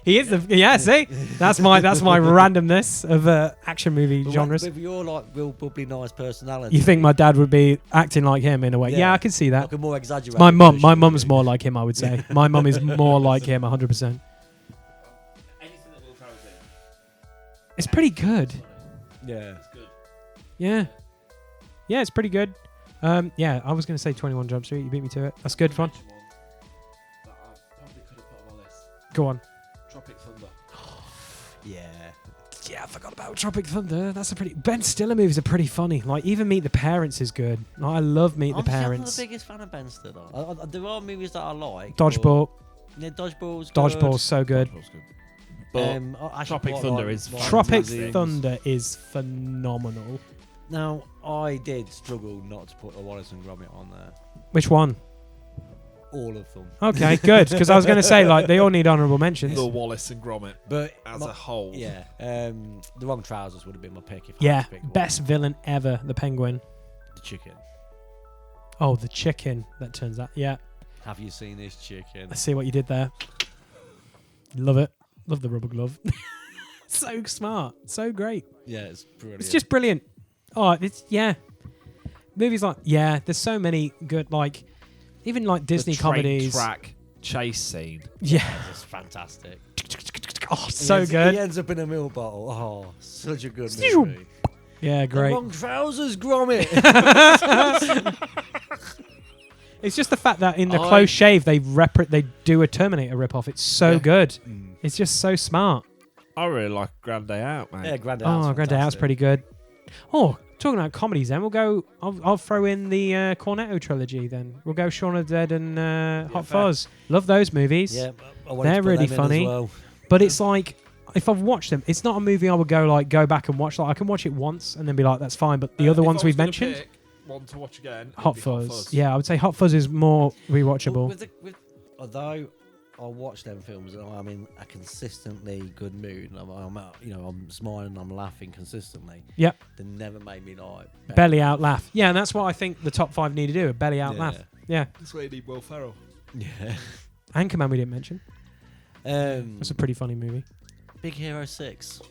L: He is the see that's my randomness of action movie genres.
C: With your like real bubbly nice personality,
L: You think my dad would be acting like him in a way? Yeah, I can see that.
C: Like a more exaggerated.
L: My mum's more like him. I would say my mum is more like him, 100%.
B: Anything that Will Ferrell's in.
L: It's pretty good.
C: Yeah.
B: It's good.
L: Yeah, yeah, it's pretty good. Yeah, I was going to say 21 Jump Street. You beat me to it. That's good fun.
B: That I probably could have put on my list.
L: Go on.
B: Tropic Thunder.
L: Yeah, I forgot about Tropic Thunder. That's a pretty. Ben Stiller movies are pretty funny. Like even Meet the Parents is good. Like, I love Meet the Parents.
C: I'm not the biggest fan of Ben Stiller. There are movies that I like.
L: Dodgeball.
C: Yeah, Dodgeball's good.
L: Dodgeball's so good.
B: Dodgeball's good. But Tropic Thunder is
L: Tropic Thunder is phenomenal.
C: Now, I did struggle not to put a Wallace and Gromit on there.
L: Which one?
C: All of them.
L: Okay, good. Because I was going to say, like, they all need honourable mentions.
B: The Wallace and Gromit,
C: but
B: as a whole.
C: Yeah. The Wrong Trousers would have been my pick if I
L: Yeah,
C: had to pick one.
L: best villain ever, the Penguin.
C: The chicken.
L: Oh, the chicken. That turns out. Yeah.
C: Have you seen this chicken?
L: I see what you did there. Love it. Love the rubber glove. So smart. So great.
C: Yeah, it's brilliant.
L: It's just brilliant. Oh, it's movies like there's so many good like even like Disney comedies.
B: Track chase scene.
L: Yeah,
C: it's fantastic.
L: Oh, so good.
C: He ends up in a milk bottle. Oh, such a good movie.
L: Yeah, great.
C: The Wrong Trousers, Gromit.
L: It's just the fact that in the close shave they do a Terminator ripoff. It's so good. It's just so smart.
B: I really like Grand Day Out, man.
C: Yeah, Grand Day Out's
L: Grand Day Out's pretty good. Oh, talking about comedies, then we'll go. I'll throw in the Cornetto trilogy. Then we'll go Shaun of the Dead and Hot Fuzz. Love those movies.
C: Yeah, I wanted
L: they're
C: to put
L: really
C: them in
L: funny.
C: as well.
L: But it's like if I've watched them, it's not a movie I would go back and watch. Like I can watch it once and then be like, that's fine. But the other ones we've mentioned,
B: one to watch again.
L: Hot Fuzz. Yeah, I would say Hot Fuzz is more rewatchable.
C: Although I watch them films and I'm in a consistently good mood, and I'm smiling, I'm laughing consistently.
L: Yep.
C: They never made me like
L: belly out laugh. Yeah, and that's what I think the top 5 need to do: a belly out laugh. Yeah.
B: That's why you need Will Ferrell.
C: Yeah.
L: Anchorman we didn't mention. That's a pretty funny movie.
C: Big Hero 6.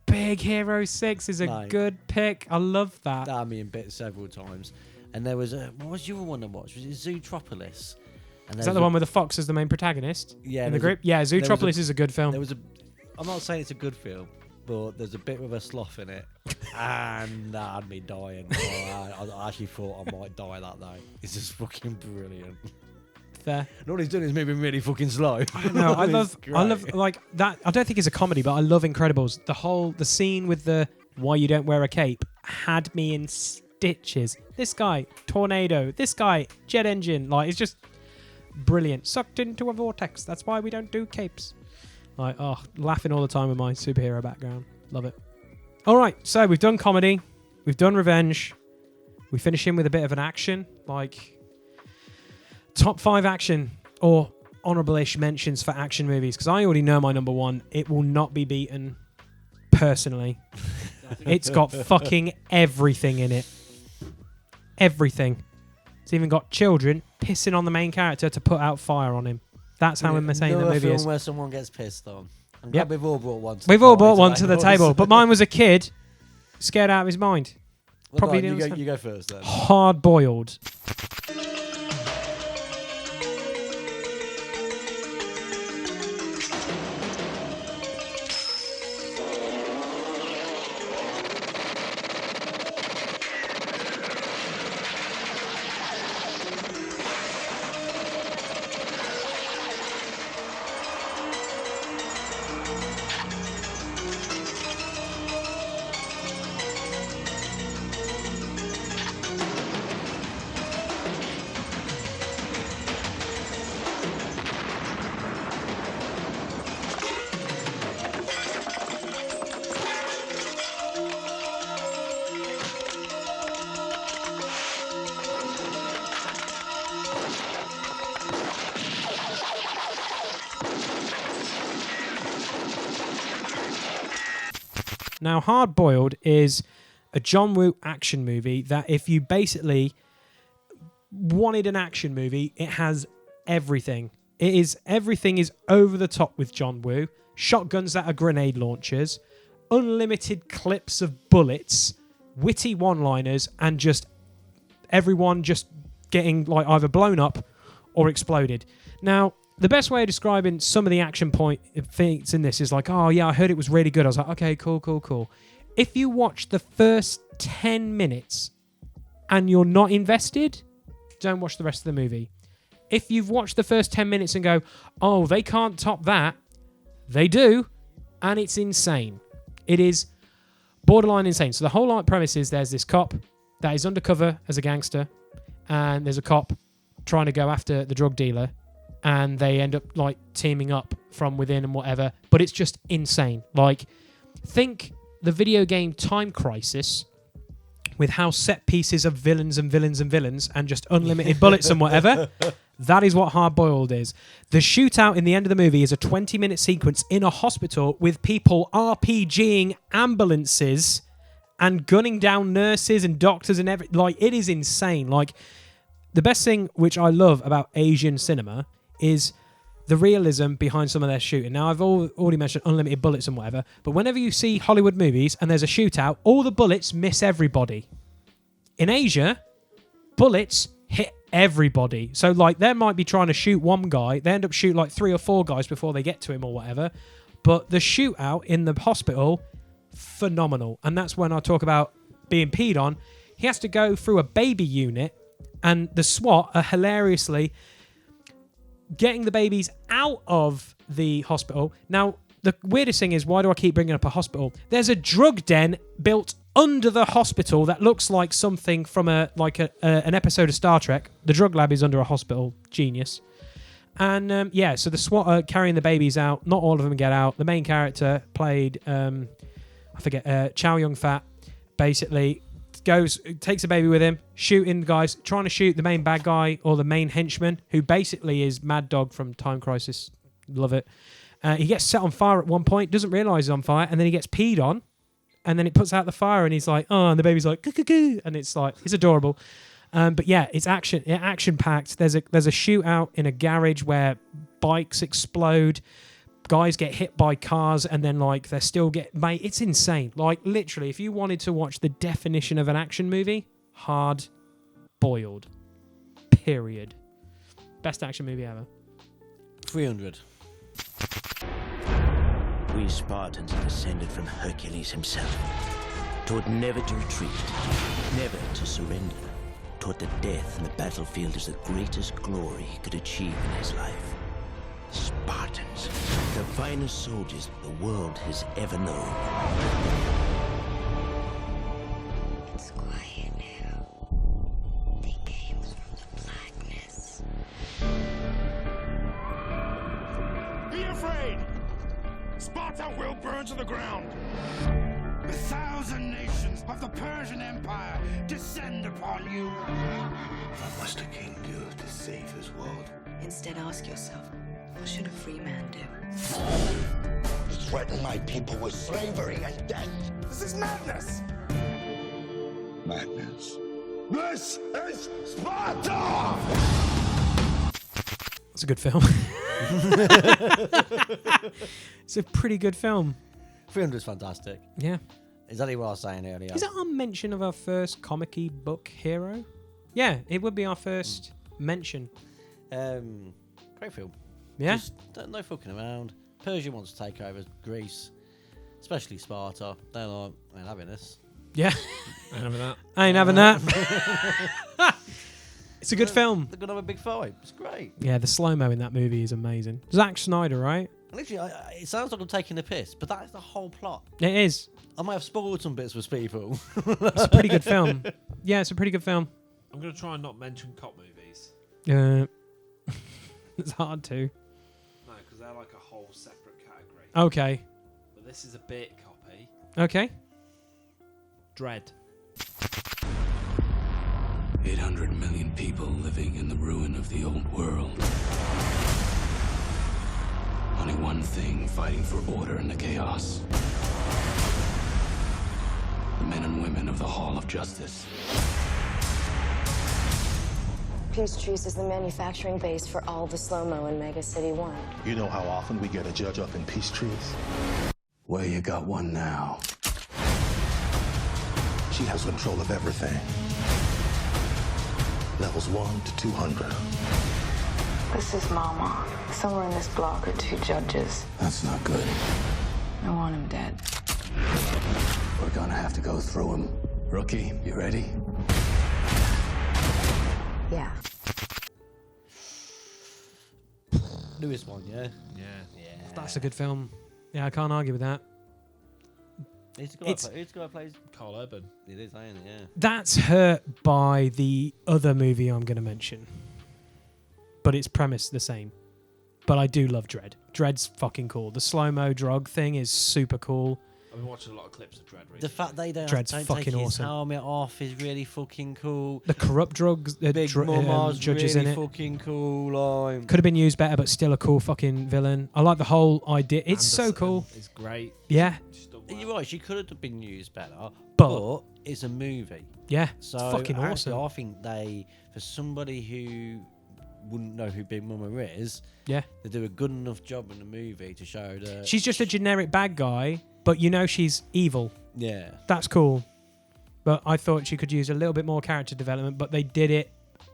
L: Big Hero 6 is a good pick. I love that.
C: That had me in bits several times. And there was what was your one to watch? Was it Zootropolis? And
L: is that the one with the fox as the main protagonist?
C: Yeah.
L: In the group? Yeah, Zootropolis is a good film.
C: I'm not saying it's a good film, but there's a bit with a sloth in it. And that had me dying. I actually thought I might die that day. It's just fucking brilliant.
L: Fair.
C: And all he's doing is moving really fucking slow.
L: No, I love like that. I don't think it's a comedy, but I love Incredibles. The scene with the why you don't wear a cape had me in stitches. This guy, tornado. This guy, jet engine. Like, it's just brilliant. Sucked into a vortex. That's why we don't do capes. Like, laughing all the time with my superhero background. Love it. All right, so we've done comedy, we've done revenge, we finish in with a bit of an action, like top 5 action or honorable-ish mentions for action movies, because I already know my number one. It will not be beaten, personally. It's got fucking everything in it. Everything. It's even got children pissing on the main character to put out fire on him. That's how insane the movie is.
C: Where someone gets pissed on. I'm
L: Yep.
C: glad we've all brought one.
L: We've all brought one to the table, but mine was a kid scared out of his mind.
C: Well,
L: Probably
C: go on,
L: didn't
C: you go first then.
L: Hard boiled. Now, Hard Boiled is a John Woo action movie that if you basically wanted an action movie, it has everything. Everything is over the top with John Woo. Shotguns that are grenade launchers, unlimited clips of bullets, witty one-liners, and just everyone just getting like either blown up or exploded. Now, the best way of describing some of the action point things in this is like, oh yeah, I heard it was really good. I was like, okay, cool. If you watch the first 10 minutes and you're not invested, don't watch the rest of the movie. If you've watched the first 10 minutes and go, oh, they can't top that, they do, and it's insane. It is borderline insane. So the whole premise is there's this cop that is undercover as a gangster, and there's a cop trying to go after the drug dealer, and they end up like teaming up from within and whatever, but it's just insane. Like, think the video game Time Crisis with how set pieces of villains and just unlimited bullets and whatever. That is what Hard Boiled is. The shootout in the end of the movie is a 20-minute sequence in a hospital with people RPGing ambulances and gunning down nurses and doctors and everything. Like, it is insane. Like, the best thing which I love about Asian cinema is the realism behind some of their shooting. Now, I've already mentioned unlimited bullets and whatever, but whenever you see Hollywood movies and there's a shootout, all the bullets miss everybody. In Asia, bullets hit everybody. So, like, they might be trying to shoot one guy, they end up shooting like 3 or 4 guys before they get to him or whatever, but the shootout in the hospital, phenomenal. And that's when I talk about being peed on. He has to go through a baby unit, and the SWAT are hilariously getting the babies out of the hospital. Now, the weirdest thing is, why do I keep bringing up a hospital? There's a drug den built under the hospital that looks like something from an episode of Star Trek. The drug lab is under a hospital. Genius. And so the SWAT are carrying the babies out. Not all of them get out. The main character played, Chow Yun-fat, basically takes a baby with him, shooting guys, trying to shoot the main bad guy or the main henchman, who basically is Mad Dog from Time Crisis. Love it. He gets set on fire at one point, doesn't realise he's on fire, and then he gets peed on, and then it puts out the fire, and he's like, oh, and the baby's like, coo, and it's like, it's adorable. But yeah, it's action packed. There's a shootout in a garage where bikes explode, guys get hit by cars, and then like they're still mate, it's insane. Like, literally, if you wanted to watch the definition of an action movie, Hard Boiled. Period. Best action movie ever.
C: 300.
F: We Spartans are descended from Hercules himself, taught never to retreat, never to surrender, taught that death in the battlefield is the greatest glory he could achieve in his life. Spartans, the finest soldiers the world has ever known.
U: It's quiet now. They came from the blackness.
N: Be afraid! Sparta will burn to the ground!
G: 1,000 nations of the Persian Empire descend upon you.
I: What must a king do to save his world?
J: Instead, ask yourself, what should a free man do?
I: Threaten my people with slavery and death.
G: This is madness!
I: Madness. This is Sparta!
L: It's a good film. It's a pretty good film.
C: 300's fantastic.
L: Yeah.
C: Exactly what I was saying earlier.
L: Is that our mention of our first comic-y book hero? Yeah, it would be our first mention.
C: Great film.
L: Yeah.
C: Just no fucking around. Persia wants to take over Greece, especially Sparta. They're like, I ain't having this.
L: Yeah.
B: I ain't having that.
L: I ain't having that. It's a good film.
C: They're gonna have a big fight. It's great.
L: Yeah, the slow-mo in that movie is amazing. Zack Snyder, right?
C: Literally, it sounds like I'm taking a piss, but that is the whole plot.
L: It is.
C: I might have spoiled some bits for people.
L: It's a pretty good film. Yeah, it's a pretty good film.
B: I'm going to try and not mention cop movies.
L: It's hard to.
B: No, because they're like a whole separate category.
L: Okay.
B: But this is a bit copy.
L: Okay.
B: Dread.
P: 800 million people living in the ruin of the old world. Only one thing fighting for order in the chaos. The men and women of the Hall of Justice.
Y: Peachtree's is the manufacturing base for all the slow-mo in Mega City 1.
I: You know how often we get a judge up in Peachtree's?
P: Well, you got one now.
I: She has control of everything. Levels 1 to 200.
Y: This is Mama. Somewhere in this block are 2 judges.
P: That's not good.
Y: I want him dead.
P: We're gonna have to go through him. Rookie, you ready?
Y: Yeah.
C: Newest one, yeah?
B: Yeah.
L: That's a good film. Yeah, I can't argue with that.
C: Who's the guy who plays
B: Carl Urban.
C: It is, ain't it? Yeah.
L: That's hurt by the other movie I'm going to mention. But its premise the same. But I do love Dread. Dread's fucking cool. The slow-mo drug thing is super cool.
B: I've been watching a lot of clips of Dread recently.
C: The fact they don't
L: Dread's
C: take
L: fucking
C: his
L: awesome.
C: helmet off is really fucking cool.
L: The corrupt drugs,
C: Big Mama's
L: judges
C: really
L: in it.
C: fucking cool.
L: Could have been used better, but still a cool fucking villain. I like the whole idea. It's so cool.
B: It's great.
L: Yeah.
C: You're right. She could have been used better,
L: But
C: it's a movie.
L: Yeah,
C: So
L: it's fucking
C: actually,
L: awesome.
C: I think they, for somebody who wouldn't know who Big Mama is,
L: Yeah.
C: they do a good enough job in the movie to show that
L: She's just a generic bad guy, but you know she's evil.
C: Yeah.
L: That's cool. But I thought she could use a little bit more character development, but they did it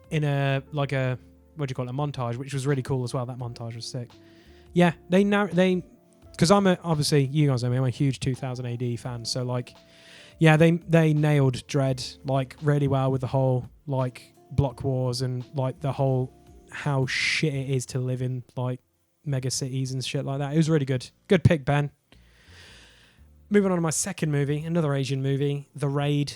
L: in a what do you call it, a montage, which was really cool as well. That montage was sick. Yeah, they because obviously you guys know me, I'm a huge 2000 AD fan, so like, yeah, they nailed Dread like really well with the whole like block wars and like the whole how shit it is to live in like mega cities and shit like that. It was really good. Good pick, Ben. Moving on to my second movie, another Asian movie, The Raid.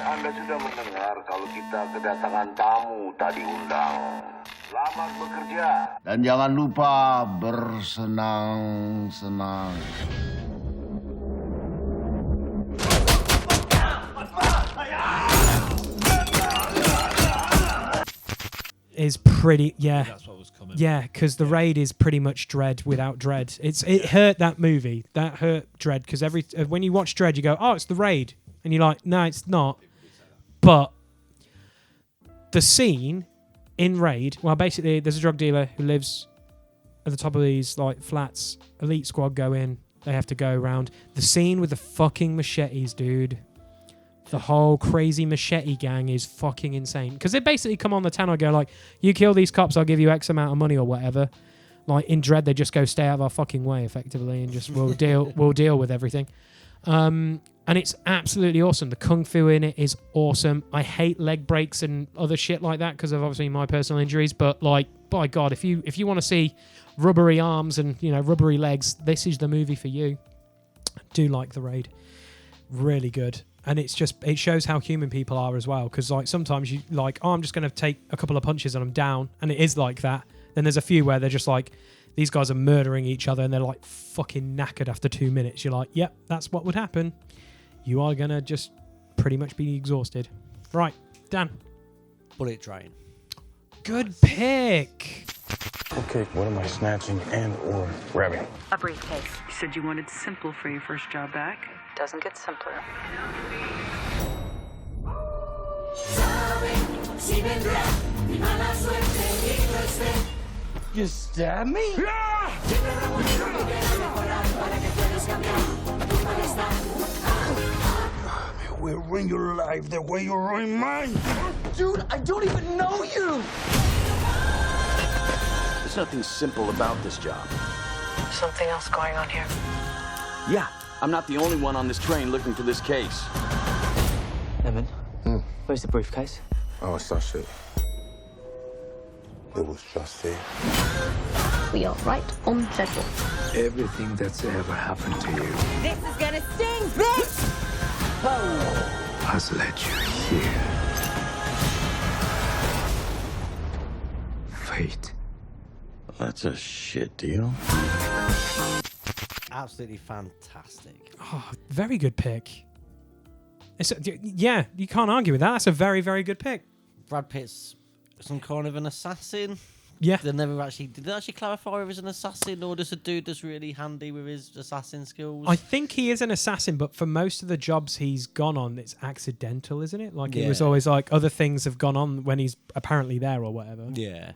Z: Anda sudah mendengar kalau kita kedatangan tamu tadi undang. Selamat bekerja. Dan jangan lupa bersenang-senang.
L: Is pretty, yeah.
B: That's what was coming.
L: Yeah, because The Raid is pretty much Dread without Dread. It hurt that movie. That hurt Dread because when you watch Dread, you go, oh, it's The Raid, and you're like, no, it's not. But the scene in Raid, well, basically, there's a drug dealer who lives at the top of these like flats. Elite squad go in. They have to go around. The scene with the fucking machetes, dude. The whole crazy machete gang is fucking insane. Because they basically come on the town and go like, you kill these cops, I'll give you X amount of money or whatever. Like in Dread, they just go stay out of our fucking way effectively and just we'll deal with everything. And it's absolutely awesome. The kung fu in it is awesome. I hate leg breaks and other shit like that because of obviously my personal injuries. But like, by God, if you want to see rubbery arms and rubbery legs, this is the movie for you. I do like The Raid. Really good. And it shows how human people are as well. Because like sometimes you like, I'm just going to take a couple of punches and I'm down, and it is like that. Then there's a few where they're just like, these guys are murdering each other and they're like fucking knackered after 2 minutes. You're like, yep, that's what would happen. You are going to just pretty much be exhausted. Right, Dan.
C: Bullet Train.
L: Good pick.
I: Okay, what am I snatching and or grabbing?
J: A briefcase. You said you wanted simple for your first job back. Doesn't get simpler.
G: You stab me? We'll ruin your life the way you ruin mine.
F: Dude, I don't even know you! There's nothing simple about this job.
J: Something else going on here.
F: Yeah, I'm not the only one on this train looking for this case.
D: Lemon, where's the briefcase?
I: Oh, it's not shit. It was just there.
E: We are right on schedule.
P: Everything that's ever happened to you
M: This is gonna sting, bitch!
P: has led you here. Fate.
F: That's a shit deal.
C: Absolutely fantastic.
L: Oh, very good pick. Yeah, you can't argue with that. That's a very, very good pick.
C: Brad Pitt's some kind of an assassin.
L: Yeah.
C: Did they actually clarify if he's an assassin or just a dude that's really handy with his assassin skills?
L: I think he is an assassin, but for most of the jobs he's gone on, it's accidental, isn't it? Like it was always like other things have gone on when he's apparently there or whatever.
C: Yeah.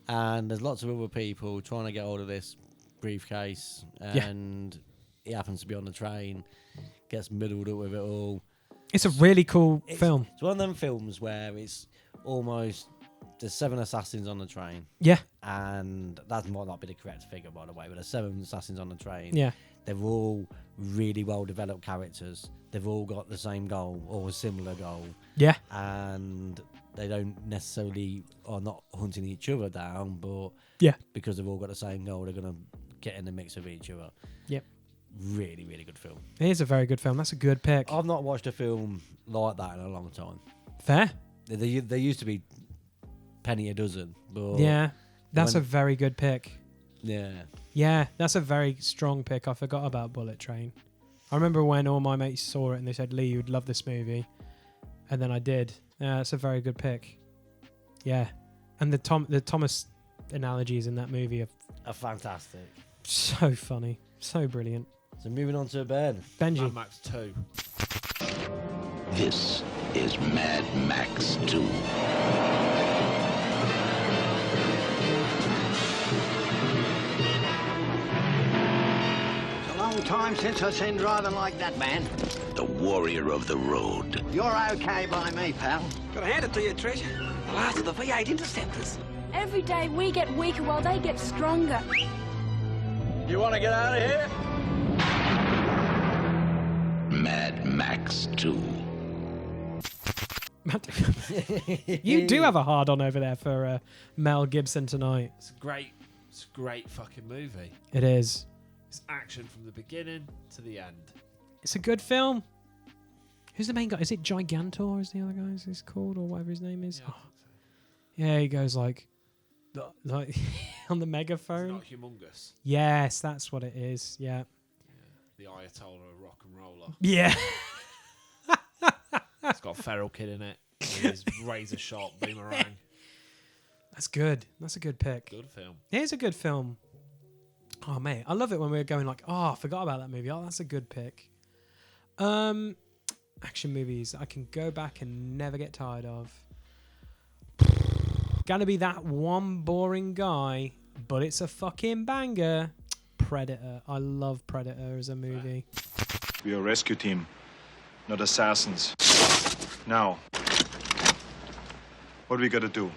C: And there's lots of other people trying to get hold of this briefcase, and he happens to be on the train, gets muddled up with it all.
L: It's a really cool film.
C: It's one of them films where it's almost there's 7 assassins on the train.
L: Yeah.
C: And that might not be the correct figure, by the way, but there's 7 assassins on the train.
L: Yeah.
C: They're all really well developed characters. They've all got the same goal or a similar goal.
L: Yeah.
C: And they don't necessarily are not hunting each other down, but because they've all got the same goal, they're gonna get in the mix of each other.
L: Yep.
C: Really, really good film.
L: It is a very good film. That's a good pick.
C: I've not watched a film like that in a long time.
L: Fair.
C: They used to be penny a dozen, but
L: yeah, that's a very good pick.
C: Yeah.
L: Yeah, that's a very strong pick. I forgot about Bullet Train. I remember when all my mates saw it and they said, Lee, you'd love this movie. And then I did. Yeah, it's a very good pick. Yeah. And the Thomas analogies in that movie
C: are fantastic.
L: So funny. So brilliant.
C: So moving on to Ben.
L: Benji.
B: Mad Max 2.
F: This is Mad Max 2.
Z: Long time since I've seen driving like that, man.
F: The warrior of the road.
Z: You're okay by me, pal.
H: Gotta hand it to you, Trish. The last of the V8 interceptors.
E: Every day we get weaker while they get stronger.
Z: You want to get out of here?
F: Mad Max 2.
L: You do have a hard on over there for Mel Gibson tonight.
B: It's a great fucking movie.
L: It is.
B: It's action from the beginning to the end.
L: It's a good film. Who's the main guy? Is it Gigantor? Is the other guy? Is he called or whatever his name is? Yeah, he goes like on the megaphone.
B: It's not humongous.
L: Yes, that's what it is. Yeah.
B: The Ayatollah of rock and roller.
L: Yeah.
B: It's got Feral Kid in it. And his razor sharp boomerang.
L: That's good. That's a good pick.
B: Good film.
L: It is a good film. Oh, mate. I love it when we're going like, oh, I forgot about that movie. Oh, that's a good pick. Action movies I can go back and never get tired of. Gonna be that one boring guy, but it's a fucking banger. Predator. I love Predator as a movie.
K: We are a rescue team, not assassins. Now, what do we gotta do?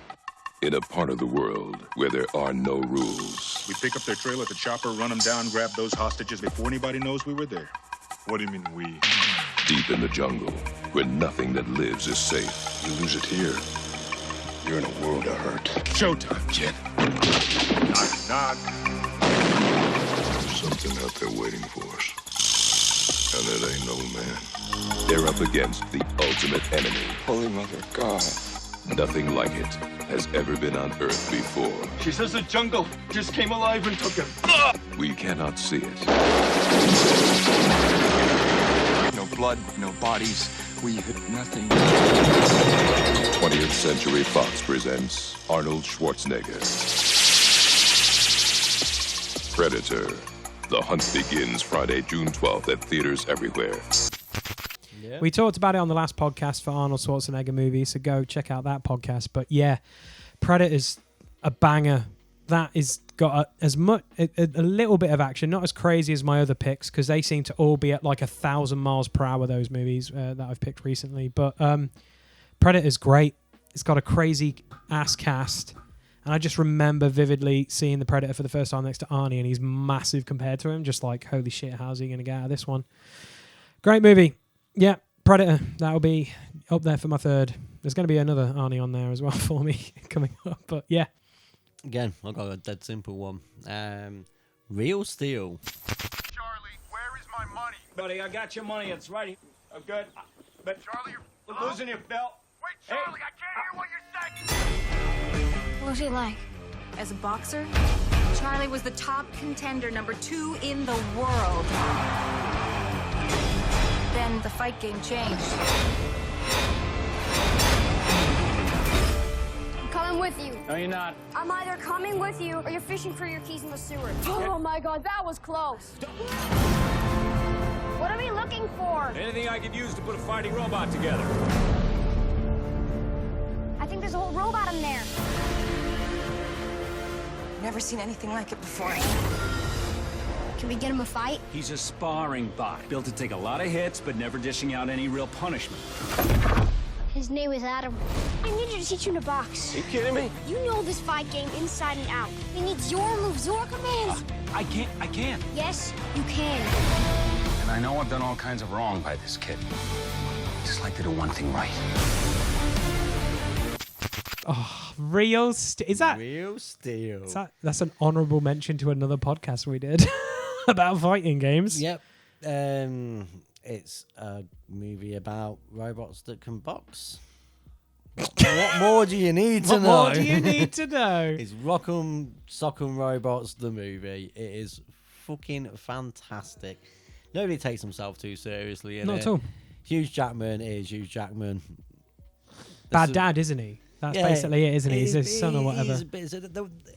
R: In a part of the world where there are no rules.
K: We pick up their trail at the chopper, run them down, grab those hostages before anybody knows we were there. What do you mean, we?
R: Deep in the jungle, where nothing that lives is safe.
I: You lose it here, you're in a world of hurt.
K: Showtime, kid. Knock, knock.
R: There's something out there waiting for us. And it ain't no man. They're up against the ultimate enemy.
I: Holy Mother of God.
R: Nothing like it has ever been on Earth before.
I: She says the jungle just came alive and took him.
R: We cannot see it.
I: No blood, no bodies. We hit nothing.
R: 20th Century Fox presents Arnold Schwarzenegger. Predator. The hunt begins Friday, June 12th at theaters everywhere.
L: Yeah. We talked about it on the last podcast for Arnold Schwarzenegger movies, so go check out that podcast. But yeah, Predator's a banger. That is got a little bit of action, not as crazy as my other picks, because they seem to all be at like 1,000 miles per hour, those movies that I've picked recently. But Predator's great. It's got a crazy ass cast. And I just remember vividly seeing the Predator for the first time next to Arnie, and he's massive compared to him. Just like, holy shit, how's he going to get out of this one? Great movie. Yeah, Predator. That'll be up there for my third. There's going to be another Arnie on there as well for me coming up. But yeah.
C: Again, I've got a dead simple one. Real Steel.
G: Charlie, where is my money?
H: Buddy, I got your money. It's ready. I'm good. But
G: Charlie,
H: you're losing your belt.
G: Wait, Charlie,
H: Hey.
G: I can't hear what you're saying.
E: What's he like?
J: As a boxer, Charlie was the top contender, #2 in the world. Then the fight game changed.
E: I'm coming with you.
H: No, you're not.
E: I'm either coming with you or you're fishing for your keys in the sewer. Oh my god, that was close. What are we looking for?
H: Anything I could use to put a fighting robot together.
E: I think there's a whole robot in there.
J: Never seen anything like it before.
E: Can we get him a fight?
H: He's a sparring bot, built to take a lot of hits, but never dishing out any real punishment.
E: His name is Adam. I need you to teach him to box.
I: Are you kidding me?
E: You know this fight game inside and out. He needs your moves, your commands.
H: I can't.
E: Yes, you can.
S: And I know I've done all kinds of wrong by this kid. I just like to do one thing right.
L: Oh, Real Steel. Is that
C: Real Steel?
L: That's an honourable mention to another podcast we did about fighting games.
C: Yep. It's a movie about robots that can box. What more do you need to know?
L: What more do you need to know?
C: It's Rock'em Sock'em Robots, the movie. It is fucking fantastic. Nobody takes himself too seriously in
L: Not
C: it.
L: at all.
C: Hugh Jackman is Hugh Jackman.
L: Bad dad, isn't he? That's basically it, isn't he? He's his son or whatever.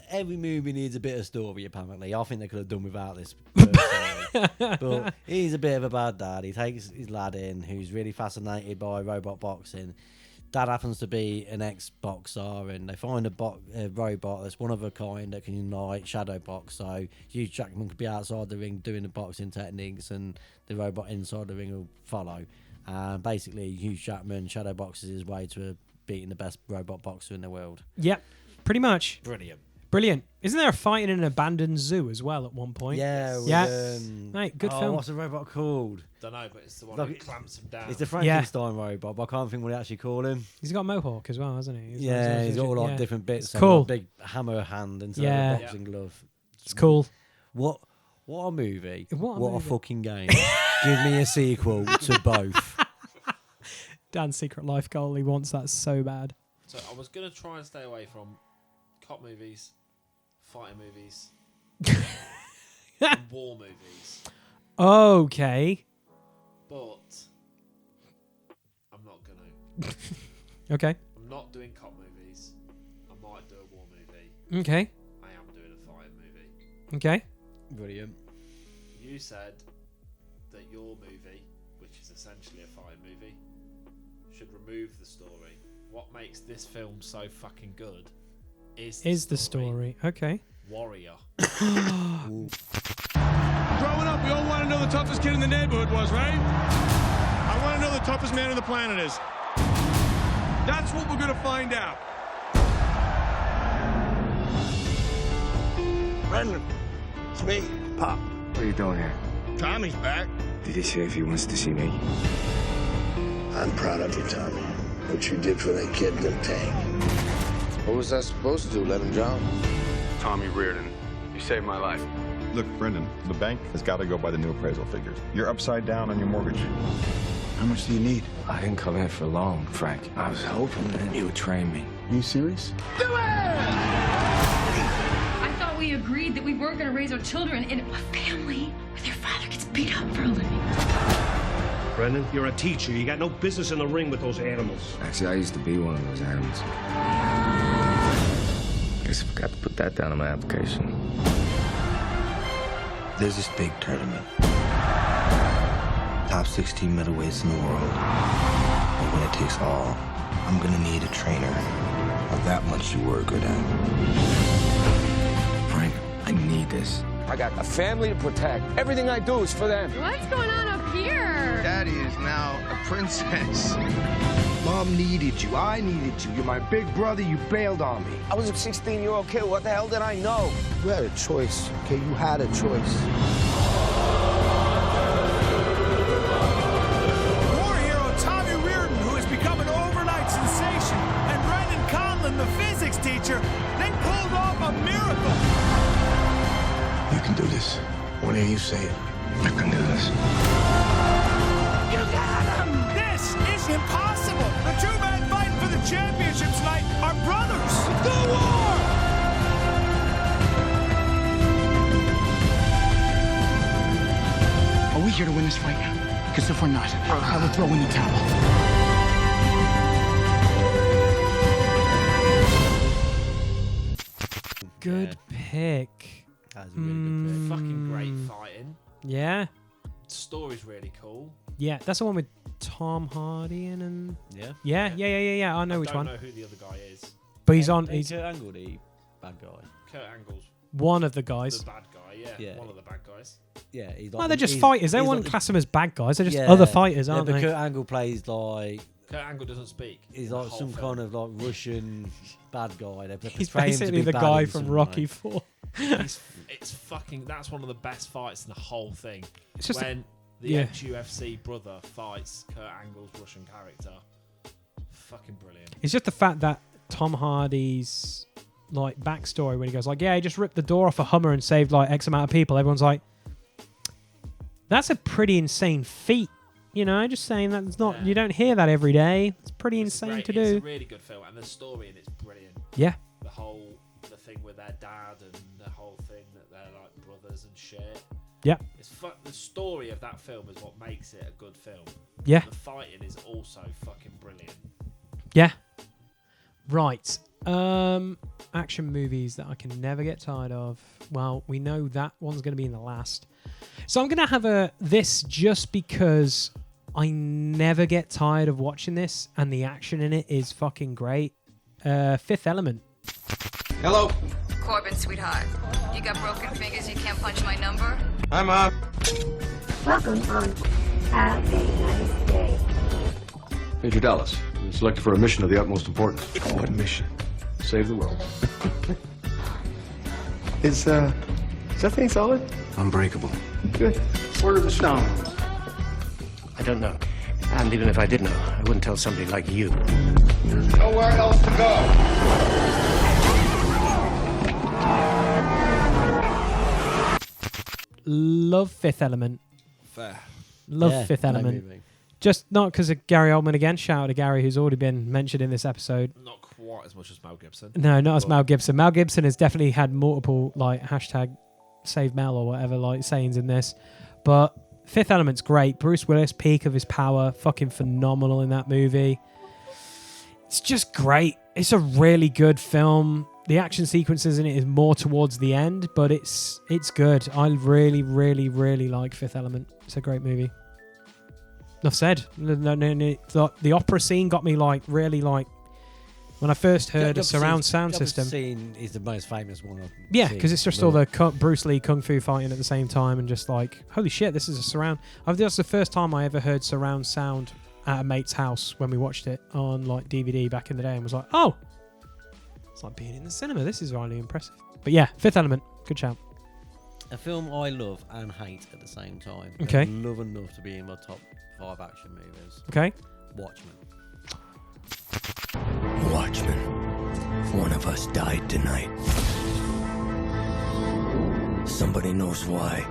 C: Every movie needs a bit of story, apparently. I think they could have done without this personally. But he's a bit of a bad dad. He takes his lad in who's really fascinated by robot boxing. Dad happens to be an ex-boxer, and they find a robot that's one of a kind that can unite shadow box. So Hugh Jackman could be outside the ring doing the boxing techniques, and the robot inside the ring will follow. Basically, Hugh Jackman shadow boxes his way to beating the best robot boxer in the world.
L: Yep, pretty much.
C: Brilliant.
L: Isn't there a fight in an abandoned zoo as well at one point?
C: Yeah.
L: Mate, good film.
C: What's the robot called?
B: Don't know, but it's the one that clamps him down.
C: It's the Frankenstein robot, but I can't think what they actually call him.
L: He's got a mohawk as well, hasn't he?
C: He's got all different bits.
L: It's cool.
C: Like a big hammer hand instead of a boxing glove.
L: It's cool.
C: What a movie.
L: What
C: a fucking game. Give me a sequel to both.
L: Dan's secret life goal, he wants that so bad.
B: So I was going to try and stay away from cop movies, fighting movies, and war movies.
L: Okay.
B: But I'm not going to.
L: Okay.
B: I'm not doing cop movies. I might do a war movie.
L: Okay.
B: I am doing a fighting movie.
L: Okay.
C: Brilliant.
B: You said that your movie, which is essentially a fighting movie, should remove the story. What makes this film so fucking good is
L: the story. Okay.
B: Warrior.
G: Growing up, we all want to know the toughest kid in the neighborhood was, right? I want to know the toughest man on the planet is. That's what we're going to find out.
I: Brendan, it's me, Pop. What are you doing here?
G: Tommy's back.
P: Did he say if he wants to see me?
I: I'm proud of you, Tommy. What you did for that kid in the tank.
Z: What was I supposed to do? Let him drown?
O: Tommy Reardon, you saved my life.
Q: Look, Brendan, the bank has got to go by the new appraisal figures. You're upside down on your mortgage.
I: How much do you need?
P: I didn't come here for long, Frank. I was hoping that you would train me.
I: Are you serious?
E: Do it! I thought we agreed that we weren't going to raise our children in a family where their father gets beat up for a living.
T: Brendan, you're a teacher. You got no business in the ring with those animals.
P: Actually, I used to be one of those animals. Guess I forgot to put that down on my application.
I: There's this big tournament. Top 16 middleweights in the world. And when it takes all, I'm gonna need a trainer of that much you were good at.
P: Frank, I need this. I got a family to protect. Everything I do is for them.
E: What's going on up here?
I: Daddy is now a princess. Mom needed you. I needed you. You're my big brother. You bailed on me.
P: I was a 16-year-old kid. What the hell did I know?
I: You had a choice, okay? You had a choice.
V: War hero Tommy Reardon, who has become an overnight sensation, and Brendan Conlon, the physics teacher, they pulled off a miracle.
I: You can do this. When you say it,
P: I can do this.
V: You got him! This is impossible! The two men fighting for the championship tonight are brothers! The war!
W: Are we here to win this fight? Because if we're not, I will throw in the towel.
L: Good pick.
C: That was a really good pick.
B: Fucking great fighting.
L: Yeah.
B: Story's really cool.
L: Yeah, that's the one with Tom Hardy in and
C: Yeah.
L: Yeah. I know which one.
B: I don't know who the other guy is.
L: But he's on. He's
C: Kurt Angle, the bad guy.
B: Kurt Angle's
L: one of the guys.
B: the bad guy, yeah. One of the bad guys.
C: Yeah, he's
L: Well, they're just fighters. They wouldn't class them as bad guys. They're just
C: Yeah.
L: other fighters,
C: Yeah,
L: aren't
C: but
L: they?
C: Kurt Angle plays like
B: Kurt Angle doesn't speak.
C: he's
B: the
C: like
B: whole
C: some
B: film.
C: kind of like Russian bad guy. They
L: He's
C: portray him to
L: basically
C: be
L: the
C: bad
L: guy
C: in
L: from
C: some
L: Rocky
C: way.
L: 4.
B: It's fucking. That's one of the best fights in the whole thing.
L: It's just
B: when the
L: yeah.
B: ex-UFC brother fights Kurt Angle's Russian character. Fucking brilliant.
L: It's just the fact that Tom Hardy's like backstory when he goes like, yeah, he just ripped the door off a Hummer and saved like X amount of people. Everyone's like, that's a pretty insane feat. You know, just saying that it's not. You don't hear that every day. It's pretty insane
B: great.
L: to do.
B: It's a really good film, and the story in it's brilliant.
L: Yeah.
B: The thing with their dad and the whole thing that they're like brothers and shit.
L: Yeah.
B: The story of that film is what makes it a good film.
L: Yeah.
B: The fighting is also fucking brilliant.
L: Yeah. Right. Action movies that I can never get tired of. Well, we know that one's going to be in the last. So I'm going to have this just because I never get tired of watching this and the action in it is fucking great. Fifth Element.
J: Hello. Corbin, sweetheart. You got broken fingers, you can't punch my number?
G: Hi, Mom.
J: Welcome home. Have a nice day.
X: Major Dallas, you're selected for a mission of the utmost importance.
I: What mission?
X: Save the world.
I: Is that thing solid?
P: Unbreakable.
I: Good.
X: Where are the stones?
P: I don't know. And even if I did know, I wouldn't tell somebody like you.
G: There's nowhere else to go.
L: Love Fifth Element.
B: Fair.
L: Love Fifth Element. Just not because of Gary Oldman again. Shout out to Gary, who's already been mentioned in this episode.
B: Not quite as much as Mel Gibson.
L: No, not as Mel Gibson. Mel Gibson has definitely had multiple like hashtag save Mel or whatever like sayings in this. But Fifth Element's great. Bruce Willis, peak of his power, fucking phenomenal in that movie. It's just great. It's a really good film. The action sequences in it is more towards the end, but it's good. I really, really, really like Fifth Element. It's a great movie. Enough said. The opera scene got me like really like when I first heard a surround sound system.
C: The scene is the most famous one.
L: Yeah, because it's just all the Bruce Lee kung fu fighting at the same time, and just like, holy shit, this is a surround. That's the first time I ever heard surround sound at a mate's house when we watched it on like DVD back in the day, and was like, oh, it's like being in the cinema. This is really impressive. But yeah, Fifth Element, good shout.
C: A film I love and hate at the same time.
L: Okay.
C: I love enough to be in my top 5 action movies.
L: Okay.
C: Watchmen.
F: Watchmen. One of us died tonight. Somebody knows why.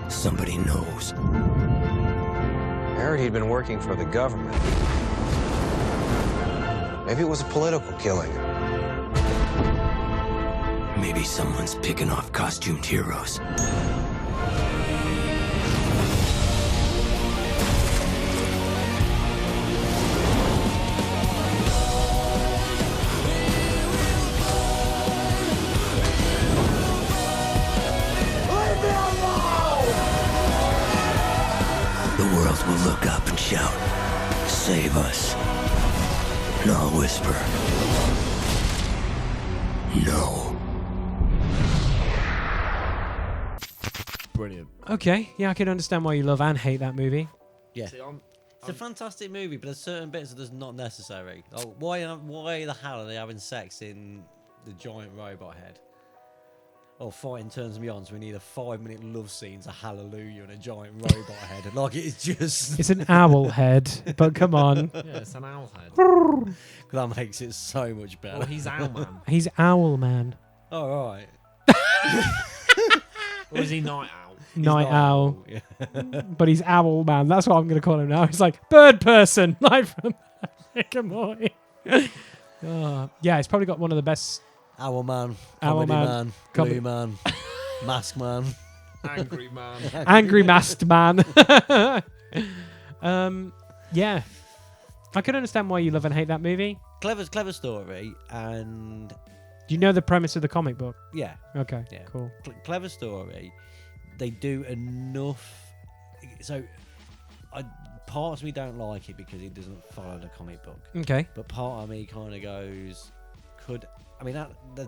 F: Somebody knows.
A: I heard he'd been working for the government. Maybe it was a political killing.
F: Maybe someone's picking off costumed heroes. The world will look up and shout, "Save us." And I'll whisper, "No."
B: Brilliant.
L: Okay, yeah, I can understand why you love and hate that movie.
C: Yeah. It's a fantastic movie, but there's certain bits that are not necessary. Like, why the hell are they having sex in the giant robot head? Or fighting turns me on, so we need a 5-minute love scene to Hallelujah and a giant robot head. Like, it's just...
L: It's an owl head, but come on.
B: Yeah, it's an owl head.
C: That makes it so much better.
B: Well, he's Owl Man.
L: He's Owl Man.
C: Oh, right.
B: Or is he Night Owl?
L: Night Owl.
C: Yeah.
L: But he's Owl Man. That's what I'm going to call him now. He's like bird person, like from Rick and Morty. Yeah, he's probably got one of the best.
C: Owl Man,
L: Owl
C: Comedy
L: Man,
C: Blue Man, Mask Man,
B: Angry Man,
L: Angry Masked Man. Yeah, I can understand why you love and hate that movie.
C: Clever story, and
L: do you know the premise of the comic book?
C: yeah,
L: Okay,
C: yeah,
L: cool.
C: Clever story. They do enough. So, parts of me don't like it because it doesn't follow the comic book.
L: Okay.
C: But part of me kind of goes,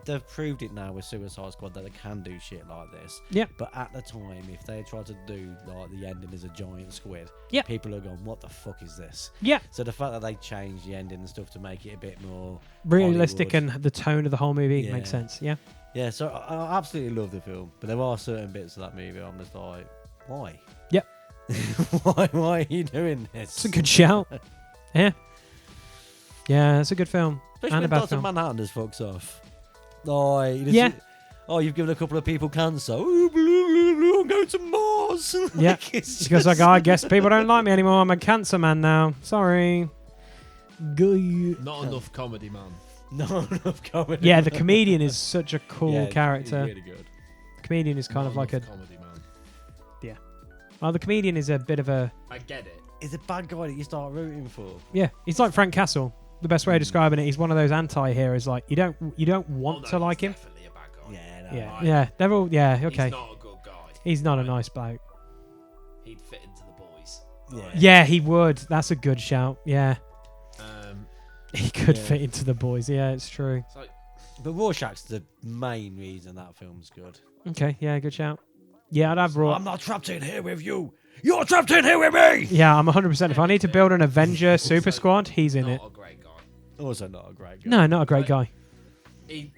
C: they've proved it now with Suicide Squad that they can do shit like this.
L: Yeah.
C: But at the time, if they tried to do like the ending as a giant squid,
L: yeah,
C: people are going, "What the fuck is this?"
L: Yeah.
C: So the fact that they changed the ending and stuff to make it a bit more
L: realistic
C: Hollywood,
L: and the tone of the whole movie makes sense. Yeah.
C: Yeah. So I absolutely love the film, but there are certain bits of that movie I'm just like, why?
L: Yep.
C: Why are you doing this?
L: It's a good shout. Yeah. Yeah, it's a good film.
C: Especially
L: and a
C: when
L: bad
C: Dr.
L: film.
C: Manhattan just fucks off. Oh,
L: yeah.
C: Oh, you've given a couple of people cancer. Oh, I'm going to Mars.
L: Yeah.
C: It's
L: Because
C: just-
L: I guess people don't like me anymore. I'm a cancer man now. Sorry.
B: Not enough comedy, man.
C: Not enough comedy.
L: Yeah, the comedian is such a cool
C: Yeah,
L: character.
C: he's really good.
L: Comedian is kind
B: Not
L: of like a
B: enough comedy, man.
L: yeah. Well, the comedian is a bit of a
B: I get it.
C: He's a bad guy that you start rooting for.
L: yeah. He's like Frank Castle. The best way of describing it, he's one of those anti-heroes. Like you don't want to like him.
B: Definitely a bad guy.
C: Yeah,
L: Yeah,
B: Right.
L: yeah. They're all yeah. Okay.
B: He's not a good guy.
L: He's not a nice bloke.
B: He'd fit into the boys.
C: Yeah.
L: Yeah, he would. That's a good shout. Yeah. He could
C: Yeah.
L: fit into the boys. Yeah, it's true.
C: But Rorschach's the main reason that film's good.
L: Okay. Yeah, good shout. Yeah, I'd have Raw.
C: I'm not trapped in here with you. You're trapped in here with me.
L: Yeah, I'm 100%. If I need to build an Avenger super squad, he's in it.
B: Not a great guy.
C: Also not a great guy.
L: No, not a great guy.
B: He's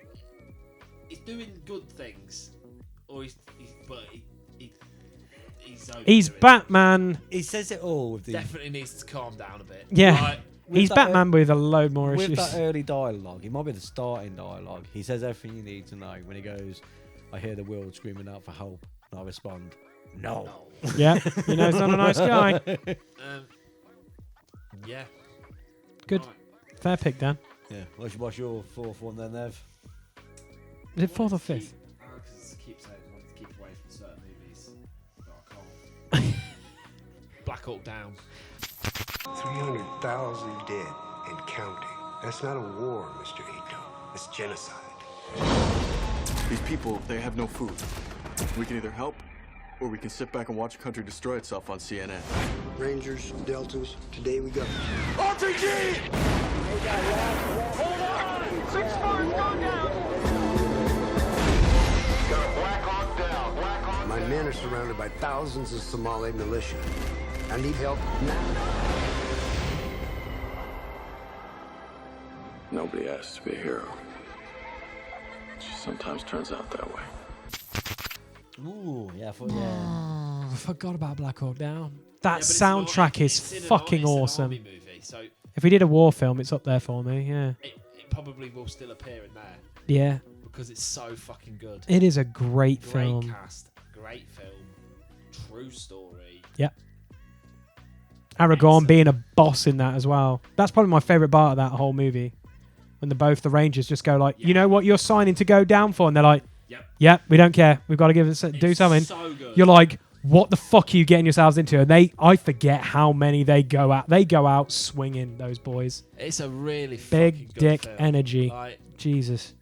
B: doing good things, or he's
L: He's Batman.
C: He says it all. With the,
B: definitely needs to calm down a bit.
L: Yeah.
B: Like,
L: He's
C: that
L: Batman with a load more
C: with
L: issues.
C: that early dialogue, it might be the starting dialogue. He says everything you need to know when he goes, "I hear the world screaming out for help," and I respond, "No."
L: Yeah, you know he's not a nice guy.
B: Yeah.
L: Good. Fair pick, Dan.
C: Yeah. What's your fourth one then, Nev?
L: Is it fourth or fifth?
B: I keep saying I want to keep away from certain movies, but I can't. Black Hawk Down.
D: 300,000 dead and counting. That's not a war, Mr. Ito. It's genocide.
M: These people, they have no food. We can either help, or we can sit back and watch a country destroy itself on CNN.
D: Rangers, Deltas, today we got...
V: RPG! Hold on! 6 cars, go down!
D: My men are surrounded by thousands of Somali militia. I need help now.
M: Nobody asks to be a hero. It just sometimes turns out that way.
C: Ooh, yeah,
L: I forgot about Black Hawk Down. That
B: but it's
L: soundtrack is
B: it's in an
L: fucking
B: it's an
L: awesome.
B: army movie, so
L: If we did a war film, it's up there for me. Yeah.
B: it probably will still appear in there.
L: Yeah.
B: Because it's so fucking good.
L: It is a great film.
B: Great cast, great film, true story.
L: Yep. Aragorn being a boss in that as well. That's probably my favourite part of that whole movie. When the Rangers just go like, you know what you're signing to go down for? And they're like, yep, we don't care. We've got to do something.
B: So good.
L: You're like, what the fuck are you getting yourselves into? And I forget how many they go out. They go out swinging, those boys.
B: It's a really
L: big
B: fucking good
L: dick
B: film.
L: energy.
B: Like,
L: Jesus.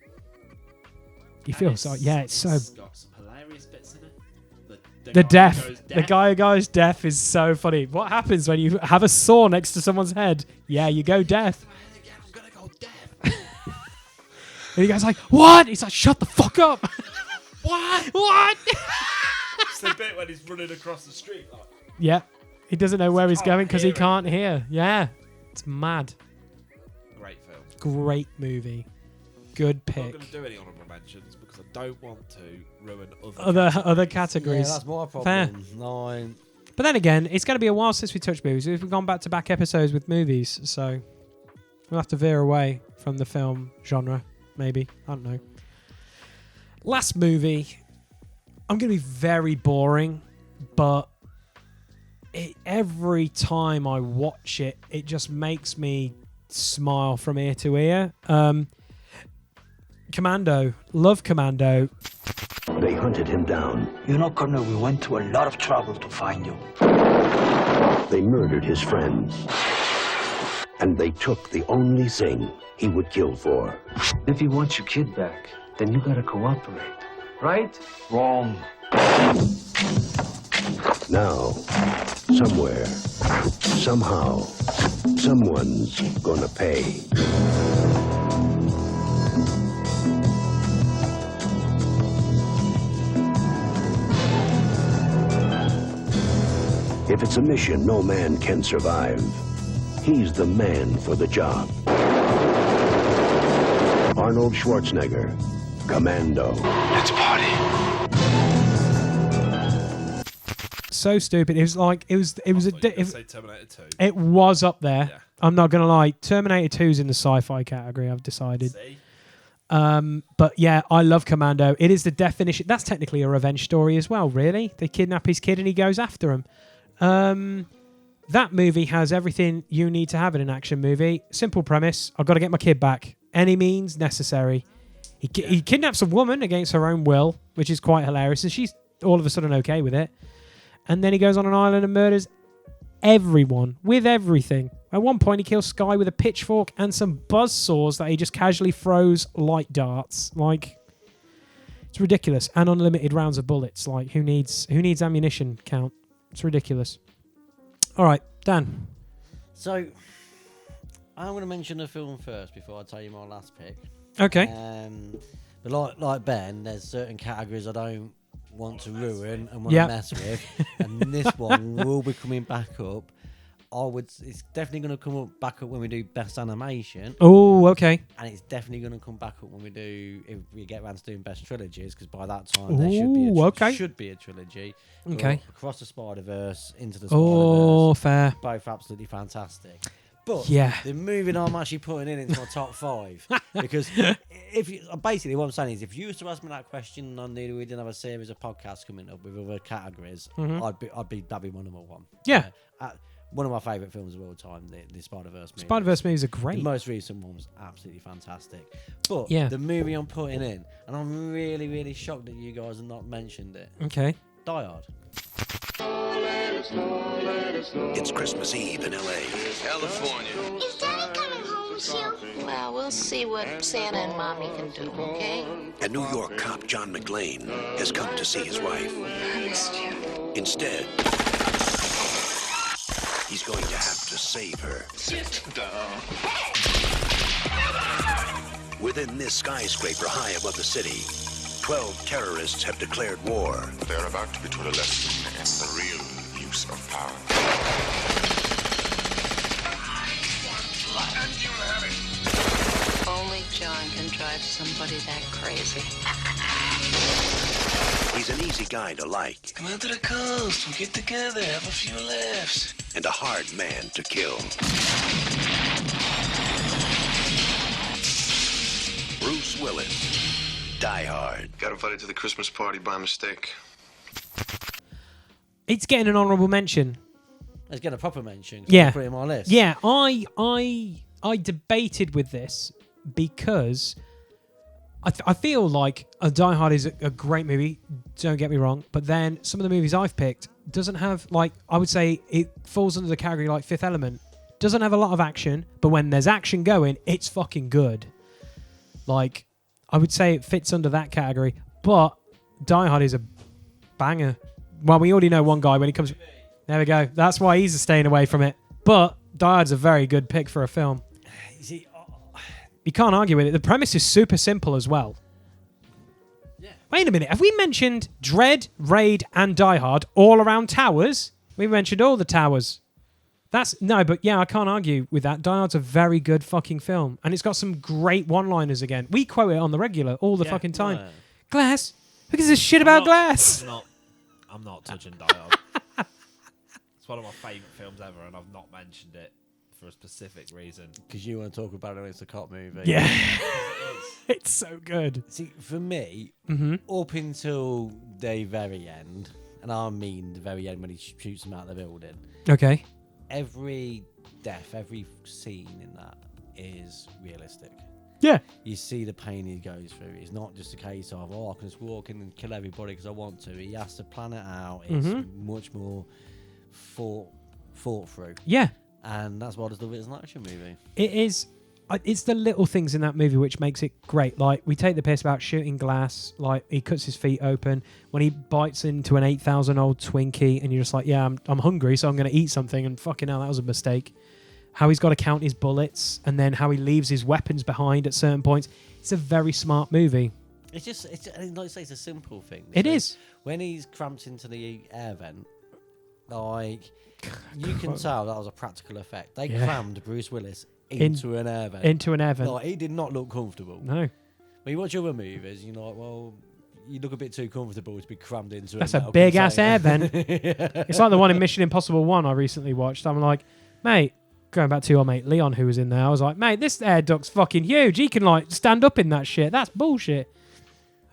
L: You feel so, yeah, it's so.
B: got some hilarious bits in it.
L: The death. The guy who goes deaf is so funny. What happens when you have a saw next to someone's head? Yeah, you go deaf.
B: I'm gonna go deaf.
L: And the guy's like, what? He's like, shut the fuck up.
B: What?
L: What?
B: It's the bit when he's running across the street. Like,
L: Yeah. He doesn't know where he's going because he can't hear. Yeah. It's mad.
B: great film.
L: Great movie. Good
B: I'm not
L: pick.
B: going to do any honourable mentions because I don't want to ruin
L: Other categories.
C: Yeah, that's my problem.
L: Fair.
C: 9.
L: But then again, it's going to be a while since we touched movies. We've gone back to back episodes with movies, so we'll have to veer away from the film genre, maybe. I don't know. Last movie. I'm going to be very boring, but every time I watch it, it just makes me smile from ear to ear. Commando. Love Commando.
D: They hunted him down.
W: You know, Colonel, we went to a lot of trouble to find you.
D: They murdered his friends. And they took the only thing he would kill for.
W: If you want your kid back, then you gotta cooperate. Right? Wrong.
D: Now, somewhere, somehow, someone's gonna pay. If it's a mission no man can survive, he's the man for the job. Arnold Schwarzenegger, Commando.
W: Let's party.
L: So stupid. It was like it was
B: say Terminator 2.
L: It was up there. Yeah. I'm not gonna lie. Terminator 2's in the sci-fi category. I've decided. But yeah, I love Commando. It is the definition. That's technically a revenge story as well. Really, they kidnap his kid and he goes after him. That movie has everything you need to have in an action movie. Simple premise. I've got to get my kid back. Any means necessary. He kidnaps a woman against her own will, which is quite hilarious. And she's all of a sudden okay with it. And then he goes on an island and murders everyone with everything. At one point, he kills Sky with a pitchfork and some buzzsaws that he just casually throws light darts. Like, it's ridiculous. And unlimited rounds of bullets. Like, who needs ammunition count? It's ridiculous. All right, Dan.
C: So, I'm going to mention a film first before I tell you my last pick.
L: Okay.
C: But like Ben, there's certain categories I don't want to ruin and want to mess with. And this one will be coming back up. It's definitely going to come back up when we do best animation.
L: Oh, okay.
C: And it's definitely going to come back up when we do, if we get around to doing best trilogies, because by that time there should be a trilogy.
L: Okay.
C: Across the Spider-Verse, Into the Spider-Verse.
L: Oh, fair.
C: Both absolutely fantastic. But the movie I'm actually putting into my top 5, because basically what I'm saying is, if you used to ask me that question and we didn't have a series of podcasts coming up with other categories, that'd be my number one.
L: Yeah.
C: One of my favourite films of all time, the Spider-Verse movie.
L: Spider-Verse movies are great.
C: The most recent one was absolutely fantastic. But the movie I'm putting in, and I'm really, really shocked that you guys have not mentioned it.
L: Okay.
C: Die Hard.
D: It's Christmas Eve in L.A.
O: California.
H: Is Daddy coming home soon? Well, we'll see what Santa and Mommy can do, okay?
D: And New York cop John McClane has come to see his wife.
H: I missed you.
D: Instead, he's going to have to save her.
O: Sit down.
D: Within this skyscraper high above the city, 12 terrorists have declared war.
O: They're about to be taught a lesson in the real use of power.
H: Only John can drive somebody that crazy.
D: He's an easy guy to like.
P: Come out to the coast. We'll get together, have a few laughs.
D: And a hard man to kill. Bruce Willis. Die Hard.
O: Got invited to the Christmas party by mistake.
L: It's getting an honourable mention.
C: Let's get a proper mention.
L: Yeah.
C: Put it in my list.
L: Yeah, I debated with this because I feel like a Die Hard is a great movie, don't get me wrong, but then some of the movies I've picked doesn't have, like, I would say it falls under the category like Fifth Element. Doesn't have a lot of action, but when there's action going, it's fucking good. Like, I would say it fits under that category, but Die Hard is a banger. Well, we already know one guy when he comes... There we go. That's why he's staying away from it. But Die Hard's a very good pick for a film. You can't argue with it. The premise is super simple as well. Yeah. Wait a minute. Have we mentioned Dread, Raid, and Die Hard all around towers? We mentioned all the towers. But yeah, I can't argue with that. Die Hard's a very good fucking film. And it's got some great one-liners again. We quote it on the regular all the fucking time.
C: Right.
L: Glass? Who gives a shit about Glass?
B: I'm not touching Die Hard. It's one of my favourite films ever, and I've not mentioned it for a specific reason.
C: Because you want to talk about it when it's a cop movie.
L: Yeah. It's so good.
C: See, for me,
L: Mhm.
C: up until the very end, and I mean the very end when he shoots him out of the building.
L: Okay.
C: Every death, every scene in that is realistic.
L: Yeah.
C: You see the pain he goes through. It's not just a case of, I can just walk in and kill everybody because I want to. He has to plan it out. It's much more thought through.
L: Yeah.
C: And that's why I just love it as an action movie.
L: It is. It's the little things in that movie which makes it great. Like, we take the piss about shooting glass. Like, he cuts his feet open. When he bites into an 8,000-old Twinkie and you're just like, yeah, I'm hungry, so I'm going to eat something. And fucking hell, that was a mistake. How he's got to count his bullets and then how he leaves his weapons behind at certain points. It's a very smart movie.
C: It's just, like I say, it's a simple thing.
L: It is.
C: When he's cramped into the air vent, like, you can tell that was a practical effect. They crammed Bruce Willis into an air vent.
L: Into an air vent.
C: Like, he did not look comfortable.
L: No.
C: When you watch other movies, you're like, well, you look a bit too comfortable to be crammed into
L: That's
C: a
L: a
C: metal
L: big-ass air
C: container.
L: vent. It's like the one in Mission Impossible 1 I recently watched. I'm like, mate, going back to your mate Leon who was in there, I was like, mate, this air duct's fucking huge. He can, like, stand up in that shit. That's bullshit.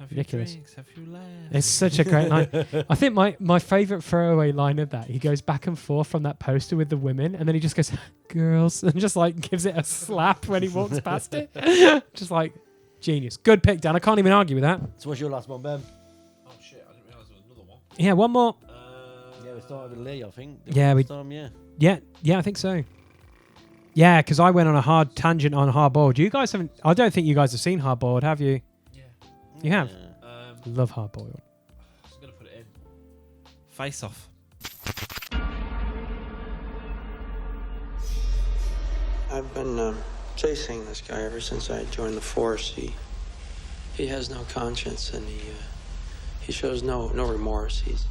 L: Ridiculous.
B: Drinks, have you laughs?
L: It's such a great line. I think my favourite throwaway line of that, he goes back and forth from that poster with the women, and then he just goes, girls, and just, like, gives it a slap when he walks past it. Just, like, genius. Good pick, Dan. I can't even argue with that.
C: So what's your last one, Ben?
B: Oh, shit. I didn't realise there was another one.
L: Yeah, one more.
C: Yeah, we started with Lee, I think.
L: Yeah, I think so. Yeah, because I went on a hard tangent on Hardboiled. You guys haven't... I don't think you guys have seen Hardboiled, have you? Yeah. You have? Love Hardboiled.
B: I was going to put it in. Face Off.
K: I've been chasing this guy ever since I joined the force. He has no conscience, and he shows no remorse. He's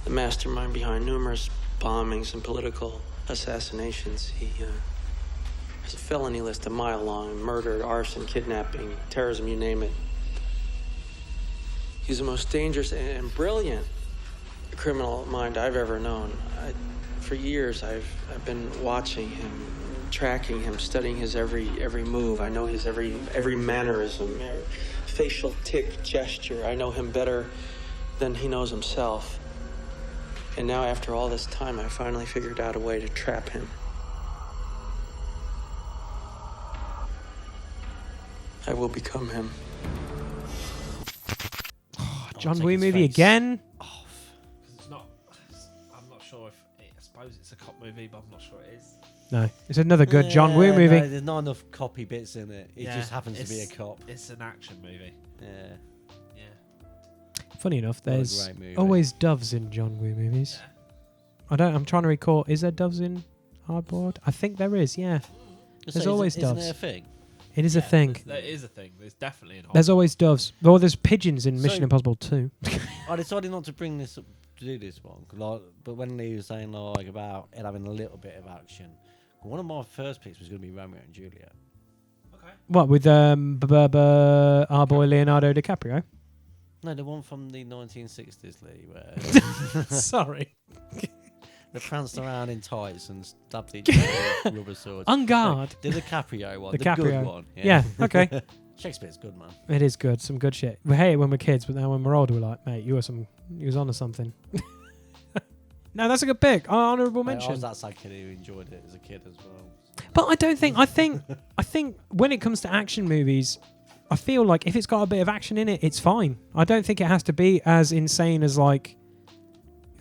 K: the mastermind behind numerous bombings and political assassinations. He has a felony list a mile long: murder, arson, kidnapping, terrorism, you name it. He's the most dangerous and brilliant criminal mind I've ever known. For years, I've been watching him, tracking him, studying his every move. I know his every mannerism, facial tick, gesture. I know him better than he knows himself. And now, after all this time, I finally figured out a way to trap him. I will become him.
L: John Woo movie again?
B: It's not... I'm not sure if... I suppose it's a cop movie, but I'm not sure it is.
L: No. It's another good John Woo movie.
C: No, there's not enough copy bits in it. It just happens to be a cop.
B: It's an action movie.
C: Yeah.
L: Funny enough,
C: What a
L: there's
C: great movie.
L: always doves in John Woo movies. I'm trying to recall, is there doves in Hardboiled? I think there is, yeah. There's always doves.
C: Isn't it a thing?
L: It is a thing.
B: There is a thing. There's definitely an
L: There's always doves. Well, there's pigeons in Mission
C: So-
L: Impossible 2.
C: I decided not to bring this up to do this one, but when Lee was saying like about it having a little bit of action, one of my first picks was going to be Romeo and Juliet.
B: Okay.
L: What, with our boy Leonardo DiCaprio?
C: No, the one from the 1960s, Lee, where...
L: Sorry.
C: They pranced around in tights and stabbed each other with rubber swords.
L: On guard.
C: The DiCaprio one.
L: DiCaprio.
C: The good one.
L: Yeah, okay.
C: Shakespeare's good, man.
L: It is good. Some good shit. We hate it when we're kids, but now when we're older, we're like, mate, you was onto something. No, that's a good pick. Honourable mention.
C: I was that sad kid who enjoyed it as a kid as well.
L: But I think when it comes to action movies, I feel like if it's got a bit of action in it, it's fine. I don't think it has to be as insane as, like,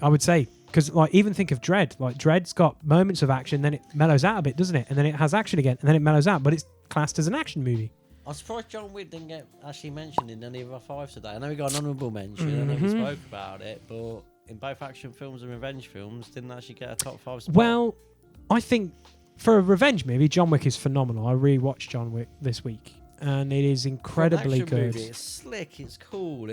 L: I would say, because, like, even think of Dredd. Like, Dredd's got moments of action, then it mellows out a bit, doesn't it? And then it has action again, and then it mellows out, but it's classed as an action movie.
C: I'm surprised John Wick didn't get actually mentioned in any of our fives today. I know we got an honourable mention, I know we spoke about it, but in both action films and revenge films, didn't actually get a top 5 spot.
L: Well, I think for a revenge movie, John Wick is phenomenal. I rewatched John Wick this week, and it is incredibly
C: for an action
L: good.
C: Movie, it's slick, it's cool,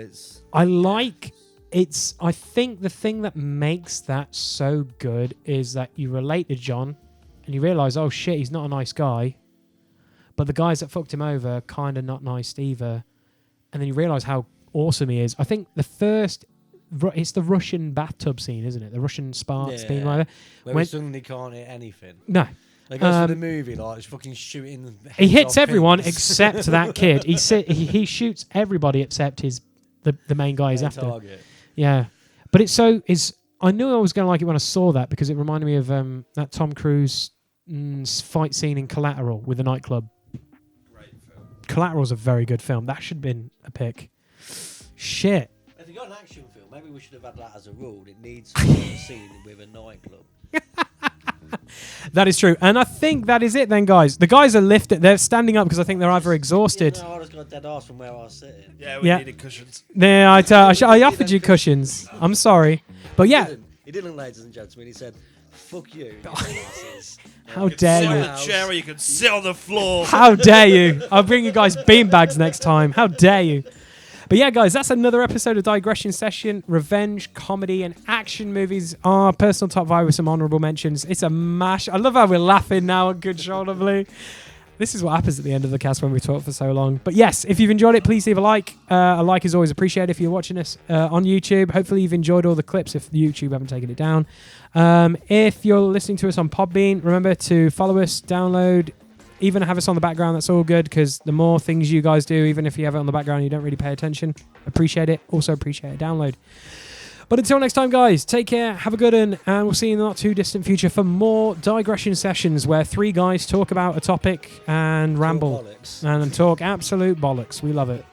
L: I think the thing that makes that so good is that you relate to John, and you realise, oh shit, he's not a nice guy. But the guys that fucked him over, kind of not nice either. And then you realise how awesome he is. I think it's the Russian bathtub scene, isn't it? The Russian spa scene,
C: where
L: when
C: he suddenly can't hit anything.
L: No.
C: Like, goes for the movie, like, he's fucking shooting.
L: He hits everyone except that kid. He shoots everybody except the main guy he's after.
C: Target.
L: Yeah. But I knew I was going to like it when I saw that because it reminded me of that Tom Cruise fight scene in Collateral with the nightclub. Collateral's a very good film. That should have been a pick. Shit.
C: If you got an action film, maybe we should have had that as a rule. It needs a scene with a nightclub.
L: That is true. And I think that is it then, guys. The guys are lifted. They're standing up because I think they're either exhausted.
C: Yeah, no, I just got a dead arse from where I was sitting.
B: Yeah, we needed cushions.
L: Yeah, I offered you cushions. I'm sorry. But yeah.
C: He didn't, ladies and gentlemen. He said, fuck you.
L: How dare you?
B: Sit on the chair or you can sit on the floor.
L: How dare you? I'll bring you guys beanbags next time. How dare you? But yeah, guys, that's another episode of Digression Session. Revenge, comedy, and action movies are personal top 5 with some honourable mentions. It's a mash. I love how we're laughing now at Good Shoulder Blue. This is what happens at the end of the cast when we talk for so long. But yes, if you've enjoyed it, please leave a like. A like is always appreciated if you're watching us on YouTube. Hopefully you've enjoyed all the clips if YouTube haven't taken it down. If you're listening to us on Podbean, remember to follow us, download, even have us on the background. That's all good because the more things you guys do, even if you have it on the background, you don't really pay attention. Appreciate it. Also appreciate a download. But until next time, guys, take care, have a good one, and we'll see you in the not too distant future for more Digression Sessions where 3 guys talk about a topic and ramble and talk absolute bollocks. We love it.